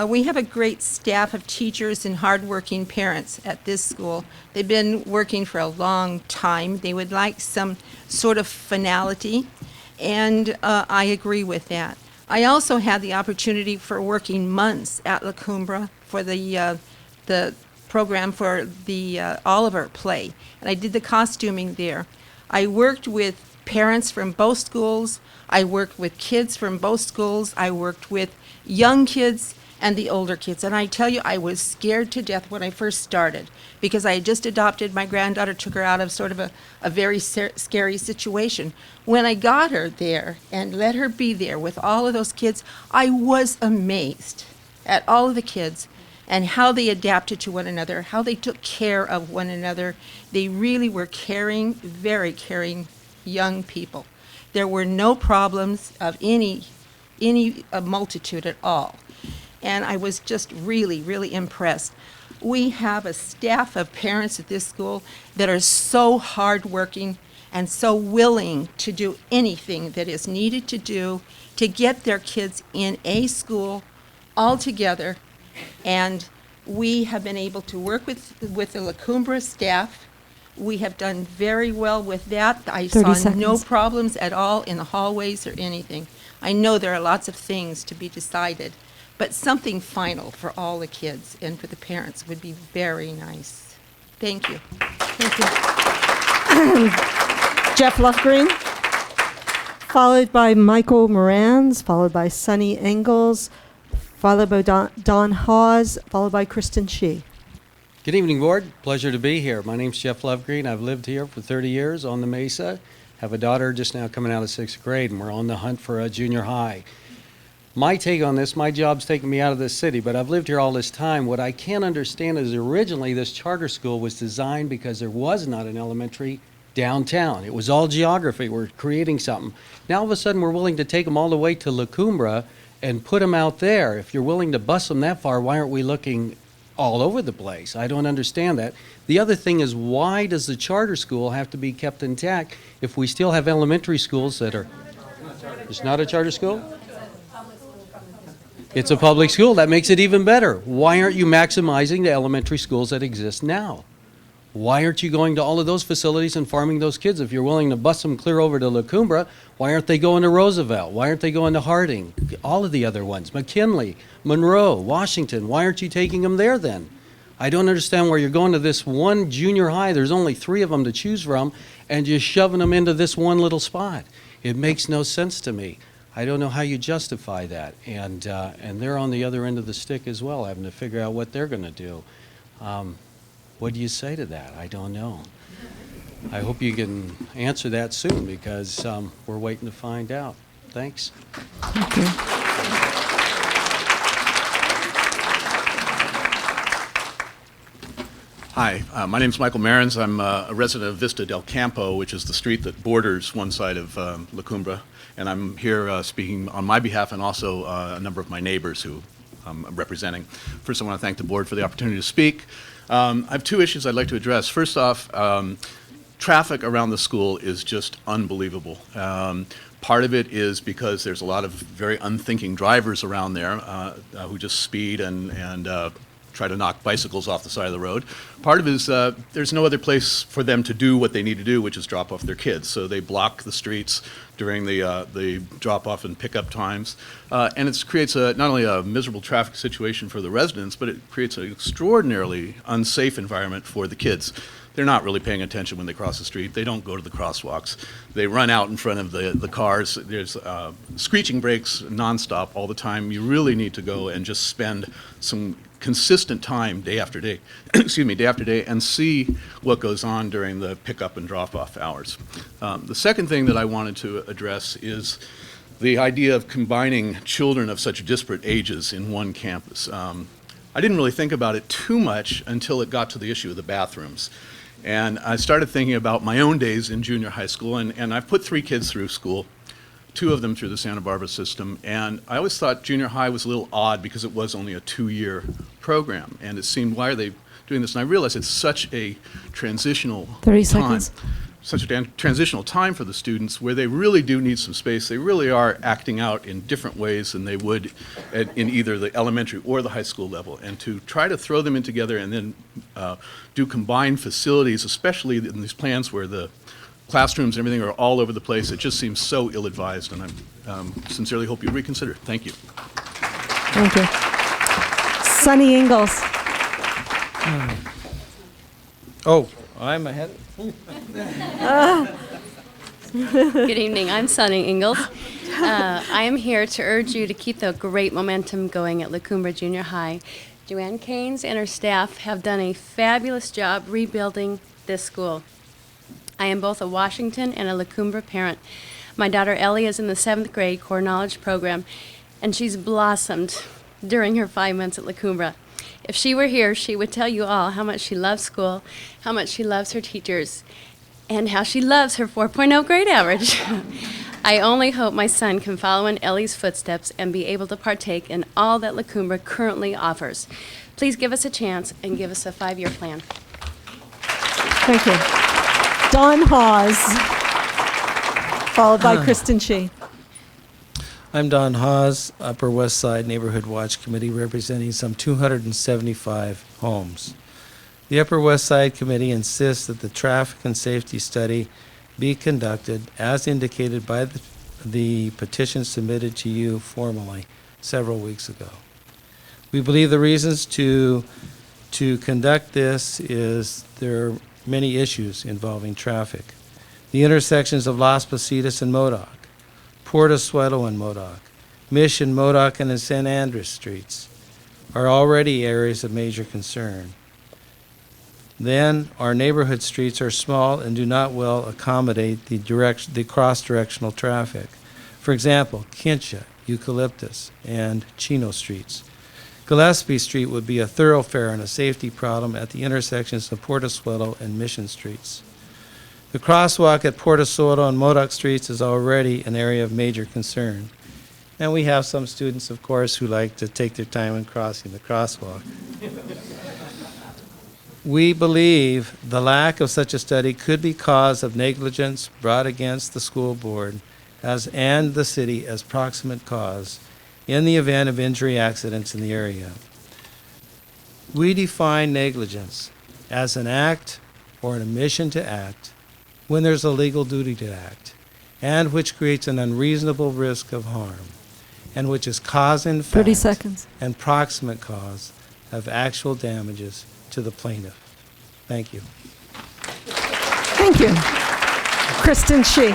We have a great staff of teachers and hardworking parents at this school. They've been working for a long time. They would like some sort of finality, and I agree with that. I also had the opportunity for working months at La Cumbre for the program for the Oliver play, and I did the costuming there. I worked with parents from both schools. I worked with kids from both schools. I worked with young kids and the older kids. And I tell you, I was scared to death when I first started because I had just adopted my granddaughter, took her out of sort of a very scary situation. When I got her there and let her be there with all of those kids, I was amazed at all of the kids and how they adapted to one another, how they took care of one another. They really were caring, very caring young people. There were no problems of any multitude at all. And I was just really, really impressed. We have a staff of parents at this school that are so hardworking and so willing to do anything that is needed to do to get their kids in a school all together. And we have been able to work with the La Cumbre staff. We have done very well with that. I saw no problems at all in the hallways or anything. I know there are lots of things to be decided, but something final for all the kids and for the parents would be very nice. Thank you. Thank you. Jeff Lovegreen, followed by Michael Morans, followed by Sunny Engels, followed by Don Hawes, followed by Kristen Shee. Good evening, Board. Pleasure to be here. My name's Jeff Lovegreen. I've lived here for 30 years on the Mesa. Have a daughter just now coming out of 6th grade, and we're on the hunt for a junior high. My take on this, my job's taking me out of this city, but I've lived here all this time. What I can't understand is originally this charter school was designed because there was not an elementary downtown. It was all geography. We're creating something. Now all of a sudden we're willing to take them all the way to La Cumbre and put them out there. If you're willing to bus them that far, why aren't we looking all over the place? I don't understand that. The other thing is, why does the charter school have to be kept intact if we still have elementary schools that are... It's not a charter school? It's a public school. That makes it even better. Why aren't you maximizing the elementary schools that exist now? Why aren't you going to all of those facilities and farming those kids? If you're willing to bus them clear over to La Cumbre, why aren't they going to Roosevelt? Why aren't they going to Harding? All of the other ones, McKinley, Monroe, Washington. Why aren't you taking them there then? I don't understand where you're going to this one junior high. There's only 3 of them to choose from, and you're shoving them into this one little spot. It makes no sense to me. I don't know how you justify that. And they're on the other end of the stick as well, having to figure out what they're going to do. What do you say to that? I don't know. I hope you can answer that soon, because we're waiting to find out. Thanks. Thank you. Hi, my name is Michael Marins. I'm a resident of Vista del Campo, which is the street that borders one side of La Cumbre, and I'm here speaking on my behalf and also a number of my neighbors who I'm representing. First, I want to thank the board for the opportunity to speak. I have two issues I'd like to address. First off, traffic around the school is just unbelievable. Part of it is because there's a lot of very unthinking drivers around there who just speed and try to knock bicycles off the side of the road. Part of it is there's no other place for them to do what they need to do, which is drop off their kids. So they block the streets during the drop-off and pickup times. And it creates not only a miserable traffic situation for the residents, but it creates an extraordinarily unsafe environment for the kids. They're not really paying attention when they cross the street. They don't go to the crosswalks. They run out in front of the cars. There's screeching brakes nonstop all the time. You really need to go and just spend some consistent time day after day, day after day, and see what goes on during the pickup and drop-off hours. The second thing that I wanted to address is the idea of combining children of such disparate ages in one campus. I didn't really think about it too much until it got to the issue of the bathrooms. And I started thinking about my own days in junior high school, and I've put 3 kids through school, 2 of them through the Santa Barbara system, and I always thought junior high was a little odd because it was only a 2-year program, and it seemed, why are they doing this? And I realized it's such a transitional 30 time. seconds. Such a transitional time for the students where they really do need some space. They really are acting out in different ways than they would in either the elementary or the high school level. And to try to throw them in together and then do combined facilities, especially in these plans where the classrooms and everything are all over the place, it just seems so ill-advised, and I sincerely hope you reconsider. Thank you. Thank you. Sunny Ingles. Oh, I'm ahead. Good evening. I'm Sunny Ingalls. I am here to urge you to keep the great momentum going at La Cumbre Junior High. Joanne Keynes and her staff have done a fabulous job rebuilding this school. I am both a Washington and a La Cumbre parent. My daughter Ellie is in the 7th grade core knowledge program, and she's blossomed during her 5 months at La Cumbre. If she were here, she would tell you all how much she loves school, how much she loves her teachers, and how she loves her 4.0 grade average. I only hope my son can follow in Ellie's footsteps and be able to partake in all that La Cumbre currently offers. Please give us a chance and give us a 5-year plan. Thank you. Don Hawes, followed by Kristen Shee. I'm Don Hawes, Upper West Side Neighborhood Watch Committee, representing some 275 homes. The Upper West Side Committee insists that the traffic and safety study be conducted as indicated by the petition submitted to you formally several weeks ago. We believe the reasons to conduct this is there are many issues involving traffic. The intersections of Las Positas and Modoc, Portezuelo and Modoc, Mission, Modoc, and San Andres streets are already areas of major concern. Then our neighborhood streets are small and do not well accommodate the cross-directional traffic. For example, Quincha, Eucalyptus, and Chino streets. Gillespie Street would be a thoroughfare and a safety problem at the intersections of Portezuelo and Mission streets. The crosswalk at Portezuelo and Modoc streets is already an area of major concern. And we have some students, of course, who like to take their time in crossing the crosswalk. We believe the lack of such a study could be cause of negligence brought against the school board and the city as proximate cause in the event of injury accidents in the area. We define negligence as an act or an omission to act when there's a legal duty to act, and which creates an unreasonable risk of harm, and which is cause in fact 30 seconds. and proximate cause of actual damages to the plaintiff. Thank you. Thank you. Kristen Shee.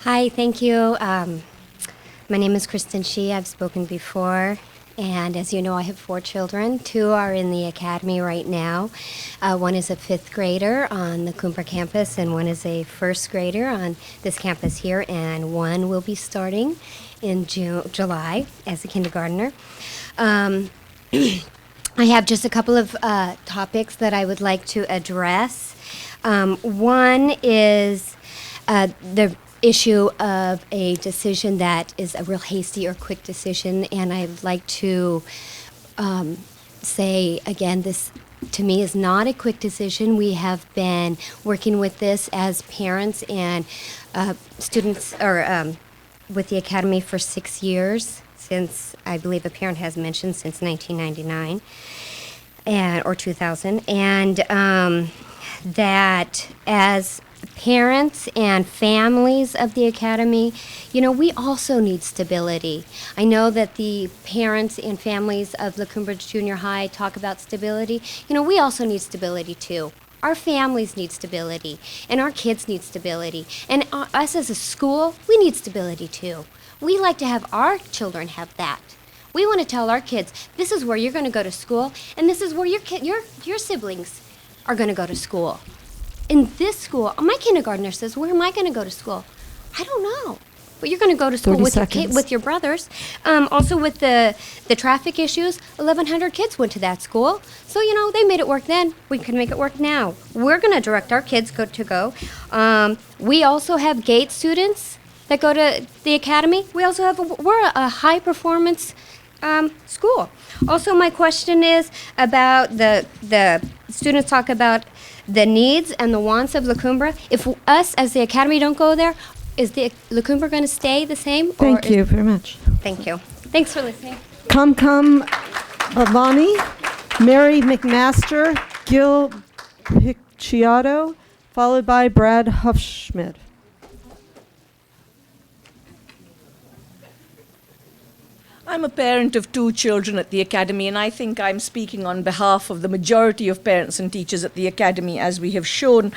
Hi, thank you. My name is Kristen Shee. I've spoken before. And as you know, I have 4 children. 2 are in the academy right now. One is a 5th grader on the Cumbre campus, and one is a 1st grader on this campus here, and one will be starting in July as a kindergartner. I have just a couple of topics that I would like to address. One is the issue of a decision that is a real hasty or quick decision, and I'd like to say again, this to me is not a quick decision. We have been working with this as parents and students, or with the Academy for 6 years, since I believe a parent has mentioned since 1999 or 2000, and that as parents and families of the Academy, you know, we also need stability. I know that the parents and families of La Cumbre Junior High talk about stability. You know, we also need stability too. Our families need stability, and our kids need stability. And us as a school, we need stability too. We like to have our children have that. We want to tell our kids, this is where you're going to go to school, and this is where your siblings are going to go to school. In this school, my kindergartner says, where am I going to go to school? I don't know. But you're going to go to school with your brothers. Also with the traffic issues, 1,100 kids went to that school. So, you know, they made it work then. We can make it work now. We're going to direct our kids to go. We also have GATE students that go to the Academy. We also have, we're a high-performance school. Also, my question is about the students talk about the needs and the wants of La Cumbre. If us as the Academy don't go there, is the La Cumbre going to stay the same? Thank you very much. Thank you. Thanks for listening. Come Bhavani, Mary McMaster, Gil Picciotto, followed by Brad Huffschmidt. I'm a parent of 2 children at the Academy, and I think I'm speaking on behalf of the majority of parents and teachers at the Academy, as we have shown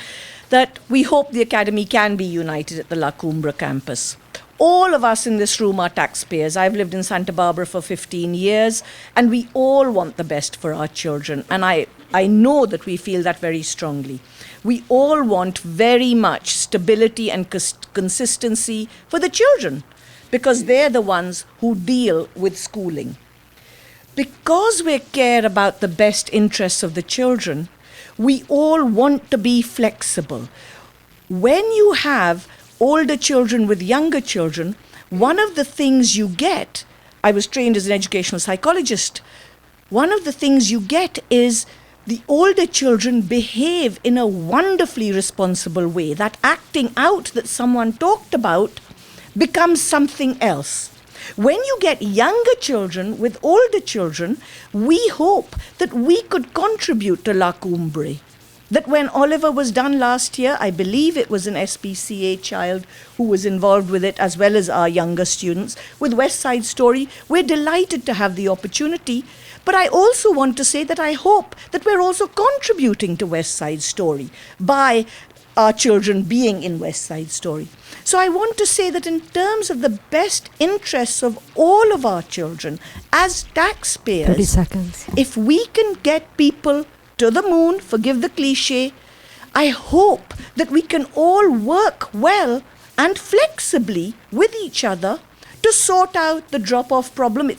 that we hope the Academy can be united at the La Cumbre campus. All of us in this room are taxpayers. I've lived in Santa Barbara for 15 years, and we all want the best for our children, and I know that we feel that very strongly. We all want very much stability and consistency for the children, because they're the ones who deal with schooling. Because we care about the best interests of the children, we all want to be flexible. When you have older children with younger children, one of the things you get, I was trained as an educational psychologist, one of the things you get is the older children behave in a wonderfully responsible way. That acting out that someone talked about becomes something else. When you get younger children with older children, we hope that we could contribute to La Cumbre. That when Oliver was done last year, I believe it was an SPCA child who was involved with it, as well as our younger students. With West Side Story, we're delighted to have the opportunity. But I also want to say that I hope that we're also contributing to West Side Story by our children being in West Side Story. So I want to say that in terms of the best interests of all of our children, as taxpayers, 30 seconds. If we can get people to the moon, forgive the cliche, I hope that we can all work well and flexibly with each other to sort out the drop-off problem,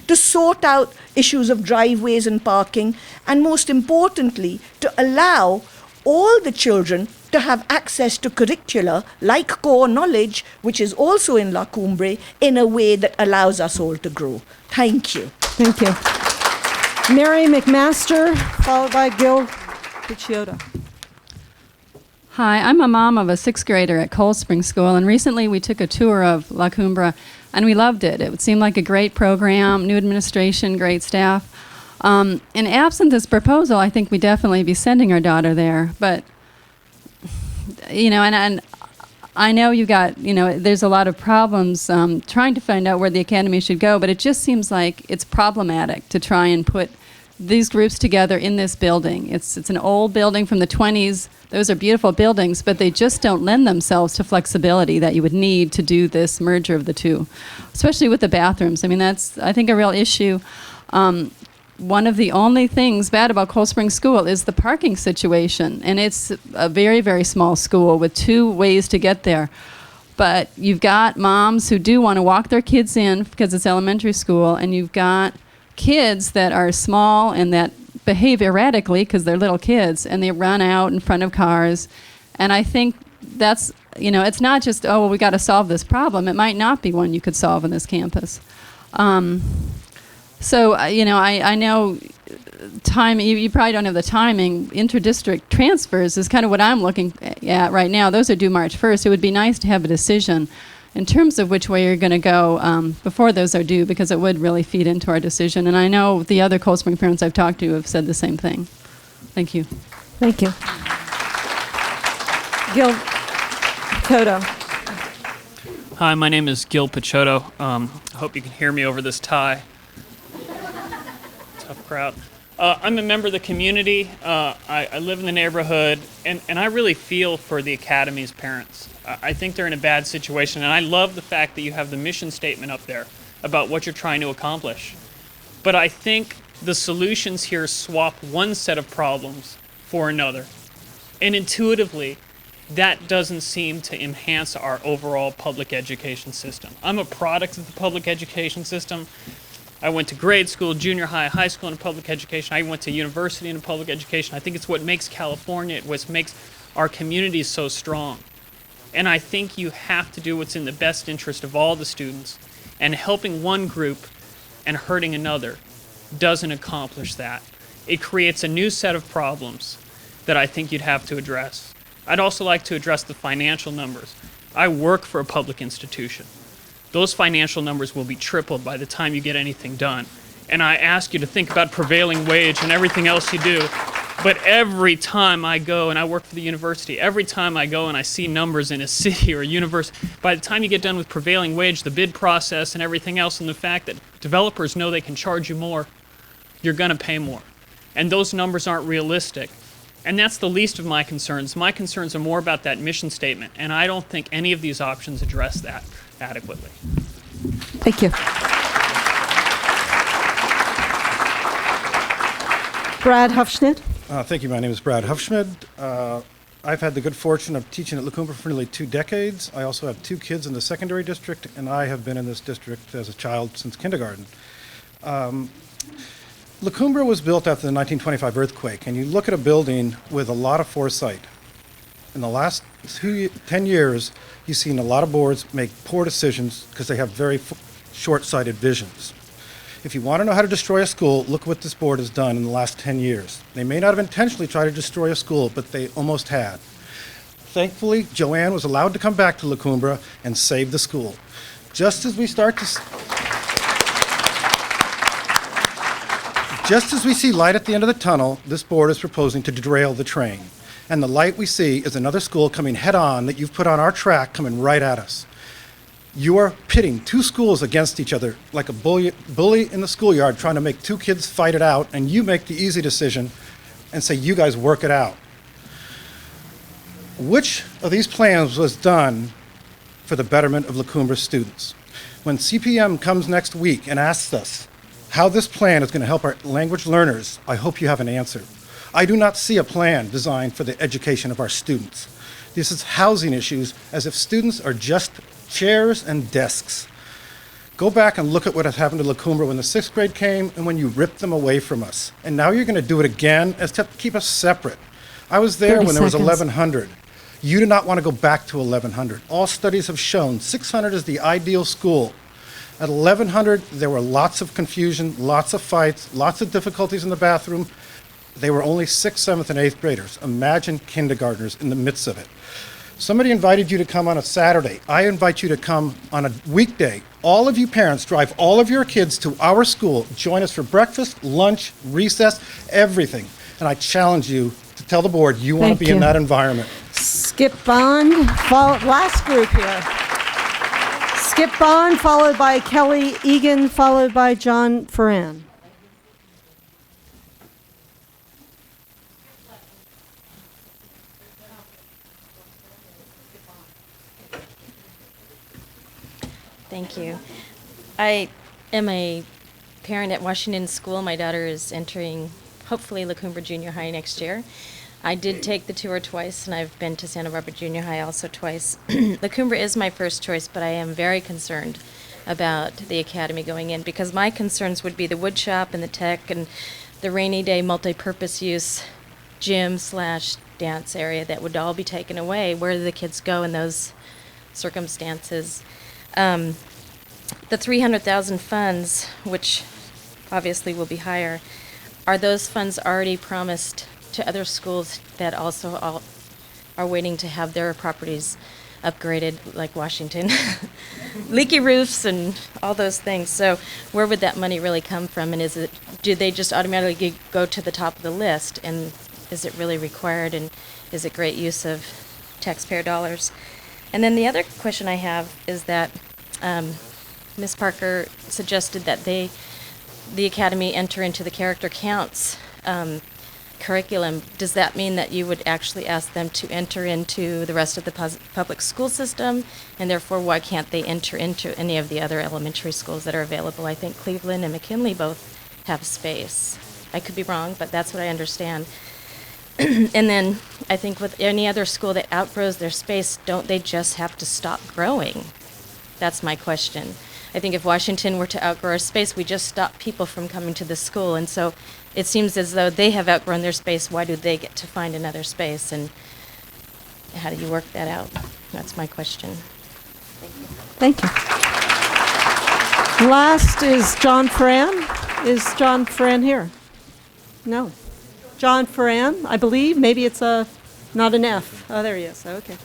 to sort out issues of driveways and parking, and most importantly, to allow all the children to have access to curricula like core knowledge, which is also in La Cumbre, in a way that allows us all to grow. Thank you. Thank you. Mary McMaster, followed by Gil Picciotto. Hi, I'm a mom of a 6th grader at Cold Spring School, and recently we took a tour of La Cumbre, and we loved it. It seemed like a great program, new administration, great staff. And absent this proposal, I think we'd definitely be sending our daughter there. But, you know, and I know you got, you know, there's a lot of problems trying to find out where the Academy should go, but it just seems like it's problematic to try and put these groups together in this building. It's an old building from the 20s. Those are beautiful buildings, but they just don't lend themselves to flexibility that you would need to do this merger of the two, especially with the bathrooms. I mean, that's, I think, a real issue. One of the only things bad about Cold Spring School is the parking situation, and it's a very, very small school with 2 ways to get there. But you've got moms who do want to walk their kids in because it's elementary school, and you've got kids that are small and that behave erratically because they're little kids, and they run out in front of cars. And I think that's, it's not just, oh, well, we got to solve this problem. It might not be one you could solve on this campus. I know time, you probably don't have the timing. Inter-district transfers is kind of what I'm looking at right now. Those are due March 1st. It would be nice to have a decision in terms of which way you're going to go before those are due, because it would really feed into our decision. And I know the other Cold Spring parents I've talked to have said the same thing. Thank you. Thank you. Gil Picciotto. Hi, my name is Gil Picciotto. I hope you can hear me over this tie. Tough crowd. I'm a member of the community. I live in the neighborhood, and I really feel for the Academy's parents. I think they're in a bad situation, and I love the fact that you have the mission statement up there about what you're trying to accomplish. But I think the solutions here swap one set of problems for another. And intuitively, that doesn't seem to enhance our overall public education system. I'm a product of the public education system. I went to grade school, junior high, high school in public education. I went to university in public education. I think it's what makes California, it's what makes our communities so strong. And I think you have to do what's in the best interest of all the students. And helping one group and hurting another doesn't accomplish that. It creates a new set of problems that I think you'd have to address. I'd also like to address the financial numbers. I work for a public institution. Those financial numbers will be tripled by the time you get anything done. And I ask you to think about prevailing wage and everything else you do. But every time I go, and I work for the university, every time I go and I see numbers in a city or a university, by the time you get done with prevailing wage, the bid process and everything else, and the fact that developers know they can charge you more, you're going to pay more. And those numbers aren't realistic. And that's the least of my concerns. My concerns are more about that mission statement, and I don't think any of these options address that adequately. Thank you. Brad Hufschnid. Thank you. My name is Brad Hufschmid. I've had the good fortune of teaching at LaCoumbre for nearly 2 decades. I also have 2 kids in the secondary district, and I have been in this district as a child since kindergarten. LaCoumbre was built after the 1925 earthquake, and you look at a building with a lot of foresight. In the last 10 years, you've seen a lot of boards make poor decisions because they have very short-sighted visions. If you want to know how to destroy a school, look what this board has done in the last 10 years. They may not have intentionally tried to destroy a school, but they almost had. Thankfully, Joanne was allowed to come back to LaCoumbre and save the school. Just as we see light at the end of the tunnel, this board is proposing to derail the train. And the light we see is another school coming head-on that you've put on our track coming right at us. You are pitting 2 schools against each other like a bully in the schoolyard trying to make 2 kids fight it out, and you make the easy decision and say, you guys work it out. Which of these plans was done for the betterment of LaCoumbre students? When CPM comes next week and asks us how this plan is going to help our language learners, I hope you have an answer. I do not see a plan designed for the education of our students. This is housing issues, as if students are just chairs and desks. Go back and look at what has happened to LaCoumbre when the 6th grade came and when you ripped them away from us. And now you're going to do it again as to keep us separate. I was there when there was 1,100. You do not want to go back to 1,100. All studies have shown 600 is the ideal school. At 1,100, there were lots of confusion, lots of fights, lots of difficulties in the bathroom. They were only 6th, 7th, and 8th graders. Imagine kindergartners in the midst of it. Somebody invited you to come on a Saturday. I invite you to come on a weekday. All of you parents drive all of your kids to our school. Join us for breakfast, lunch, recess, everything. And I challenge you to tell the board you want to be in that environment. Skip Bond, last group here. Skip Bond, followed by Kelly Egan, followed by John Ferran. Thank you. I am a parent at Washington School. My daughter is entering, hopefully, LaCoumbre Junior High next year. I did take the tour twice, and I've been to Santa Barbara Junior High also twice. LaCoumbre is my first choice, but I am very concerned about the academy going in, because my concerns would be the wood shop and the tech and the rainy day multi-purpose use gym/dance area that would all be taken away. Where do the kids go in those circumstances? The 300,000 funds, which obviously will be higher, are those funds already promised to other schools that also all are waiting to have their properties upgraded, like Washington? Leaky roofs and all those things. So where would that money really come from? And do they just automatically go to the top of the list? And is it really required? And is it great use of taxpayer dollars? And then the other question I have is that Ms. Parker suggested that the Academy enter into the character counts curriculum. Does that mean that you would actually ask them to enter into the rest of the public school system? And therefore, why can't they enter into any of the other elementary schools that are available? I think Cleveland and McKinley both have space. I could be wrong, but that's what I understand. And then I think with any other school that outgrows their space, don't they just have to stop growing? That's my question. I think if Washington were to outgrow our space, we just stop people from coming to the school. And so it seems as though they have outgrown their space. Why do they get to find another space? And how do you work that out? That's my question. Thank you. Last is John Ferran. Is John Ferran here? No. John Ferran, I believe. Maybe it's not an F. Oh, there he is. Okay.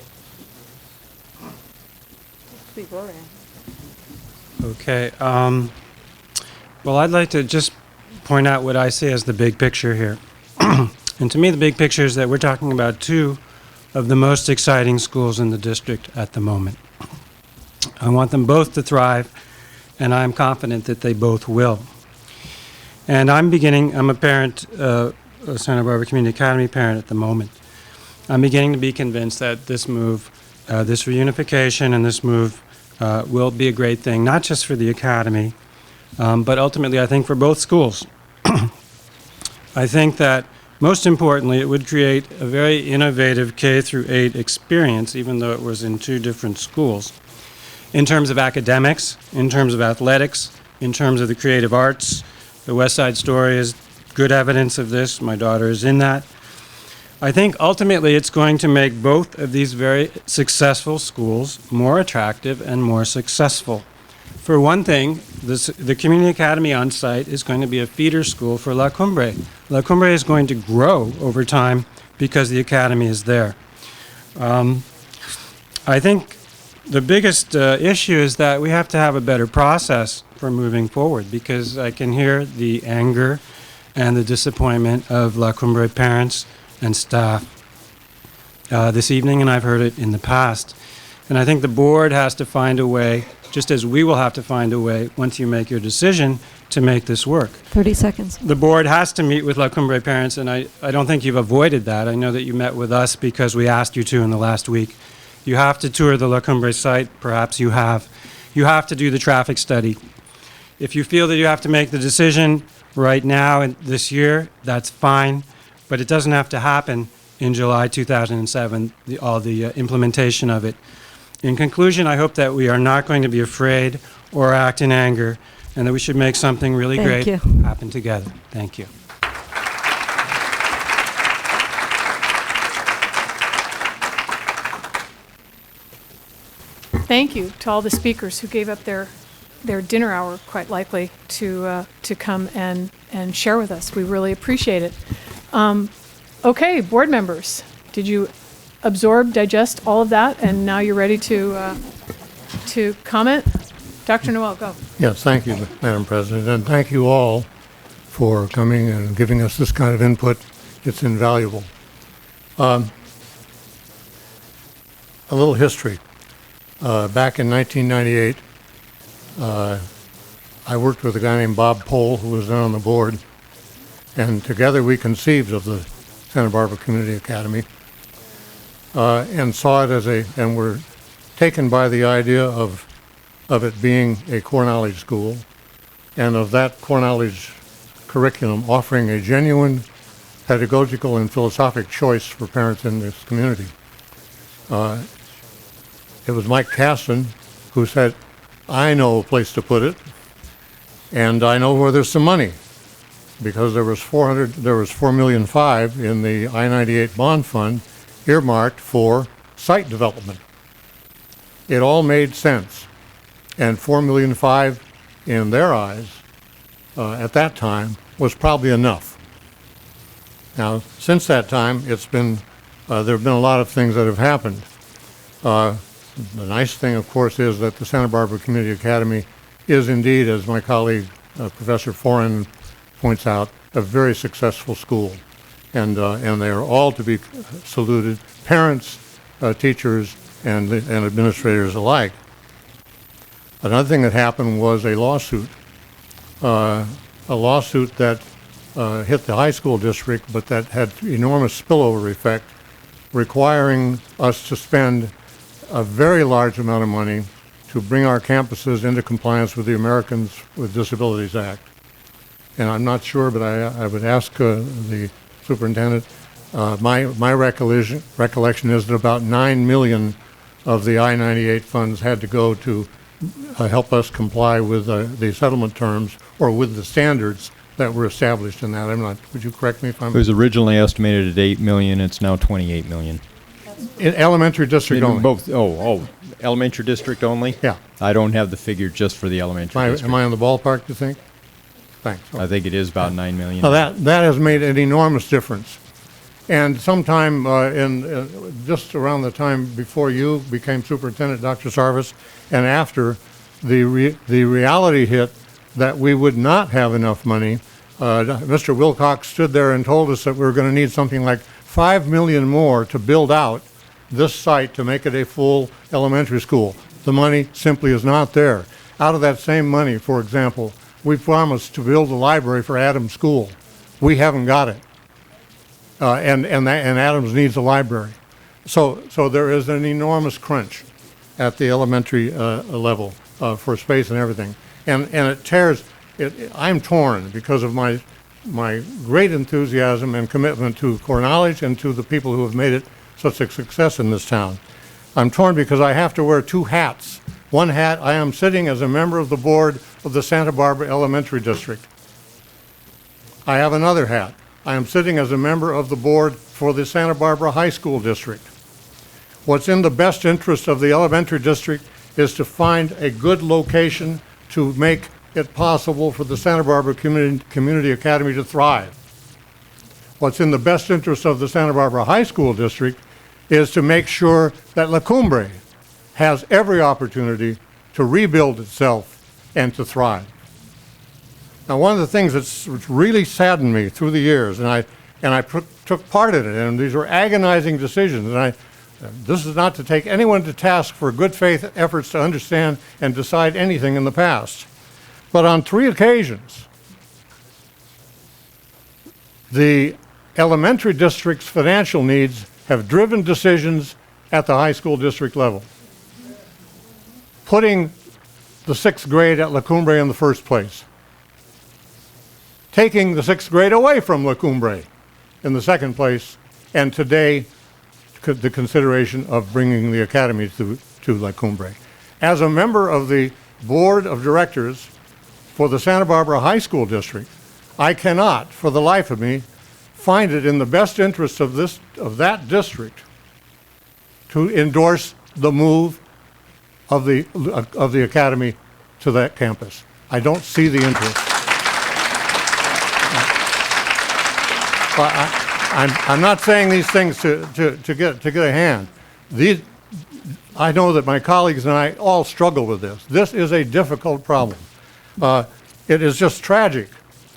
Okay. Well, I'd like to just point out what I see as the big picture here. And to me, the big picture is that we're talking about two of the most exciting schools in the district at the moment. I want them both to thrive, and I'm confident that they both will. And I'm a parent, a Santa Barbara Community Academy parent at the moment. I'm beginning to be convinced that this move, this reunification and this move will be a great thing, not just for the Academy, but ultimately I think for both schools. I think that most importantly, it would create a very innovative K-8 experience, even though it was in two different schools, in terms of academics, in terms of athletics, in terms of the creative arts. The West Side Story is good evidence of this. My daughter is in that. I think ultimately it's going to make both of these very successful schools more attractive and more successful. For one thing, the Community Academy on site is going to be a feeder school for La Cumbre. La Cumbre is going to grow over time because the Academy is there. I think the biggest issue is that we have to have a better process for moving forward, because I can hear the anger and the disappointment of La Cumbre parents and staff this evening, and I've heard it in the past. And I think the board has to find a way, just as we will have to find a way once you make your decision, to make this work. 30 seconds. The board has to meet with La Cumbre parents, and I don't think you've avoided that. I know that you met with us because we asked you to in the last week. You have to tour the La Cumbre site. Perhaps you have. You have to do the traffic study. If you feel that you have to make the decision right now and this year, that's fine, but it doesn't have to happen in July 2007, all the implementation of it. In conclusion, I hope that we are not going to be afraid or act in anger, and that we should make something really great happen together. Thank you. Thank you to all the speakers who gave up their dinner hour, quite likely, to come and share with us. We really appreciate it. Okay, board members, did you absorb, digest all of that, and now you're ready to comment? Dr. Noel, go. Yes, thank you, Madam President, and thank you all for coming and giving us this kind of input. It's invaluable. A little history. Back in 1998, I worked with a guy named Bob Pohl, who was then on the board, and together we conceived of the Santa Barbara Community Academy and saw it and were taken by the idea of it being a core knowledge school, and of that core knowledge curriculum offering a genuine pedagogical and philosophic choice for parents in this community. It was Mike Caston who said, I know a place to put it, and I know where there's some money. because there was $4.5 million in the I-98 bond fund earmarked for site development. It all made sense, and $4.5 million in their eyes at that time was probably enough. Now, since that time, it's been there have been a lot of things that have happened. The nice thing, of course, is that the Santa Barbara Community Academy is indeed, as my colleague Professor Foran points out, a very successful school, and they are all to be saluted, parents, teachers, and administrators alike. Another thing that happened was a lawsuit that hit the high school district, but that had enormous spillover effect, requiring us to spend a very large amount of money to bring our campuses into compliance with the Americans with Disabilities Act. And I'm not sure, but I would ask the superintendent. My recollection is that about $9 million of the I-98 funds had to go to help us comply with the settlement terms or with the standards that were established in that. Would you correct me if I'm... It was originally estimated at $8 million. It's now $28 million. In elementary district only? Both. Elementary district only? Yeah. I don't have the figure just for the elementary district. Am I on the ballpark, do you think? Thanks. I think it is about $9 million. Now that has made an enormous difference. And sometime just around the time before you became superintendent, Dr. Sarvis, and after, the reality hit that we would not have enough money. Mr. Wilcox stood there and told us that we were going to need something like $5 million more to build out this site to make it a full elementary school. The money simply is not there. Out of that same money, for example, we promised to build a library for Adams School. We haven't got it. And Adams needs a library. So there is an enormous crunch at the elementary level for space and everything. And it tears, I'm torn because of my great enthusiasm and commitment to core knowledge and to the people who have made it such a success in this town. I'm torn because I have to wear two hats. One hat, I am sitting as a member of the board of the Santa Barbara Elementary District. I have another hat. I am sitting as a member of the board for the Santa Barbara High School District. What's in the best interest of the elementary district is to find a good location to make it possible for the Santa Barbara Community Academy to thrive. What's in the best interest of the Santa Barbara High School District is to make sure that La Cumbre has every opportunity to rebuild itself and to thrive. Now, one of the things that's really saddened me through the years, and I took part in it, and these were agonizing decisions, and this is not to take anyone to task for good faith efforts to understand and decide anything in the past. But on 3 occasions, the elementary district's financial needs have driven decisions at the high school district level. Putting the 6th grade at La Cumbre in the first place. Taking the 6th grade away from La Cumbre in the second place, and today the consideration of bringing the academy to La Cumbre. As a member of the board of directors for the Santa Barbara High School District, I cannot, for the life of me, find it in the best interest of that district to endorse the move of the academy to that campus. I don't see the interest. I'm not saying these things to get a hand. I know that my colleagues and I all struggle with this. This is a difficult problem. It is just tragic.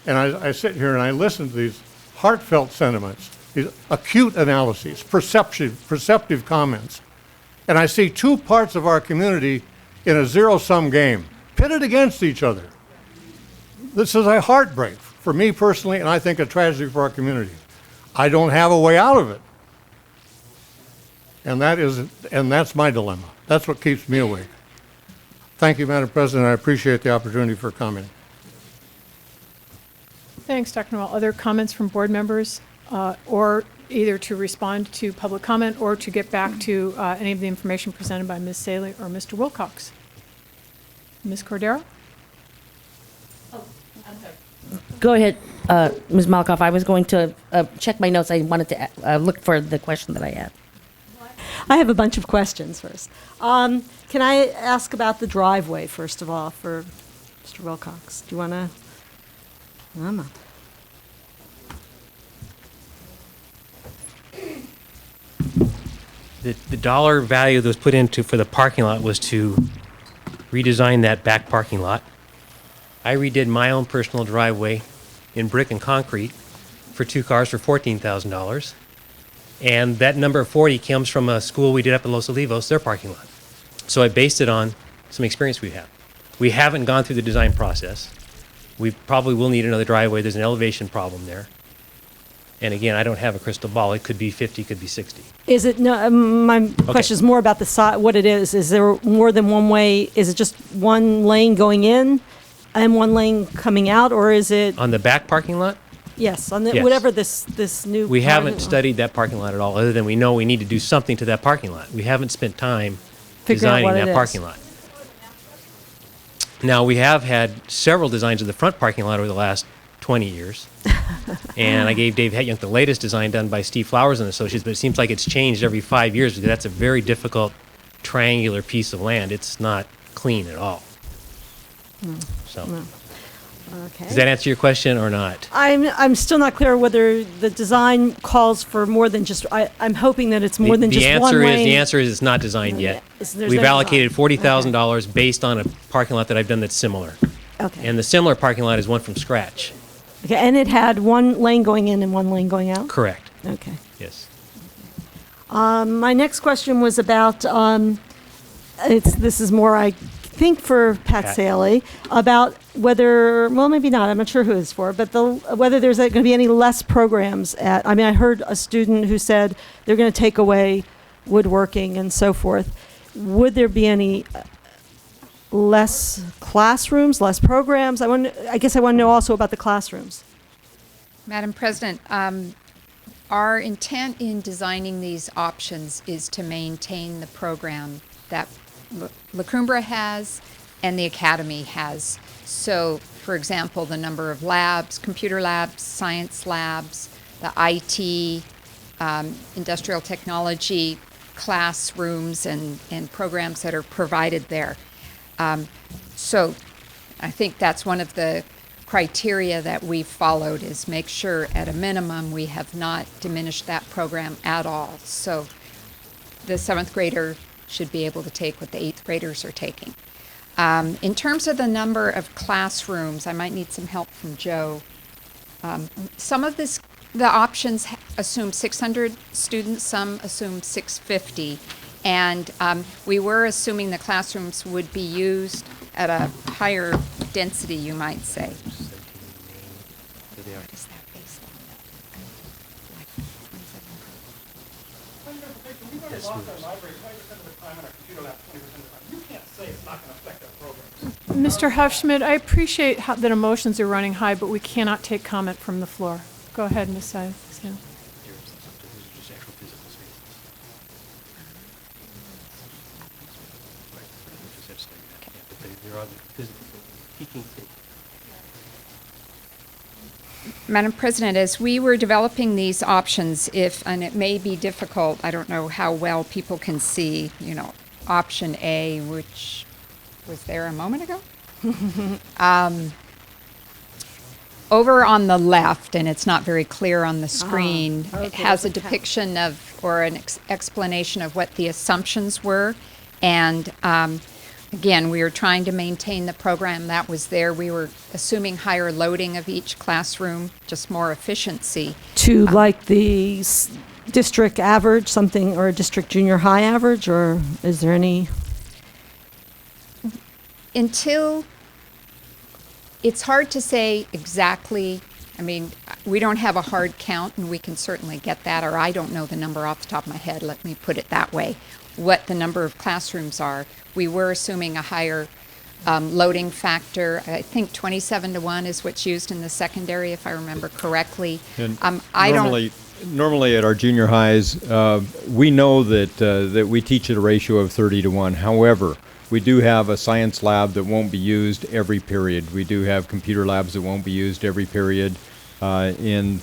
And I sit here and I listen to these heartfelt sentiments, these acute analyses, perceptive comments. And I see 2 parts of our community in a zero-sum game, pitted against each other. This is a heartbreak for me personally, and I think a tragedy for our community. I don't have a way out of it. And that's my dilemma. That's what keeps me awake. Thank you, Madam President. I appreciate the opportunity for commenting. Thanks, Dr. Noel. Other comments from board members, or either to respond to public comment or to get back to any of the information presented by Ms. Saley or Mr. Wilcox? Ms. Cordero? Oh, I'm sorry. Go ahead, Ms. Malkoff. I was going to check my notes. I wanted to look for the question that I had. I have a bunch of questions first. Can I ask about the driveway, first of all, for Mr. Wilcox? Do you want to? I'm up. The dollar value that was put into for the parking lot was to redesign that back parking lot. I redid my own personal driveway in brick and concrete for 2 cars for $14,000. And that number of 40 comes from a school we did up in Los Olivos, their parking lot. So I based it on some experience we have. We haven't gone through the design process. We probably will need another driveway. There's an elevation problem there. And again, I don't have a crystal ball. It could be 50, could be 60. Is it, no, my question is more about the size, what it is. Is there more than one way? Is it just one lane going in and one lane coming out, or is it? On the back parking lot? Yes, on the, Yes. whatever this new. We haven't parking lot- studied that parking lot at all, other than we know we need to do something to that parking lot. We haven't spent time Figuring out designing what it that is. parking lot. Now, we have had several designs of the front parking lot over the last 20 years. And I gave Dave Hetjunk the latest design done by Steve Flowers and Associates, but it seems like it's changed every 5 years because that's a very difficult triangular piece of land. It's not clean at all. So, Okay. does that answer your question or not? I'm still not clear whether the design calls for more than just, I'm hoping that it's more than just one lane. The answer is it's not designed yet. There's We've no allocated design. $40,000 based on a parking lot that I've done that's similar. Okay. And the similar parking lot is one from scratch. Okay, and it had one lane going in and one lane going out? Correct. Okay. Yes. My next question was about, this is more, I think, for Pat Pat. Saley, about whether, well, maybe not, I'm not sure who it's for, but whether there's going to be any less programs at, I mean, I heard a student who said they're going to take away woodworking and so forth. Would there be any less classrooms, less programs? I guess I want to know also about the classrooms. Madam President, our intent in designing these options is to maintain the program that La Cumbre has and the Academy has. So, for example, the number of labs, computer labs, science labs, the IT, industrial technology classrooms and programs that are provided there. So I think that's one of the criteria that we've followed, is make sure at a minimum we have not diminished that program at all. So the 7th grader should be able to take what the 8th graders are taking. In terms of the number of classrooms, I might need some help from Joe. Some of the options assume 600 students, some assume 650. And we were assuming the classrooms would be used at a higher density, you might say. What is that based on? Mr. Huffschmidt, I appreciate that emotions are running high, but we cannot take comment from the floor. Go ahead, Ms. Sines. Madam President, as we were developing these options, and it may be difficult, I don't know how well people can see, option A, which was there a moment ago? Over on the left, and it's not very clear on the screen, it has a depiction of, or an explanation of what the assumptions were. And again, we were trying to maintain the program that was there. We were assuming higher loading of each classroom, just more efficiency. To like the district average, something, or a district junior high average, or is there any? Until, it's hard to say exactly. I mean, we don't have a hard count, and we can certainly get that, or I don't know the number off the top of my head, let me put it that way, what the number of classrooms are. We were assuming a higher loading factor. I think 27-to-1 is what's used in the secondary, if I remember correctly. And I normally at our junior highs, we know that we teach at a ratio of 30-to-1. However, We do have a science lab that won't be used every period. We do have computer labs that won't be used every period. In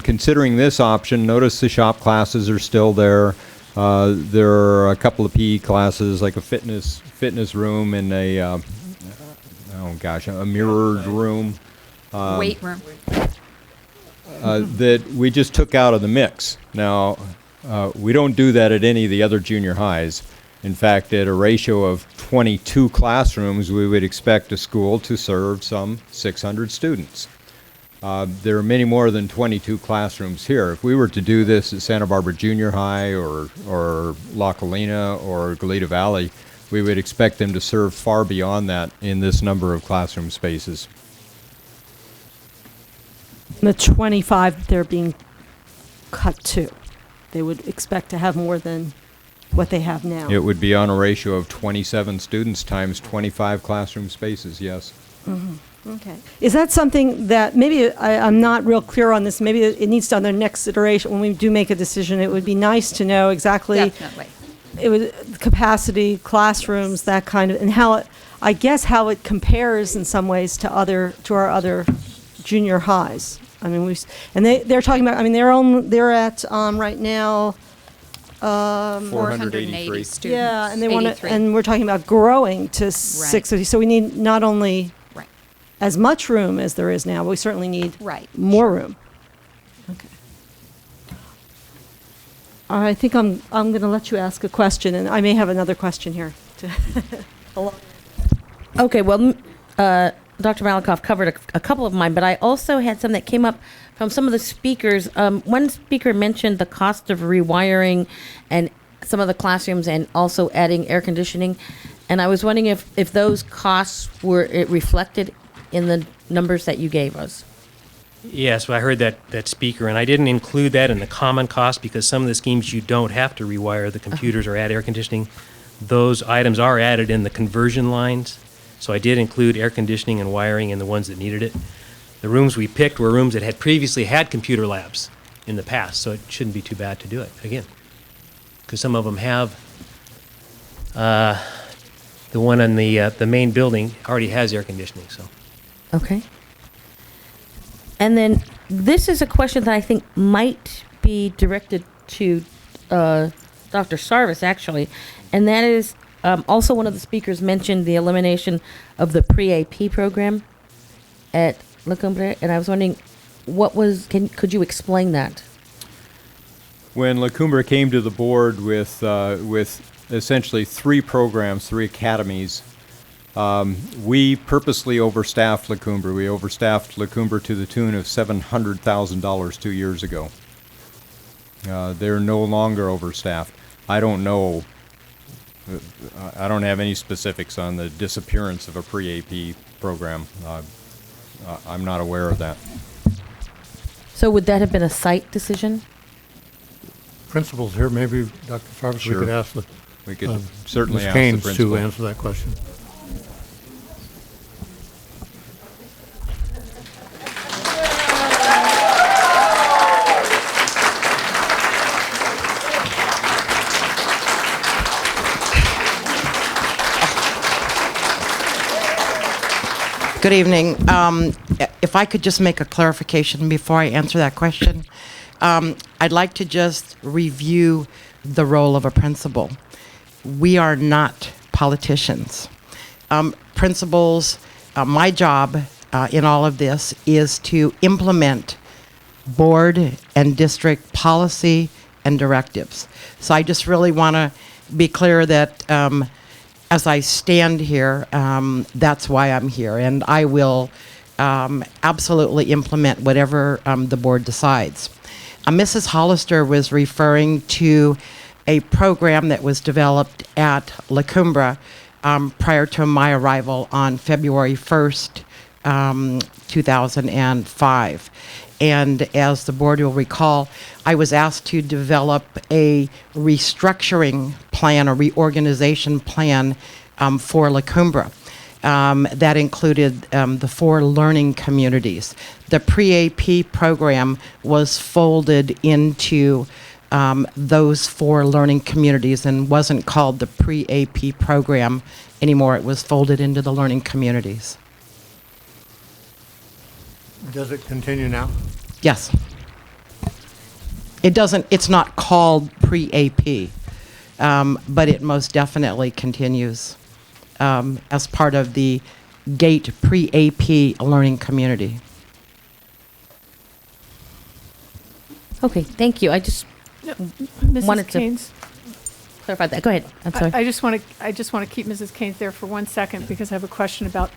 considering this option, notice the shop classes are still there. There are a couple of PE classes, like a fitness room and a mirrored room. Weight room. That we just took out of the mix. Now, we don't do that at any of the other junior highs. In fact, at a ratio of 22 classrooms, we would expect a school to serve some 600 students. There are many more than 22 classrooms here. If we were to do this at Santa Barbara Junior High or La Colina or Goleta Valley, we would expect them to serve far beyond that in this number of classroom spaces. The 25 they're being cut to. They would expect to have more than what they have now. It would be on a ratio of 27 students times 25 classroom spaces, yes. Okay. Is that something that maybe I'm not real clear on this? Maybe it needs to, on the next iteration, when we do make a decision, it would be nice to know exactly. Definitely. It would capacity, classrooms, that kind of, and how it, I guess how it compares in some ways to our other junior highs. I mean, they're talking about. I mean, they're at right now. 483 students. Yeah, and they want to, 83. and we're talking about growing to 650. So we need not only as much room as there is now, but we certainly need more room. Okay. I think I'm going to let you ask a question, and I may have another question here. Okay, well, Dr. Malikoff covered a couple of mine, but I also had some that came up from some of the speakers. One speaker mentioned the cost of rewiring and some of the classrooms and also adding air conditioning. And I was wondering if those costs were reflected in the numbers that you gave us. Yes, well, I heard that speaker, and I didn't include that in the common cost because some of the schemes you don't have to rewire the computers or add air conditioning. Those items are added in the conversion lines, so I did include air conditioning and wiring in the ones that needed it. The rooms we picked were rooms that had previously had computer labs in the past, so it shouldn't be too bad to do it again. Because some of them have, the one in the main building already has air conditioning, so. Okay. And then this is a question that I think might be directed to Dr. Sarvis, actually, and that is also one of the speakers mentioned the elimination of the pre-AP program at La Cumbre, and I was wondering, could you explain that? When La Cumbre came to the board with essentially three programs, three academies, we purposely overstaffed La Cumbre. We overstaffed La Cumbre to the tune of $700,000 2 years ago. They're no longer overstaffed. I don't know. I don't have any specifics on the disappearance of a pre-AP program. I'm not aware of that. So would that have been a site decision? Principals here, maybe Dr. Farvis, Sure. we could ask We could certainly Ms. ask the Keynes principal. to answer that question. Good evening. If I could just make a clarification before I answer that question. I'd like to just review the role of a principal. We are not politicians. Principals, my job in all of this is to implement board and district policy and directives. So I just really want to be clear that as I stand here, that's why I'm here, and I will absolutely implement whatever the board decides. Mrs. Hollister was referring to a program that was developed at La Cumbre prior to my arrival on February 1st, 2005. And as the board will recall, I was asked to develop a restructuring plan, a reorganization plan for La Cumbre. That included the 4 learning communities. The pre-AP program was folded into those 4 learning communities and wasn't called the pre-AP program anymore. It was folded into the learning communities. Does it continue now? Yes. It's not called pre-AP, but it most definitely continues as part of the GATE pre-AP learning community. Okay, thank you. I just wanted Mrs. to Keynes, clarify that. Go ahead. I'm sorry. I just want to keep Mrs. Keynes there for 1 second because I have a question about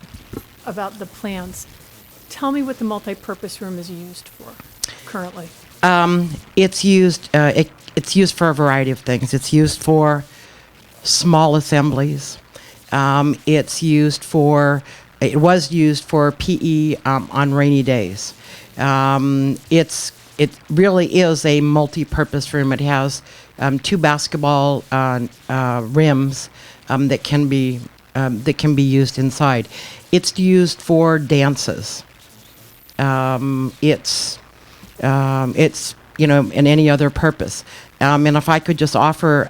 the plans. Tell me what the multipurpose room is used for currently. It's used for a variety of things. It's used for small assemblies. It was used for PE on rainy days. It really is a multi-purpose room. It has 2 basketball rims that can be used inside. It's used for dances. It's and any other purpose. And if I could just offer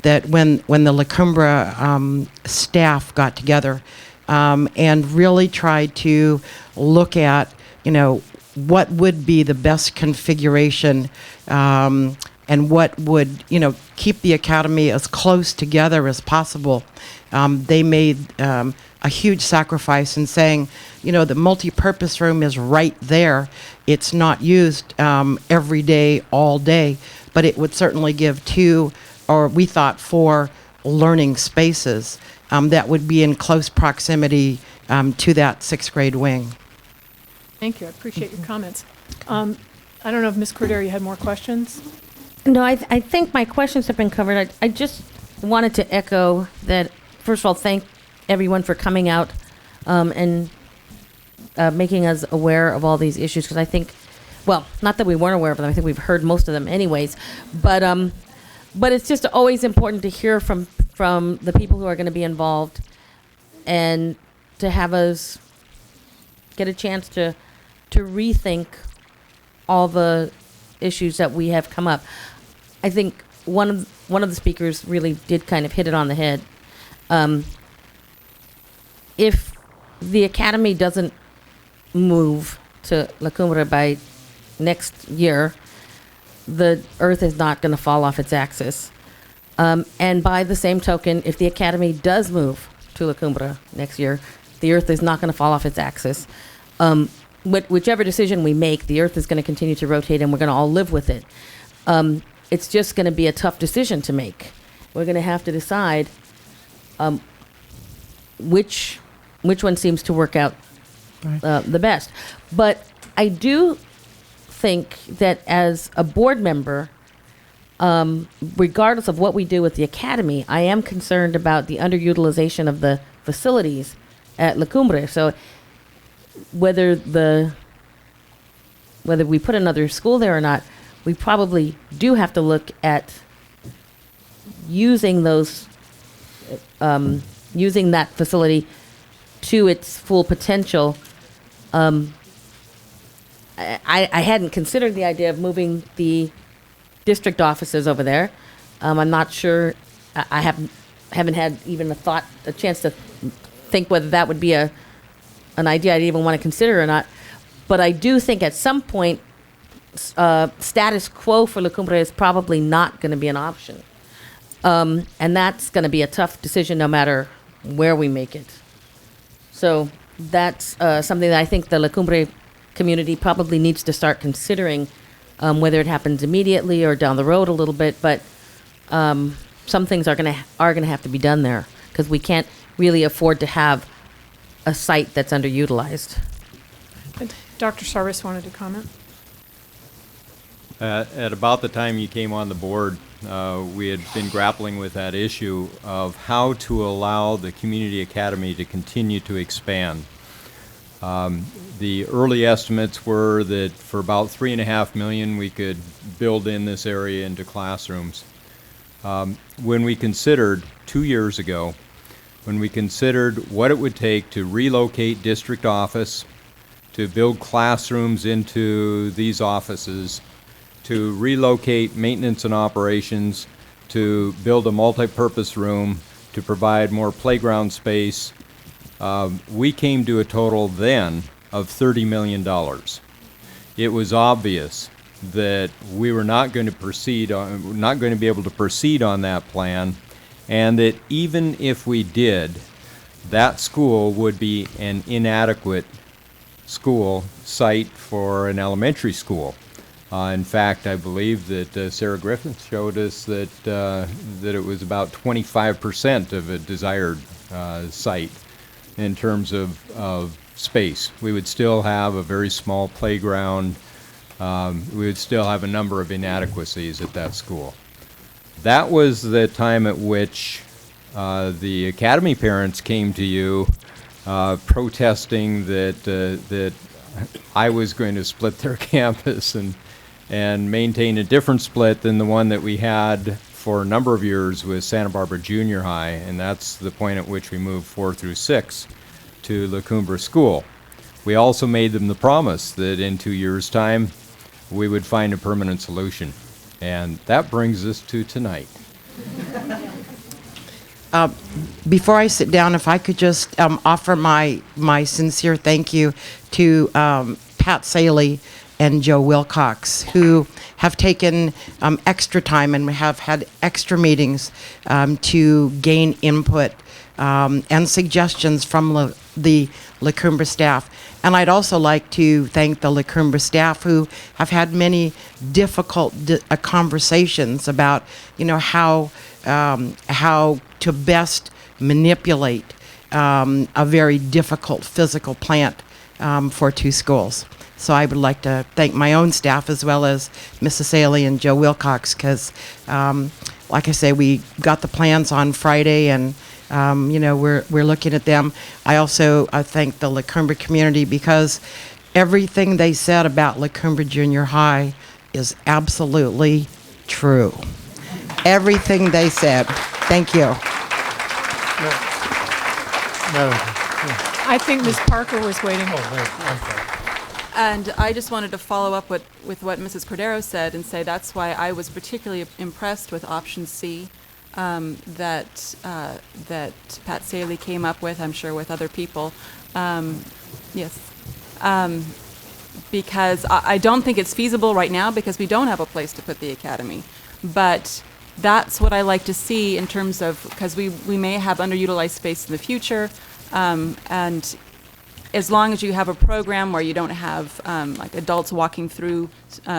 that when the La Cumbre staff got together and really tried to look at, what would be the best configuration and what would, keep the academy as close together as possible, they made a huge sacrifice in saying, the multi-purpose room is right there. It's not used every day, all day, but it would certainly give 2, or we thought 4, learning spaces that would be in close proximity to that 6th grade wing. Thank you. I appreciate your comments. I don't know if Ms. Cordero, you had more questions? No, I think my questions have been covered. I just wanted to echo that, first of all, thank everyone for coming out and making us aware of all these issues, because I think, well, not that we weren't aware of them, I think we've heard most of them anyways, but it's just always important to hear from the people who are going to be involved and to have us get a chance to rethink all the issues that we have come up. I think one of the speakers really did kind of hit it on the head. If the academy doesn't move to La Cumbre by next year, the earth is not going to fall off its axis. And by the same token, if the academy does move to La Cumbre next year, the earth is not going to fall off its axis. Whichever decision we make, the earth is going to continue to rotate and we're going to all live with it. It's just going to be a tough decision to make. We're going to have to decide which one seems to work out the best. But I do think that as a board member, regardless of what we do with the academy, I am concerned about the underutilization of the facilities at La Cumbre. So whether we put another school there or not, we probably do have to look at using using that facility to its full potential. I hadn't considered the idea of moving the district offices over there. I'm not sure. I haven't had even a chance to think whether that would be an idea I'd even want to consider or not. But I do think at some point, status quo for La Cumbre is probably not going to be an option. And that's going to be a tough decision no matter where we make it. So that's something that I think the La Cumbre community probably needs to start considering, whether it happens immediately or down the road a little bit. But some things are going to have to be done there, because we can't really afford to have a site that's underutilized. And Dr. Sarvis wanted to comment. At about the time you came on the board, we had been grappling with that issue of how to allow the community academy to continue to expand. The early estimates were that for about $3.5 million we could build in this area into classrooms. When we considered 2 years ago, when we considered what it would take to relocate district office, to build classrooms into these offices, to relocate maintenance and operations, to build a multi-purpose room, to provide more playground space. We came to a total then of $30 million. It was obvious that we were not going to be able to proceed on that plan, and that even if we did, that school would be an inadequate school site for an elementary school. In fact, I believe that Sarah Griffith showed us that that it was about 25% of a desired site in terms of space. We would still have a very small playground. We would still have a number of inadequacies at that school. That was the time at which the academy parents came to you protesting that I was going to split their campus and maintain a different split than the one that we had for a number of years with Santa Barbara Junior High, and that's the point at which we moved 4 through 6 to La Cumbre School. We also made them the promise that in 2 years' time we would find a permanent solution, and that brings us to tonight. Before I sit down, if I could just offer my sincere thank you to Pat Saley and Joe Wilcox, who have taken extra time and have had extra meetings to gain input and suggestions from the La Cumbre staff. And I'd also like to thank the La Cumbre staff who have had many difficult conversations about, how to best manipulate a very difficult physical plant for 2 schools. So I would like to thank my own staff as well as Mrs. Saley and Joe Wilcox, because, like I say, we got the plans on Friday, and we're looking at them. I also thank the La Cumbre community, because everything they said about La Cumbre Junior High is absolutely true. Everything they said. Thank you. I think Ms. Parker was waiting. And I just wanted to follow up with what Mrs. Cordero said and say that's why I was particularly impressed with option C that Pat Saley came up with, I'm sure with other people. Yes. Because I don't think it's feasible right now because we don't have a place to put the academy. But that's what I like to see in terms of, because we may have underutilized space in the future, and as long as you have a program where you don't have like adults walking through,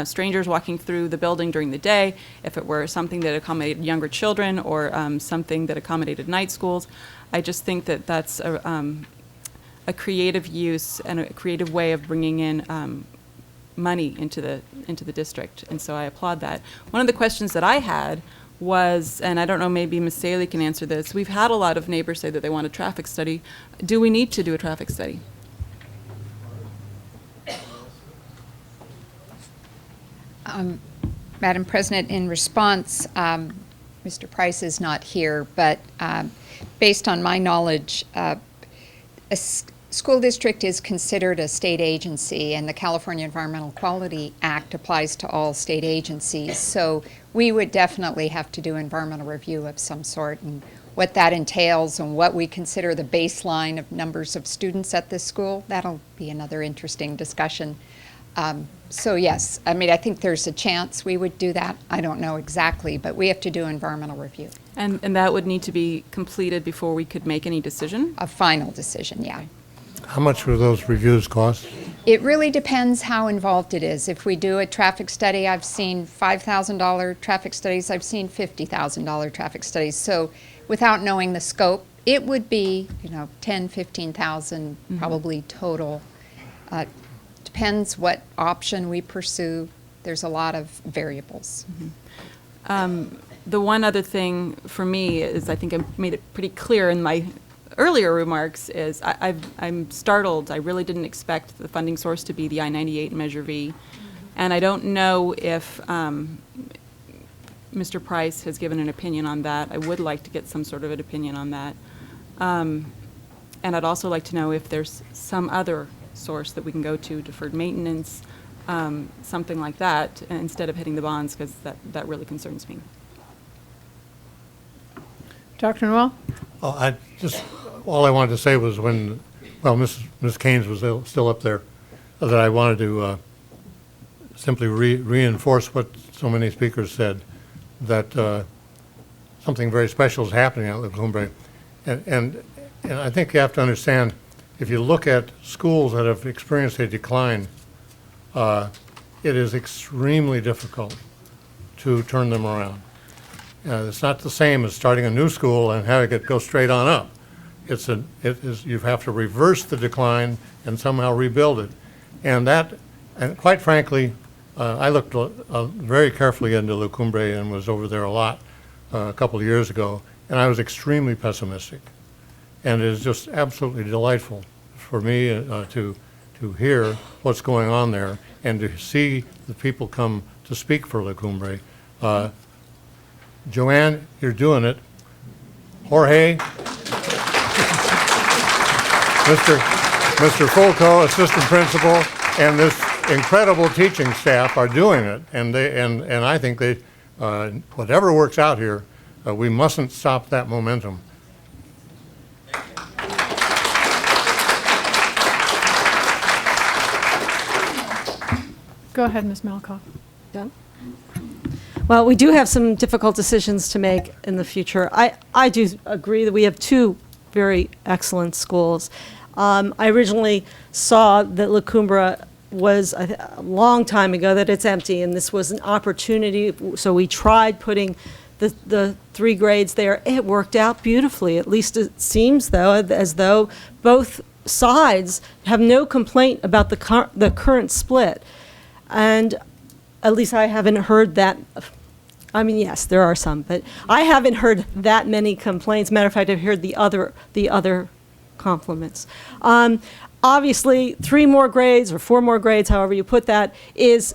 strangers walking through the building during the day, if it were something that accommodated younger children or something that accommodated night schools, I just think that that's a creative use and a creative way of bringing in money into the district, and so I applaud that. One of the questions that I had was, and I don't know, maybe Ms. Saley can answer this, we've had a lot of neighbors say that they want a traffic study. Do we need to do a traffic study? Madam President, in response, Mr. Price is not here, but based on my knowledge, a school district is considered a state agency, and the California Environmental Quality Act applies to all state agencies. So we would definitely have to do environmental review of some sort, and what that entails and what we consider the baseline of numbers of students at this school, that'll be another interesting discussion. So yes, I mean, I think there's a chance we would do that. I don't know exactly, but we have to do environmental review. And that would need to be completed before we could make any decision? A final decision, yeah. How much would those reviews cost? It really depends how involved it is. If we do a traffic study, I've seen $5,000 traffic studies, I've seen $50,000 traffic studies. So without knowing the scope, it would be, $10,000, $15,000 probably total. Depends what option we pursue. There's a lot of variables. The one other thing for me is, I think I made it pretty clear in my earlier remarks, is I'm startled. I really didn't expect the funding source to be the I-98 Measure V. And I don't know if Mr. Price has given an opinion on that. I would like to get some sort of an opinion on that. And I'd also like to know if there's some other source that we can go to, deferred maintenance, something like that instead of hitting the bonds, because that really concerns me. Dr. Noel? All I wanted to say was when, Ms. Keynes was still up there, that I wanted to simply reinforce what so many speakers said, that something very special is happening at La Cumbre. And I think you have to understand, if you look at schools that have experienced a decline, it is extremely difficult to turn them around. It's not the same as starting a new school and having it go straight on up. You have to reverse the decline and somehow rebuild it. And quite frankly, I looked very carefully into La Cumbre and was over there a lot a couple of years ago, and I was extremely pessimistic. And it is just absolutely delightful for me to hear what's going on there and to see the people come to speak for La Cumbre. Joanne, you're doing it. Jorge, Mr. Fulco, assistant principal, and this incredible teaching staff are doing it. And I think whatever works out here, we mustn't stop that momentum. Go ahead, Ms. Malkoff. Done? Well, we do have some difficult decisions to make in the future. I do agree that we have two very excellent schools. I originally saw that La Cumbre was a long time ago that it's empty, and this was an opportunity. So we tried putting the 3 grades there. It worked out beautifully. At least it seems, though, as though both sides have no complaint about the current split. And at least I haven't heard that. I mean, yes, there are some, but I haven't heard that many complaints. Matter of fact, I've heard the other compliments. Obviously, 3 more grades or 4 more grades, however you put that, is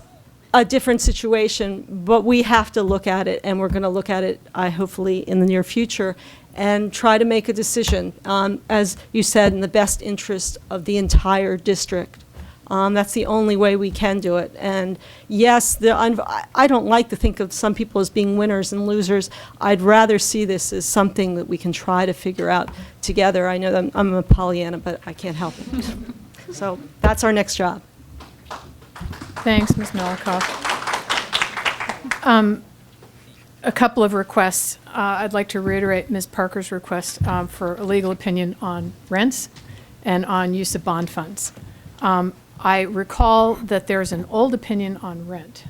a different situation, but we have to look at it, and we're going to look at it, hopefully, in the near future, and try to make a decision, as you said, in the best interest of the entire district. That's the only way we can do it. And yes, I don't like to think of some people as being winners and losers. I'd rather see this as something that we can try to figure out together. I know that I'm a Pollyanna, but I can't help it. So that's our next job. Thanks, Ms. Malikoff. A couple of requests. I'd like to reiterate Ms. Parker's request for a legal opinion on rents and on use of bond funds. I recall that there's an old opinion on rent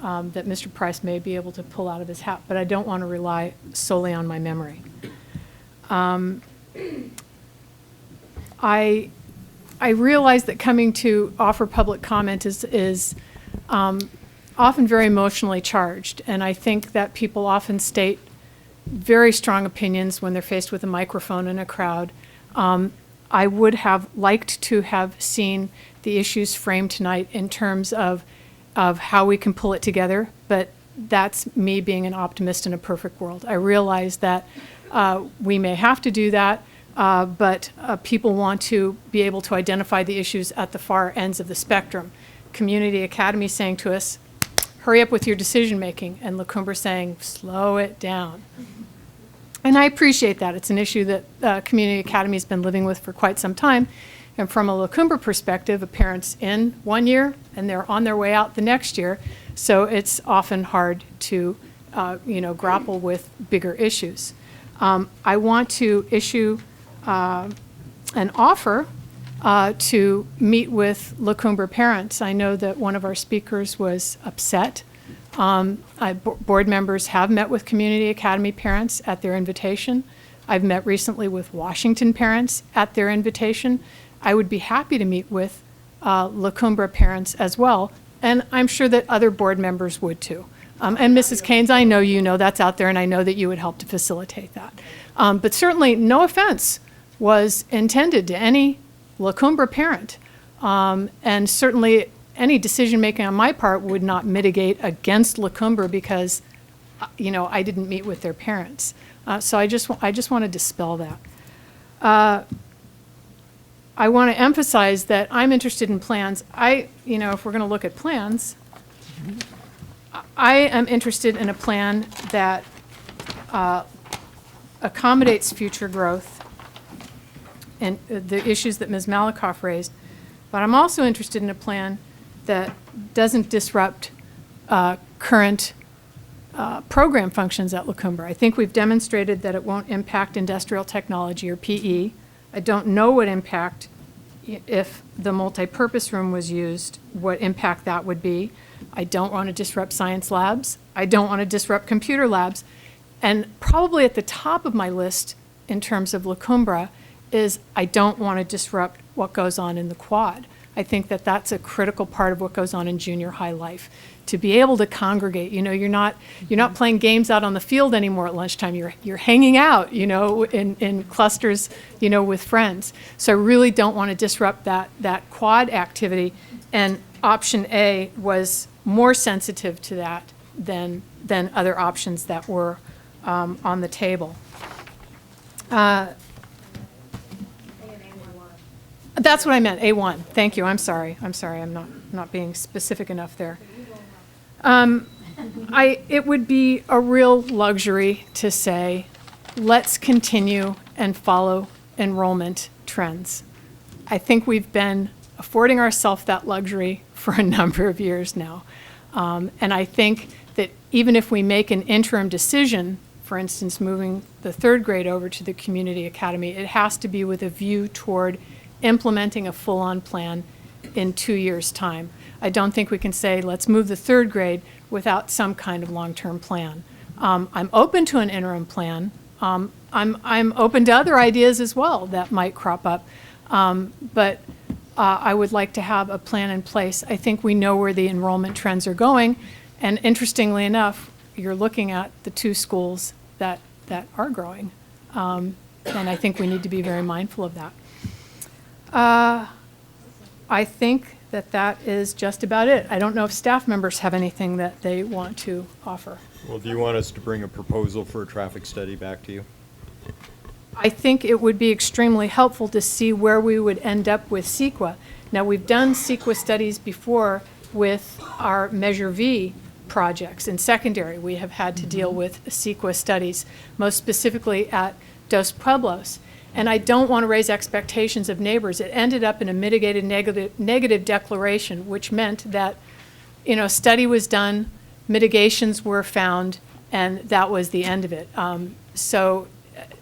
that Mr. Price may be able to pull out of his hat, but I don't want to rely solely on my memory. I realize that coming to offer public comment is often very emotionally charged, and I think that people often state very strong opinions when they're faced with a microphone in a crowd. I would have liked to have seen the issues framed tonight in terms of how we can pull it together, but that's me being an optimist in a perfect world. I realize that we may have to do that, but people want to be able to identify the issues at the far ends of the spectrum. Community Academy saying to us, hurry up with your decision making, and La Cumbre saying, slow it down. And I appreciate that. It's an issue that Community Academy has been living with for quite some time. And from a La Cumbre perspective, a parent's in 1 year and they're on their way out the next year. So it's often hard to grapple with bigger issues. I want to issue an offer to meet with La Cumbre parents. I know that one of our speakers was upset. Board members have met with Community Academy parents at their invitation. I've met recently with Washington parents at their invitation. I would be happy to meet with La Cumbre parents as well, and I'm sure that other board members would too. And Mrs. Keynes, I know you know that's out there, and I know that you would help to facilitate that. But certainly no offense was intended to any La Cumbre parent, and certainly any decision-making on my part would not mitigate against La Cumbre because, I didn't meet with their parents. So I just want to dispel that. I want to emphasize that I'm interested in plans. If we're going to look at plans, I am interested in a plan that accommodates future growth and the issues that Ms. Malakoff raised. But I'm also interested in a plan that doesn't disrupt current program functions at La Cumbre. I think we've demonstrated that it won't impact industrial technology or PE. I don't know what impact, if the multi-purpose room was used, what impact that would be. I don't want to disrupt science labs. I don't want to disrupt computer labs. And probably at the top of my list in terms of La Cumbre is I don't want to disrupt what goes on in the quad. I think that that's a critical part of what goes on in junior high life. To be able to congregate, you're not playing games out on the field anymore at lunchtime. You're hanging out, in clusters, with friends. So I really don't want to disrupt that quad activity. And option A was more sensitive to that than other options that were on the table. That's what I meant, A1. Thank you. I'm sorry. I'm not being specific enough there. It would be a real luxury to say, let's continue and follow enrollment trends. I think we've been affording ourselves that luxury for a number of years now. And I think that even if we make an interim decision, for instance, moving the third grade over to the community academy, it has to be with a view toward implementing a full-on plan in 2 years' time. I don't think we can say, let's move the third grade without some kind of long-term plan. I'm open to an interim plan. I'm open to other ideas as well that might crop up. But I would like to have a plan in place. I think we know where the enrollment trends are going. And interestingly enough, you're looking at the two schools that are growing. And I think we need to be very mindful of that. I think that is just about it. I don't know if staff members have anything that they want to offer. Well, do you want us to bring a proposal for a traffic study back to you? I think it would be extremely helpful to see where we would end up with CEQA. Now, we've done CEQA studies before with our Measure V projects. In secondary, we have had to deal with CEQA studies, most specifically at Dos Pueblos. And I don't want to raise expectations of neighbors. It ended up in a mitigated negative declaration, which meant that, study was done, mitigations were found, and that was the end of it. So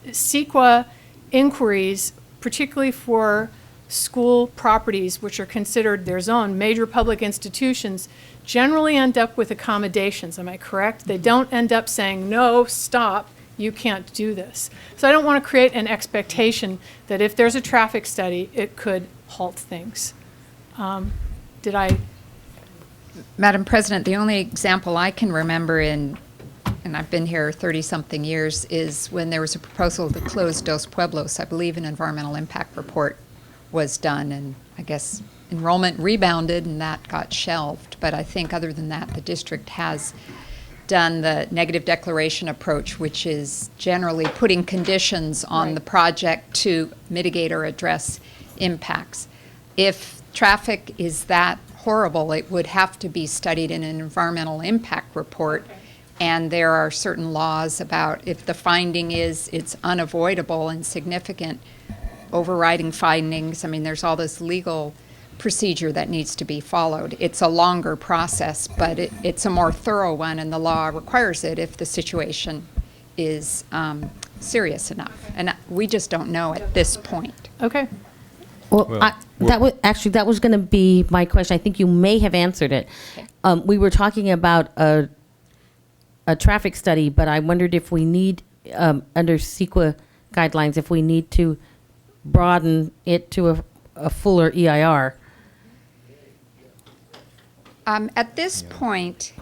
CEQA inquiries, particularly for school properties, which are considered their zone, major public institutions, generally end up with accommodations. Am I correct? They don't end up saying, no, stop. You can't do this. So I don't want to create an expectation that if there's a traffic study, it could halt things. Madam President, the only example I can remember and I've been here 30-something years, is when there was a proposal to close Dos Pueblos. I believe an environmental impact report was done, and I guess enrollment rebounded and that got shelved. But I think other than that, the district has done the negative declaration approach, which is generally putting conditions on the project to mitigate or address impacts. If traffic is that horrible, it would have to be studied in an environmental impact report. And there are certain laws about if the finding is it's unavoidable and significant, overriding findings. I mean, there's all this legal procedure that needs to be followed. It's a longer process, but it's a more thorough one, and the law requires it if the situation is serious enough. And we just don't know at this point. Okay. Well, that was going to be my question. I think you may have answered it. Okay. We were talking about a traffic study, but I wondered if we need, under CEQA guidelines, if we need to broaden it to a fuller EIR. At this point,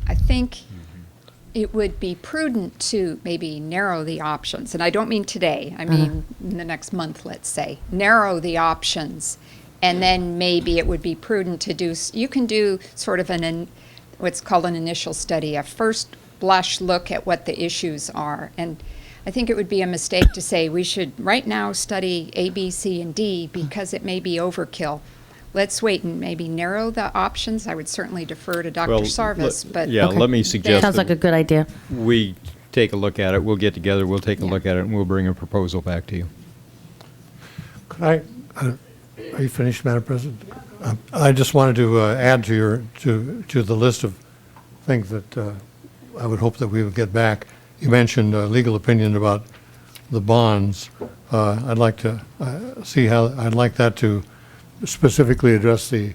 I think it would be prudent to maybe narrow the options. And I don't mean today. I mean in the next month, let's say. Narrow the options. And then maybe it would be prudent to do, you can do sort of what's called an initial study, a first blush look at what the issues are. And I think it would be a mistake to say we should right now study A, B, C, and D because it may be overkill. Let's wait and maybe narrow the options. I would certainly defer to Dr. Well, Sarvis, but yeah, let me suggest Sounds like a good idea. we take a look at it. We'll get together, we'll take a look at it, and we'll bring a proposal back to you. Could I, are you finished, Madam President? I just wanted to add to your, to the list of things that I would hope that we would get back. You mentioned legal opinion about the bonds. I'd like to see how, I'd like that to specifically address the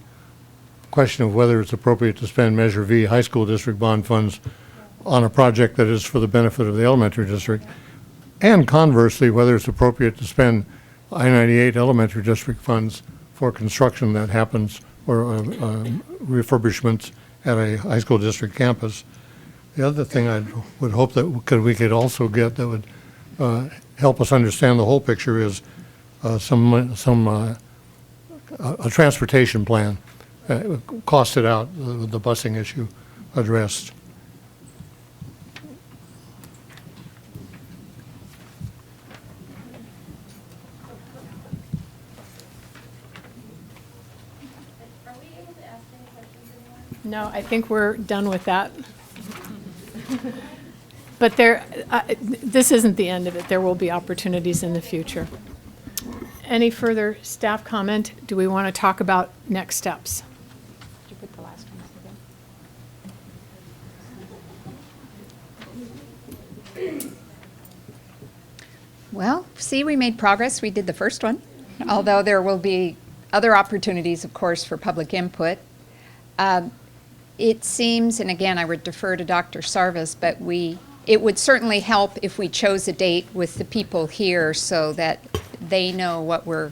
question of whether it's appropriate to spend Measure V high school district bond funds on a project that is for the benefit of the elementary district, and conversely, whether it's appropriate to spend I-98 elementary district funds for construction that happens or refurbishments at a high school district campus. The other thing I would hope that we could also get that would help us understand the whole picture is a transportation plan, costed out, the busing issue addressed. No, I think we're done with that. But there, this isn't the end of it. There will be opportunities in the future. Any further staff comment? Do we want to talk about next steps? Did you put the last one again? Well, see, we made progress. We did the first one, although there will be other opportunities, of course, for public input. It seems, and again, I would defer to Dr. Sarvis, but it would certainly help if we chose a date with the people here so that they know what we're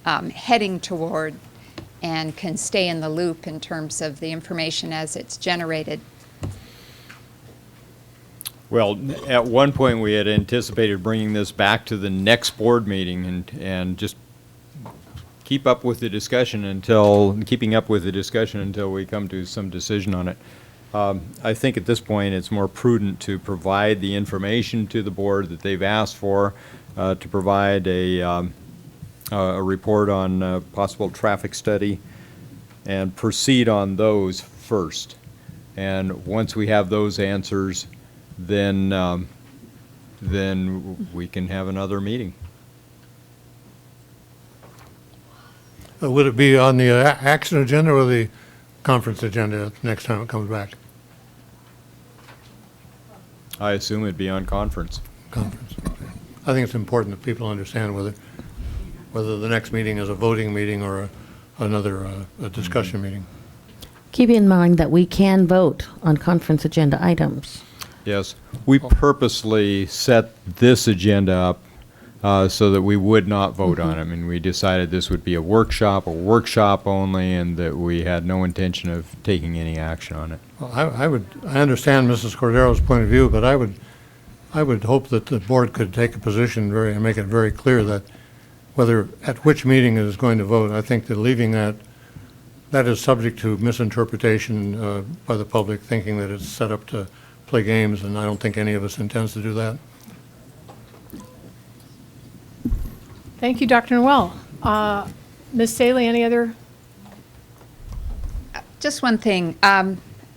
heading toward and can stay in the loop in terms of the information as it's generated. Well, at one point, we had anticipated bringing this back to the next board meeting and just keeping up with the discussion until we come to some decision on it. I think at this point it's more prudent to provide the information to the board that they've asked for, to provide a report on possible traffic study, and proceed on those first. And once we have those answers, then we can have another meeting. Would it be on the action agenda or the conference agenda next time it comes back? I assume it'd be on conference. Conference. Okay. I think it's important that people understand whether the next meeting is a voting meeting or another discussion meeting. Keep in mind that we can vote on conference agenda items. Yes, we purposely set this agenda up so that we would not vote on it. I mean, we decided this would be a workshop only, and that we had no intention of taking any action on it. Well, I understand Mrs. Cordero's point of view, but I would hope that the board could take a position and make it very clear that whether at which meeting it is going to vote. I think that leaving that is subject to misinterpretation by the public, thinking that it's set up to play games, and I don't think any of us intends to do that. Thank you, Dr. Noel. Ms. Saley, any other? Just one thing.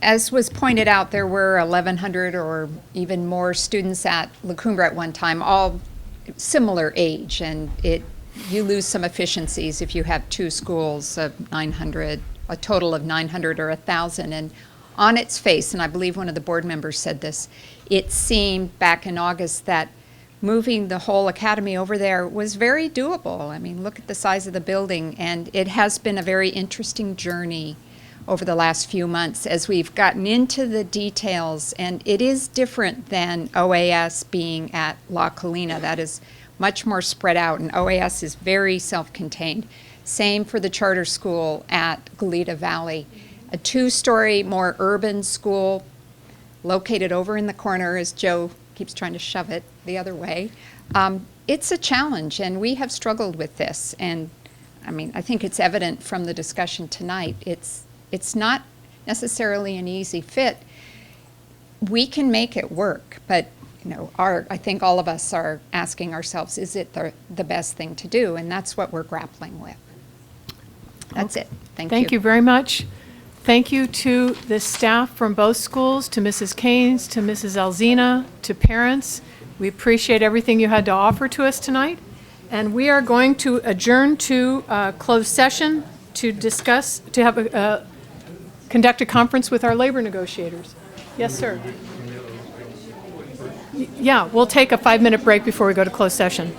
As was pointed out, there were 1,100 or even more students at La Cumbre at one time, all similar age, and you lose some efficiencies if you have two schools of 900, a total of 900 or 1,000. And on its face, and I believe one of the board members said this, it seemed back in August that moving the whole academy over there was very doable. I mean, look at the size of the building, and it has been a very interesting journey over the last few months as we've gotten into the details, and it is different than OAS being at La Colina. That is much more spread out, and OAS is very self-contained. Same for the charter school at Goleta Valley. A two-story, more urban school located over in the corner, as Joe keeps trying to shove it the other way. It's a challenge, and we have struggled with this. And I mean, I think it's evident from the discussion tonight. It's not necessarily an easy fit. We can make it work, but I think all of us are asking ourselves, is it the best thing to do? And that's what we're grappling with. That's it. Thank you. Thank you very much. Thank you to the staff from both schools, to Mrs. Keynes, to Mrs. Alzina, to parents. We appreciate everything you had to offer to us tonight. And we are going to adjourn to closed session to discuss, to have conduct a conference with our labor negotiators. Yes, sir. Yeah, we'll take a 5-minute break before we go to closed session.